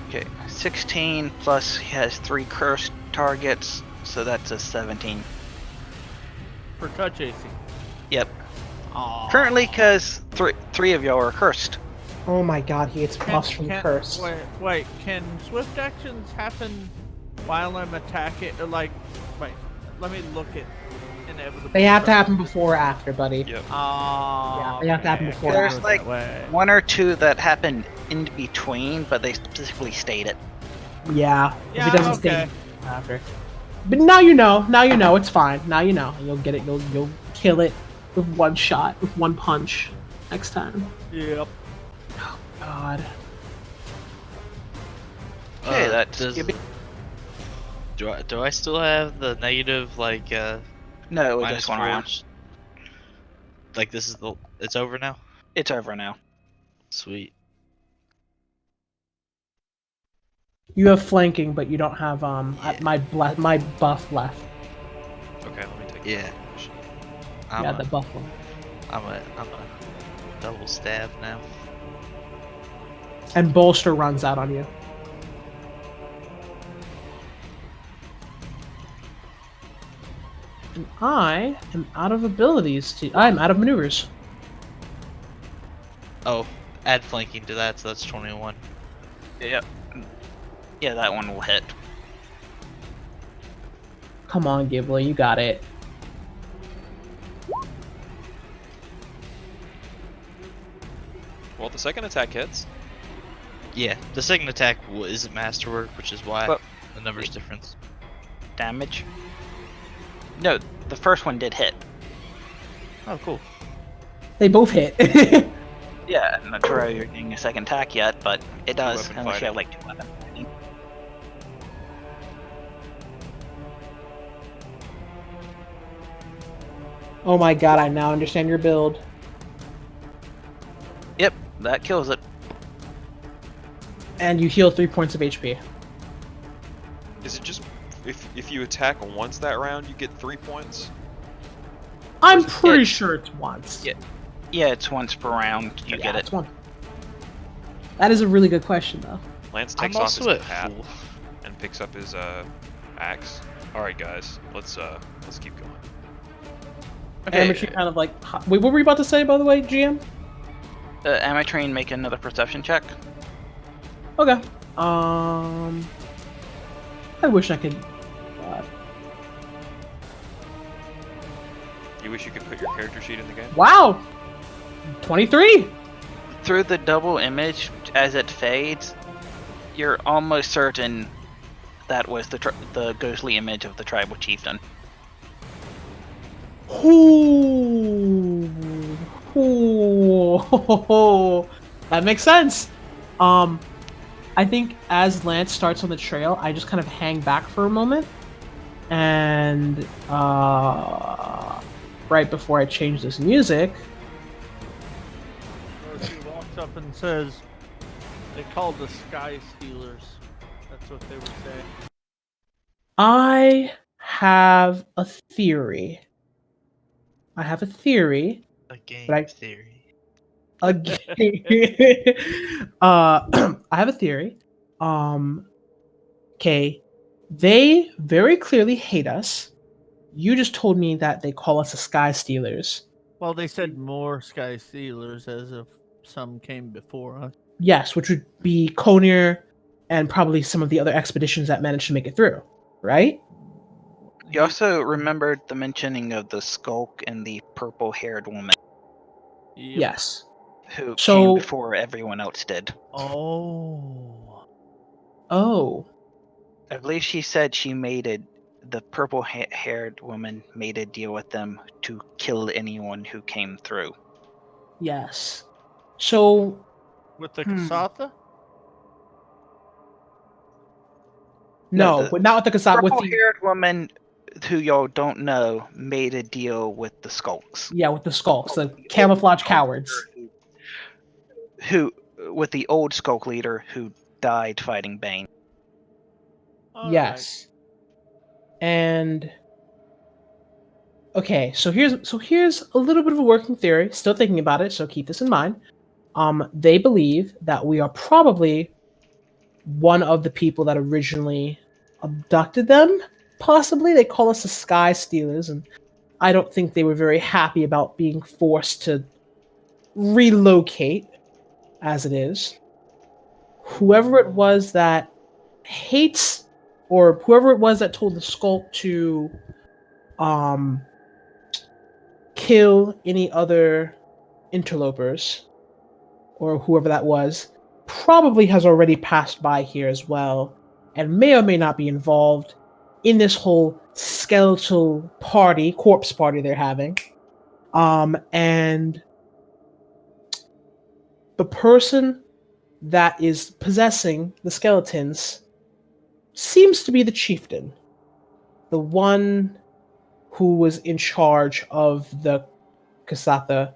Speaker 2: Okay, 16 plus he has 3 cursed targets, so that's a 17.
Speaker 4: For touch AC.
Speaker 2: Yep.
Speaker 4: Aw.
Speaker 2: Currently, because three of y'all are cursed.
Speaker 1: Oh my god, he gets buffs from curse.
Speaker 4: Wait, can swift actions happen while I'm attacking? Like, wait, let me look at inevitable.
Speaker 1: They have to happen before or after, buddy.
Speaker 3: Yep.
Speaker 4: Ah,
Speaker 1: Yeah, they have to happen before.
Speaker 2: There's
Speaker 4: There's
Speaker 2: like
Speaker 4: way.
Speaker 2: 1 or 2 that happen in between, but they specifically state it.
Speaker 1: Yeah,
Speaker 4: Yeah,
Speaker 1: if it doesn't
Speaker 4: okay.
Speaker 1: stay after. But now you know. Now you know. It's fine. Now you know. You'll get it. You'll kill it with one shot, with one punch, next time.
Speaker 4: Yep.
Speaker 1: God.
Speaker 2: Okay, that's
Speaker 5: does-
Speaker 2: Gibby.
Speaker 5: Do I still have the negative like
Speaker 2: No,
Speaker 5: minus
Speaker 2: just 1 round.
Speaker 5: 4s? Like this is it's over now?
Speaker 2: It's over now.
Speaker 5: Sweet.
Speaker 1: You have flanking, but you don't have my buff left.
Speaker 3: Okay, let me take
Speaker 5: Yeah.
Speaker 3: that.
Speaker 5: I'm
Speaker 1: Yeah,
Speaker 5: a,
Speaker 1: the buff one.
Speaker 5: I'm a double stab now.
Speaker 1: And bolster runs out on you. And I am out of abilities to. I'm out of maneuvers.
Speaker 5: Oh, add flanking to that, so that's 21.
Speaker 2: Yep. Yeah, that one will hit.
Speaker 1: Come on, Ghibli, you got it.
Speaker 3: Well, the second attack hits.
Speaker 5: Yeah, the second attack isn't masterwork, which is why
Speaker 2: Well-
Speaker 5: the number's difference.
Speaker 2: Damage. No, the first one did hit.
Speaker 5: Oh, cool.
Speaker 1: They both hit.
Speaker 2: Yeah, I'm not sure you're getting a second attack yet, but it does,
Speaker 3: Two-weapon
Speaker 2: unless you
Speaker 3: fighting.
Speaker 2: have like 2 weapons.
Speaker 1: Oh my god, I now understand your build.
Speaker 2: Yep, that kills it.
Speaker 1: And you heal 3 points of HP.
Speaker 3: Is it just if you attack once that round, you get 3 points?
Speaker 1: I'm pretty
Speaker 2: it-
Speaker 1: sure it's once.
Speaker 2: Yeah. Yeah, it's once per round you
Speaker 1: Yeah,
Speaker 2: get it.
Speaker 1: it's one. That is a really good question, though.
Speaker 3: Lance
Speaker 5: I'm
Speaker 3: takes off
Speaker 5: also
Speaker 3: his
Speaker 5: at
Speaker 3: hat
Speaker 5: full.
Speaker 3: and picks up his axe. All right, guys, let's keep going.
Speaker 2: Okay.
Speaker 1: Amateur kind of like. Wait, what were you about to say, by the way, GM?
Speaker 2: Amatrain, make another perception check.
Speaker 1: Okay. I wish I could.
Speaker 3: You wish you could put your character sheet in the game?
Speaker 1: Wow. 23.
Speaker 2: Through the double image, as it fades, you're almost certain that was the ghostly image of the tribal chieftain.
Speaker 1: Ooh. Ooh. That makes sense. I think as Lance starts on the trail, I just kind of hang back for a moment, and right before I change this music,
Speaker 4: She walks up and says, "They called the Sky Stealers." That's what they were saying.
Speaker 1: I have a theory. I have a theory.
Speaker 5: A game
Speaker 1: Right.
Speaker 5: theory.
Speaker 1: Again, I have a theory. Okay, they very clearly hate us. You just told me that they call us the Sky Stealers.
Speaker 4: Well, they said more Sky Stealers as if some came before us.
Speaker 1: Yes, which would be Konir and probably some of the other expeditions that managed to make it through, right?
Speaker 2: You also remembered the mentioning of the Skulk and the purple-haired woman
Speaker 4: Yep.
Speaker 1: Yes.
Speaker 2: who
Speaker 1: So-
Speaker 2: came before everyone else did.
Speaker 4: Oh.
Speaker 1: Oh,
Speaker 2: I believe she said the purple-haired woman made a deal with them to kill anyone who came through.
Speaker 1: yes. So,
Speaker 4: With the
Speaker 1: Hmm.
Speaker 4: Kasatha?
Speaker 1: no,
Speaker 2: the
Speaker 1: but not with the Kasat, with the
Speaker 2: Purple-haired woman who y'all don't know made a deal with the Skulks.
Speaker 1: yeah, with the Skulks, the camouflage cowards.
Speaker 2: Who with the old Skulk leader who died fighting Bane.
Speaker 4: All
Speaker 1: Yes. And okay, so here's a little bit of a working theory. Still thinking about it, so keep this in mind. They believe that we are probably one of the people that originally abducted them. Possibly, they call us the Sky Stealers, and I don't think they were very happy about being forced to relocate, as it is. Whoever it was that hates, or whoever it was that told the Skulk to kill any other interlopers, or whoever that was, probably has already passed by here as well, and may or may not be involved in this whole skeletal party, corpse party they're having. And the person that is possessing the skeletons seems to be the chieftain, the one who was in charge of the Kasatha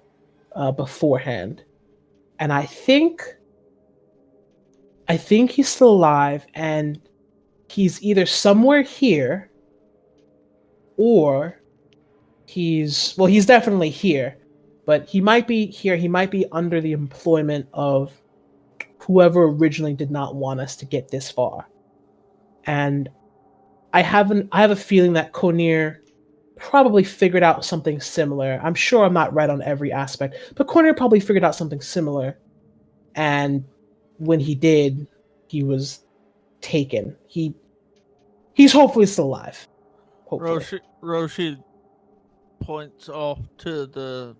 Speaker 1: beforehand. And I think he's still alive, and he's either somewhere here, or he's definitely here, but he might be here. He might be under the employment of whoever originally did not want us to get this far. And I have a feeling that Konir probably figured out something similar. I'm sure I'm not right on every aspect, but Konir probably figured out something similar. And when he did, he was taken. He's hopefully still alive. Hopefully.
Speaker 4: Roshi points off to the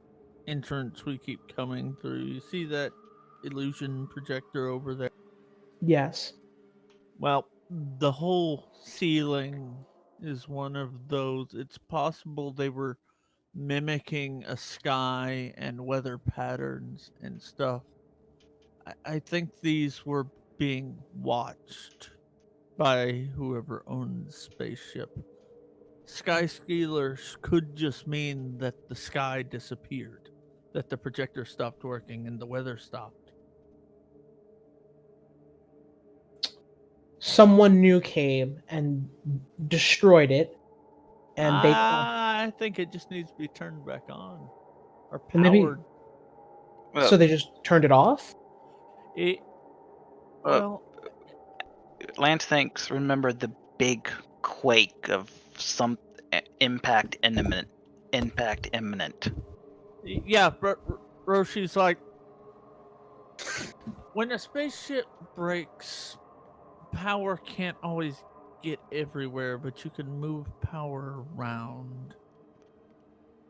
Speaker 4: entrance we keep coming through. You see that illusion projector over there?
Speaker 1: Yes.
Speaker 4: Well, the whole ceiling is one of those. It's possible they were mimicking a sky and weather patterns and stuff. I think these were being watched by whoever owned the spaceship. Sky Stealers could just mean that the sky disappeared, that the projector stopped working and the weather stopped.
Speaker 1: Someone new came and destroyed it, and they.
Speaker 4: I think it just needs to be turned back on or
Speaker 1: And maybe-
Speaker 4: powered.
Speaker 1: So they just turned it off.
Speaker 4: It, well,
Speaker 2: Lance thinks remember the big quake of some impact impact imminent.
Speaker 4: Yeah, Roshi's like, when a spaceship breaks, power can't always get everywhere, but you can move power around.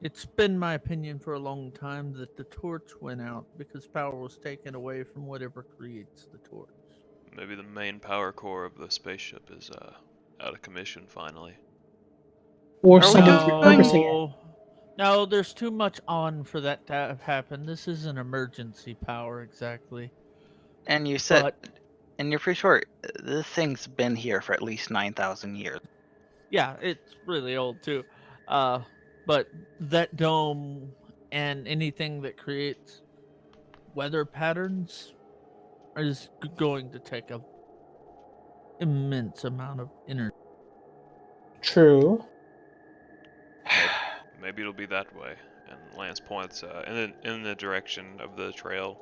Speaker 4: It's been my opinion for a long time that the torch went out because power was taken away from whatever creates the torch.
Speaker 3: Maybe the main power core of the spaceship is out of commission finally.
Speaker 1: Or
Speaker 2: Are we
Speaker 1: someone's
Speaker 2: just
Speaker 1: repurposing it.
Speaker 4: No, there's too much on for that to have happened. This is an emergency power, exactly.
Speaker 2: And you said,
Speaker 4: But
Speaker 2: and you're pretty sure this thing's been here for at least 9,000 years.
Speaker 4: yeah, it's really old too. But that dome and anything that creates weather patterns is going to take a immense amount of energy.
Speaker 1: True.
Speaker 3: Maybe it'll be that way. And Lance points in the direction of the trail.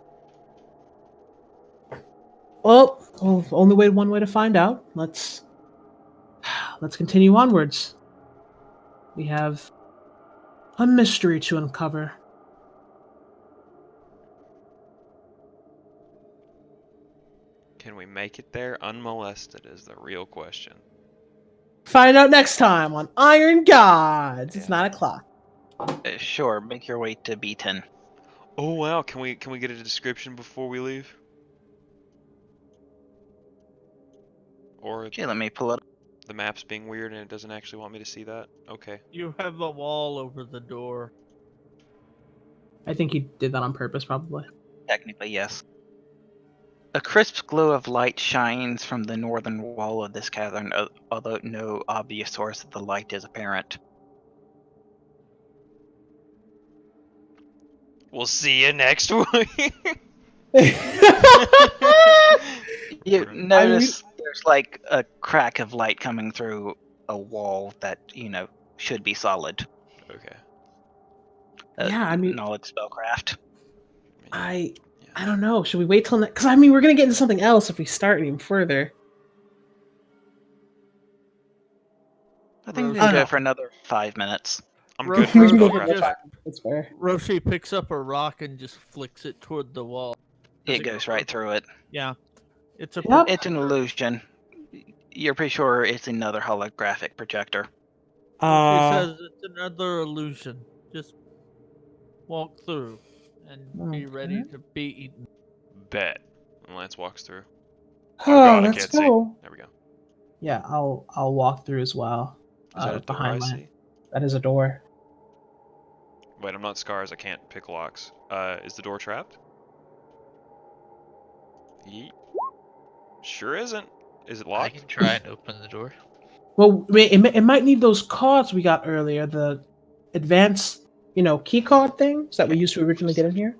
Speaker 1: Well, only one way to find out. Let's continue onwards. We have a mystery to uncover.
Speaker 3: Can we make it there unmolested is the real question.
Speaker 1: Find out next time on Iron Gods. It's
Speaker 3: Yeah.
Speaker 1: 9:00.
Speaker 2: Sure, make your way to B10.
Speaker 3: Oh wow, can we get a description before we leave? Or
Speaker 2: Okay, let me pull it up.
Speaker 3: the map's being weird and it doesn't actually want me to see that? Okay.
Speaker 4: You have a wall over the door.
Speaker 1: I think he did that on purpose, probably.
Speaker 2: Technically, yes. A crisp glow of light shines from the northern wall of this cavern, although no obvious source of the light is apparent.
Speaker 3: We'll see you next week.
Speaker 2: You notice there's like a crack of light coming through a wall that, should be solid.
Speaker 3: Okay.
Speaker 1: Yeah, I mean-
Speaker 2: Knowledge spellcraft.
Speaker 1: I don't know. Should we wait till next? Because I mean, we're gonna get into something else if we start any further.
Speaker 2: I think we
Speaker 4: Rosie-
Speaker 2: can
Speaker 1: Oh,
Speaker 2: go
Speaker 1: no.
Speaker 2: for another 5 minutes.
Speaker 3: I'm
Speaker 4: Ro-
Speaker 3: good for
Speaker 1: We can go
Speaker 4: Rosie
Speaker 1: for
Speaker 3: spellcraft.
Speaker 1: that. That's fair.
Speaker 4: Roshi picks up a rock and just flicks it toward the wall. Does
Speaker 2: It goes right through it.
Speaker 4: Yeah. It's a
Speaker 1: Yep.
Speaker 2: It's an illusion. You're pretty sure it's another holographic projector.
Speaker 4: He says it's another illusion. Just walk through and be ready
Speaker 1: Okay.
Speaker 4: to be eaten.
Speaker 3: Bet. And Lance walks through.
Speaker 1: Oh,
Speaker 3: God, I
Speaker 1: let's
Speaker 3: can't see.
Speaker 1: go.
Speaker 3: There we go.
Speaker 1: Yeah, I'll walk through as well.
Speaker 3: Is that a door I
Speaker 1: behind
Speaker 3: see?
Speaker 1: that is a door.
Speaker 3: Wait, I'm not Scars. I can't pick locks. Is the door trapped? Yeet. Sure isn't. Is it
Speaker 5: I
Speaker 3: locked?
Speaker 5: can try and open the door.
Speaker 1: Well, it might need those cards we got earlier, the advanced, key card things that we used to originally get in here.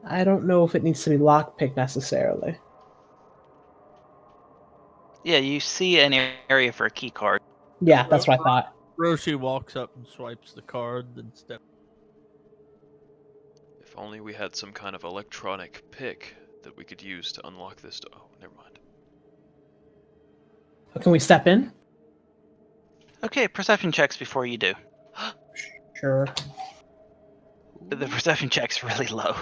Speaker 1: I don't know if it needs to be lockpicked necessarily.
Speaker 2: Yeah, you see an area for a key card.
Speaker 1: Yeah, that's what I thought.
Speaker 4: Roshi walks up and swipes the card, then steps.
Speaker 3: If only we had some kind of electronic pick that we could use to unlock this door. Oh, never mind.
Speaker 1: Can we step in?
Speaker 2: Okay, perception checks before you do.
Speaker 1: Sure.
Speaker 2: The perception check's really low.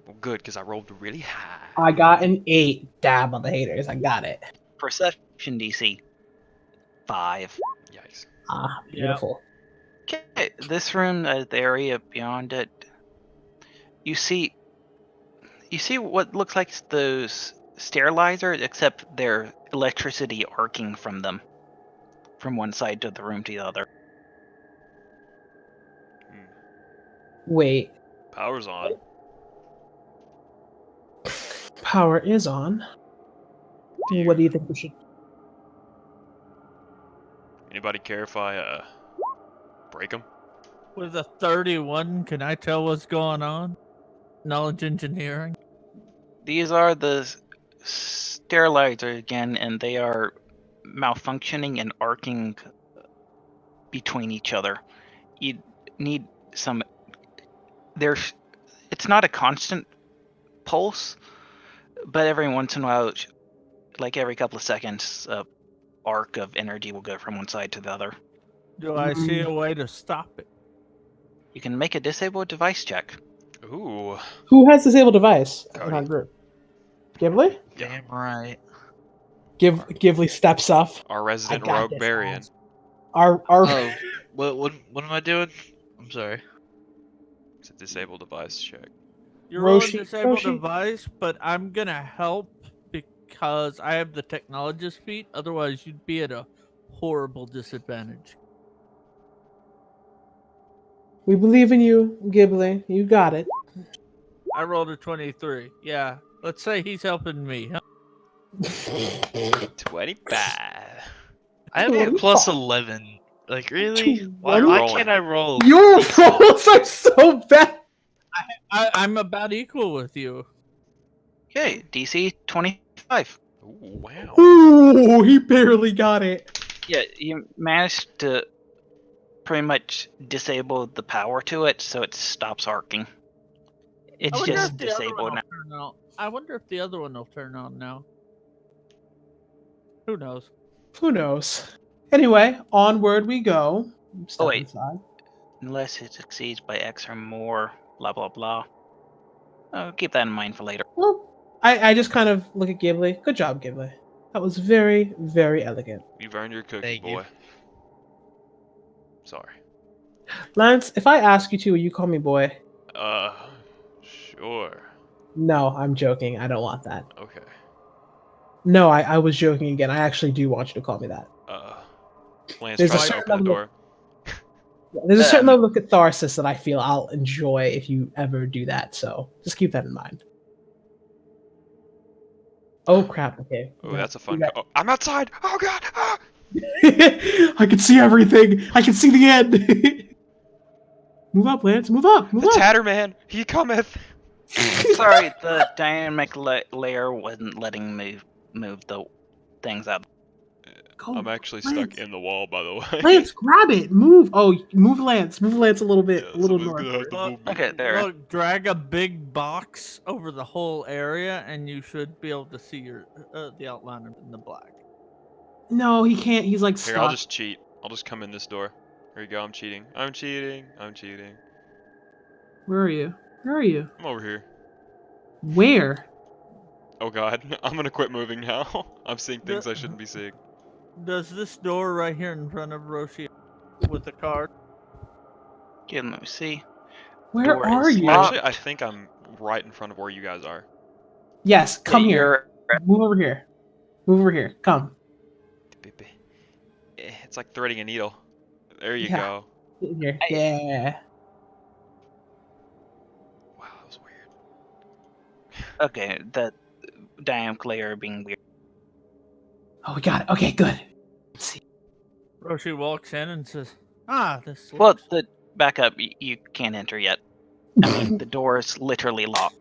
Speaker 3: Well, good, because I rolled really high.
Speaker 1: I got an 8. Dab on the haters. I got it.
Speaker 2: Perception DC 5.
Speaker 3: Yikes.
Speaker 1: Ah,
Speaker 4: Yep.
Speaker 1: beautiful.
Speaker 2: Okay, this room, the area beyond it, you see what looks like those sterilizers, except they're electricity arcing from them, from one side of the room to the other.
Speaker 1: Wait,
Speaker 3: Power's on.
Speaker 1: power is on. What do you think we should?
Speaker 3: Anybody care if I break them?
Speaker 4: With a 31, can I tell what's going on? Knowledge engineering?
Speaker 2: These are the sterilizers again, and they are malfunctioning and arcing between each other. You need some. It's not a constant pulse, but every once in a while, like every couple of seconds, a arc of energy will go from one side to the other.
Speaker 4: Do I see a way to stop it?
Speaker 2: You can make a disable device check.
Speaker 3: Ooh.
Speaker 1: Who has disabled device in our
Speaker 3: Cody.
Speaker 1: group? Ghibli?
Speaker 3: Yeah.
Speaker 5: Damn right.
Speaker 1: Ghibli steps up.
Speaker 3: Our
Speaker 1: I
Speaker 3: resident
Speaker 1: got
Speaker 3: rogue
Speaker 1: this,
Speaker 3: Barian.
Speaker 1: guys. Our
Speaker 5: Oh, what am I doing? I'm sorry.
Speaker 3: It's a disable device check.
Speaker 4: You're rolling
Speaker 1: Roshi-
Speaker 4: disable
Speaker 1: Roshi.
Speaker 4: device, but I'm gonna help because I have the technologist feat. Otherwise, you'd be at a horrible disadvantage.
Speaker 1: we believe in you, Ghibli. You got it.
Speaker 4: I rolled a 23. Yeah, let's say he's helping me. Huh?
Speaker 3: 25.
Speaker 5: I have a plus 11. Like really? Why
Speaker 3: Rolling.
Speaker 5: can't I roll?
Speaker 1: Your
Speaker 5: decent?
Speaker 1: rolls are so bad.
Speaker 4: I'm about equal with you.
Speaker 2: Okay, DC 25.
Speaker 3: Ooh, wow.
Speaker 1: Ooh, he barely got it.
Speaker 2: Yeah, you managed to pretty much disable the power to it, so it stops arcing. It's
Speaker 4: I wonder
Speaker 2: just
Speaker 4: if the other one
Speaker 2: disabled
Speaker 4: will
Speaker 2: now.
Speaker 4: turn on. I wonder if the other one will turn on now. Who knows?
Speaker 1: Who knows? Anyway, onward we go. Step
Speaker 2: wait.
Speaker 1: inside.
Speaker 2: Unless it succeeds by X or more, blah blah blah. Keep that in mind for later.
Speaker 1: Well, I just kind of look at Ghibli. Good job, Ghibli. That was very, very elegant.
Speaker 3: You've earned your cookie,
Speaker 5: Thank you.
Speaker 3: boy. Sorry.
Speaker 1: Lance, if I ask you to, will you call me boy?
Speaker 3: Sure.
Speaker 1: No, I'm joking. I don't want that.
Speaker 3: Okay.
Speaker 1: No, I was joking again. I actually do want you to call me that.
Speaker 3: Lance
Speaker 1: There's a
Speaker 3: tries to
Speaker 1: certain
Speaker 3: open the
Speaker 1: level of-
Speaker 3: door.
Speaker 1: There's a certain level of catharsis that I feel I'll enjoy if you ever do that, so just keep that in mind. Oh crap, okay.
Speaker 3: Oh,
Speaker 1: Yeah,
Speaker 3: that's a fun.
Speaker 1: you got-
Speaker 3: Oh, I'm outside. Oh god. Ah!
Speaker 1: I can see everything. I can see the end. Move up, Lance. Move up. Move
Speaker 3: The
Speaker 1: up.
Speaker 3: Tatterman. He cometh.
Speaker 2: Sorry, the dynamic layer wasn't letting me move the things up.
Speaker 1: Go,
Speaker 3: I'm actually
Speaker 1: Lance.
Speaker 3: stuck in the wall, by the way.
Speaker 1: Lance, grab it. Move. Oh, move Lance. Move Lance a little bit.
Speaker 3: Yeah,
Speaker 1: a little
Speaker 3: someone's
Speaker 1: north.
Speaker 3: gonna have to
Speaker 4: Look,
Speaker 3: move me.
Speaker 2: Okay, there.
Speaker 4: Look, drag a big box over the whole area, and you should be able to see your the outline in the black.
Speaker 1: No, he can't. He's like
Speaker 3: Here,
Speaker 1: stuck.
Speaker 3: I'll just cheat. I'll just come in this door. Here you go. I'm cheating. I'm cheating. I'm cheating.
Speaker 1: Where are you? Where are you?
Speaker 3: I'm over here.
Speaker 1: Where?
Speaker 3: Oh god. I'm gonna quit moving now. I'm seeing things I shouldn't be seeing.
Speaker 4: Does this door right here in front of Roshi with the card?
Speaker 2: Okay, let me see.
Speaker 1: Where
Speaker 2: Door
Speaker 1: are
Speaker 2: is
Speaker 1: you?
Speaker 2: locked.
Speaker 3: Actually, I think I'm right in front of where you guys are.
Speaker 1: Yes, come here.
Speaker 2: You're-
Speaker 1: Move over here. Move over here. Come.
Speaker 3: It's like threading a needle. There you
Speaker 1: Yeah.
Speaker 3: go.
Speaker 1: Get in here. Yeah.
Speaker 3: Wow, that was weird.
Speaker 2: Okay, the dynamic layer being weird.
Speaker 1: Oh, we got it. Okay, good. Let's see.
Speaker 4: Roshi walks in and says, "Ah, this."
Speaker 2: Well,
Speaker 4: looks-
Speaker 2: the back up, you can't enter yet. I mean, the door is literally locked.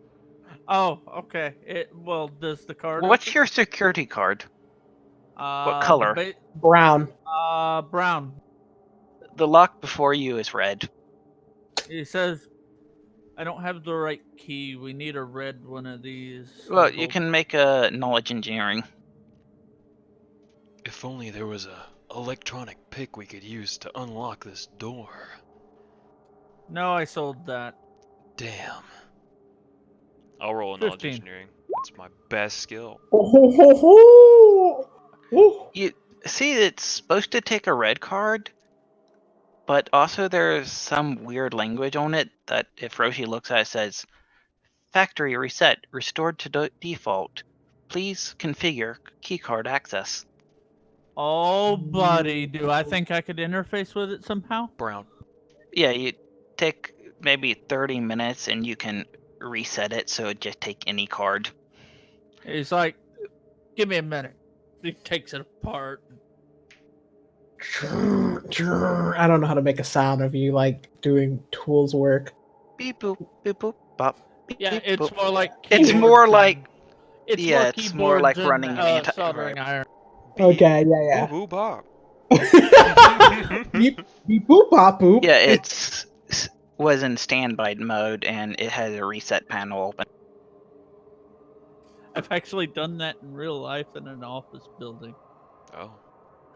Speaker 4: Oh, okay. Well, does the card?
Speaker 2: What's
Speaker 4: open?
Speaker 2: your security card?
Speaker 4: The
Speaker 2: color?
Speaker 1: Brown.
Speaker 4: Brown.
Speaker 2: The lock before you is red.
Speaker 4: He says, "I don't have the right key. We need a red one of these."
Speaker 2: Well, you can make a knowledge engineering.
Speaker 3: If only there was a electronic pick we could use to unlock this door.
Speaker 4: No, I sold that.
Speaker 3: Damn. I'll roll a knowledge
Speaker 4: 15.
Speaker 3: engineering. That's my best skill.
Speaker 1: Oh, ho, ho, ho. Ooh.
Speaker 2: You see, it's supposed to take a red card, but also there's some weird language on it that if Roshi looks at it says, "Factory reset, restored to default. Please configure keycard access."
Speaker 4: Oh, buddy, do I think I could interface with it somehow?
Speaker 3: Brown.
Speaker 2: Yeah, you take maybe 30 minutes and you can reset it so it just take any card.
Speaker 4: He's like, "Give me a minute." He takes it apart.
Speaker 1: I don't know how to make a sound of you like doing tools work.
Speaker 2: Beep boop, beep boop, bop. Beep,
Speaker 4: Yeah,
Speaker 2: beep,
Speaker 4: it's
Speaker 2: boop.
Speaker 4: more like.
Speaker 2: It's
Speaker 4: keyboards
Speaker 2: more
Speaker 4: and-
Speaker 2: like
Speaker 4: It's
Speaker 2: yeah,
Speaker 4: more
Speaker 2: it's more
Speaker 4: keyboards
Speaker 2: like
Speaker 4: and,
Speaker 2: running an anti-
Speaker 4: soldering iron.
Speaker 1: Okay, yeah,
Speaker 3: Boo boo bop.
Speaker 1: yeah. beep, beep, boop, bop, boop.
Speaker 2: yeah, it's was in standby mode and it has a reset panel open.
Speaker 4: I've actually done that in real life in an office building.
Speaker 3: Oh.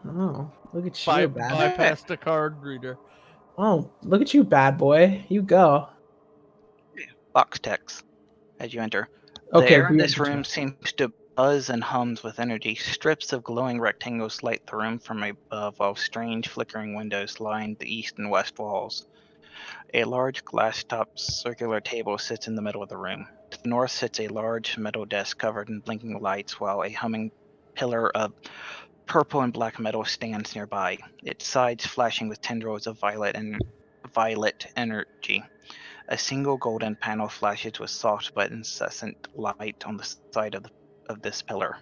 Speaker 1: Oh, look at you, bad.
Speaker 4: Bypass the card reader.
Speaker 1: Oh, look at you, bad boy. You go.
Speaker 2: Box text as you enter.
Speaker 1: Okay,
Speaker 2: The air in
Speaker 1: we
Speaker 2: this
Speaker 1: enter
Speaker 2: room
Speaker 1: too.
Speaker 2: seems to buzz and hums with energy. Strips of glowing rectangles light the room from above, while strange flickering windows line the east and west walls. A large glass-topped circular table sits in the middle of the room. To the north sits a large metal desk covered in blinking lights, while a humming pillar of purple and black metal stands nearby, its sides flashing with tendrils of violet energy. A single golden panel flashes with soft but incessant light on the side of this pillar.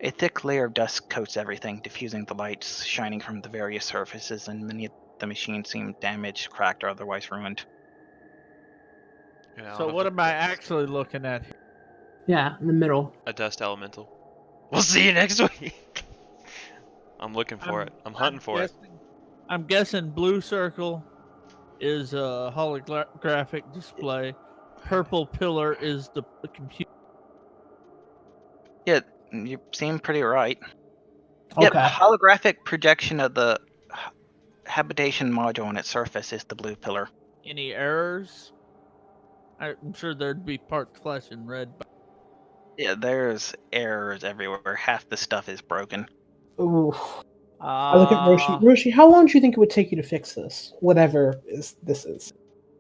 Speaker 2: A thick layer of dust coats everything, diffusing the lights shining from the various surfaces, and many of the machines seem damaged, cracked, or otherwise ruined.
Speaker 3: Yeah,
Speaker 4: So what am I actually looking at here?
Speaker 1: Yeah, in the middle.
Speaker 3: A dust elemental. We'll see you next week. I'm looking for it. I'm hunting for it.
Speaker 4: I'm guessing blue circle is a holographic display. Purple pillar is the computer.
Speaker 2: Yeah, you seem pretty right.
Speaker 1: Okay.
Speaker 2: Yep, holographic projection of the habitation module on its surface is the blue pillar.
Speaker 4: Any errors? I'm sure there'd be parts flashing red. But
Speaker 2: Yeah, there's errors everywhere. Half the stuff is broken.
Speaker 1: Ooh. I look at Roshi. Roshi, how long do you think it would take you to fix this? Whatever this is.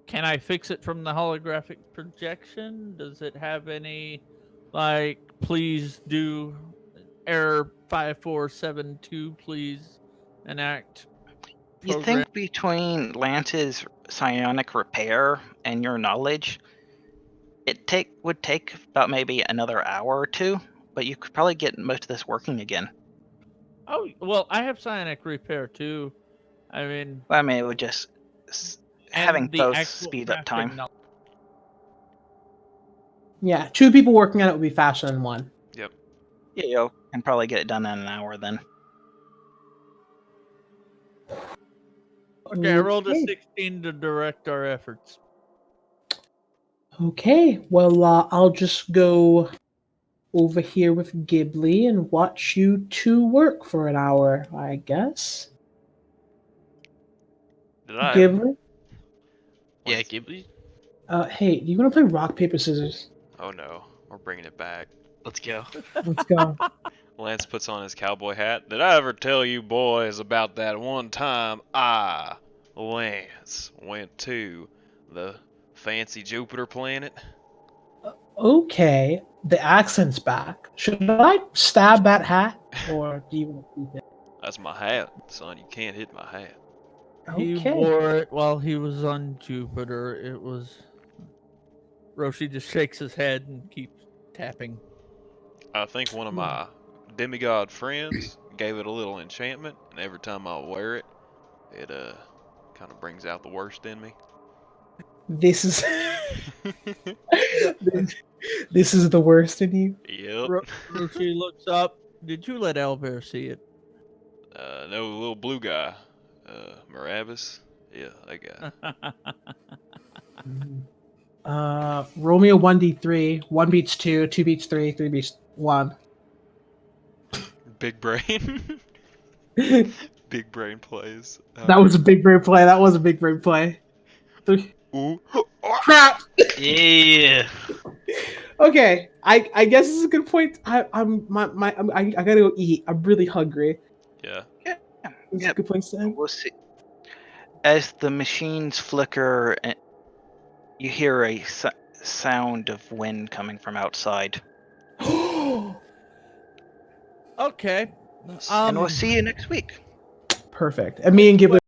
Speaker 4: Can I fix it from the holographic projection? Does it have any, like, please do error 5472, please enact
Speaker 2: You
Speaker 4: program?
Speaker 2: think between Lance's psionic repair and your knowledge, would take about maybe another hour or two, but you could probably get most of this working again.
Speaker 4: Oh, well, I have psionic repair too. I mean,
Speaker 2: It would just having
Speaker 4: and the
Speaker 2: both
Speaker 4: actual
Speaker 2: speed up
Speaker 4: graphic
Speaker 2: time.
Speaker 4: knowledge.
Speaker 1: Yeah, 2 people working on it would be faster than 1.
Speaker 3: Yep.
Speaker 2: Yeah, you can probably get it done in an hour then.
Speaker 4: Okay, I rolled a
Speaker 1: Okay.
Speaker 4: 16 to direct our efforts.
Speaker 1: Okay, well, I'll just go over here with Ghibli and watch you 2 work for an hour, I guess.
Speaker 3: Did I?
Speaker 1: Ghibli?
Speaker 5: Yeah, Ghibli.
Speaker 1: Hey, do you want to play rock, paper, scissors?
Speaker 3: Oh no, we're bringing it back.
Speaker 5: Let's go.
Speaker 1: Let's go.
Speaker 3: Lance puts on his cowboy hat. Did I ever tell you boys about that one time I, Lance, went to the fancy Jupiter planet?
Speaker 1: Okay, the accent's back. Should I stab that hat, or do you want to keep it?
Speaker 3: That's my hat, son. You can't hit my hat.
Speaker 4: He
Speaker 1: Okay.
Speaker 4: wore it while he was on Jupiter. It was. Roshi just shakes his head and keeps tapping.
Speaker 3: I think one of my demigod friends gave it a little enchantment, and every time I wear it, it kind of brings out the worst in me.
Speaker 1: This is this is the worst in you.
Speaker 3: Yep.
Speaker 4: Roshi looks up. Did you let Albert see it?
Speaker 3: No, little blue guy, Maravis. Yeah, that guy.
Speaker 1: Roll me a 1d3. 1 beats 2, 2 beats 3, 3 beats 1.
Speaker 3: Big brain. Big brain plays.
Speaker 1: That was a big brain play. That was a big brain play. 3.
Speaker 3: Ooh.
Speaker 1: Crap.
Speaker 5: Yeah.
Speaker 1: Okay, I guess this is a good point. I gotta go eat. I'm really hungry.
Speaker 3: Yeah.
Speaker 1: This is a good point, Sam.
Speaker 2: We'll see. As the machines flicker, you hear a sound of wind coming from outside.
Speaker 4: Okay.
Speaker 2: And we'll see you next week.
Speaker 1: Perfect. And me and Ghibli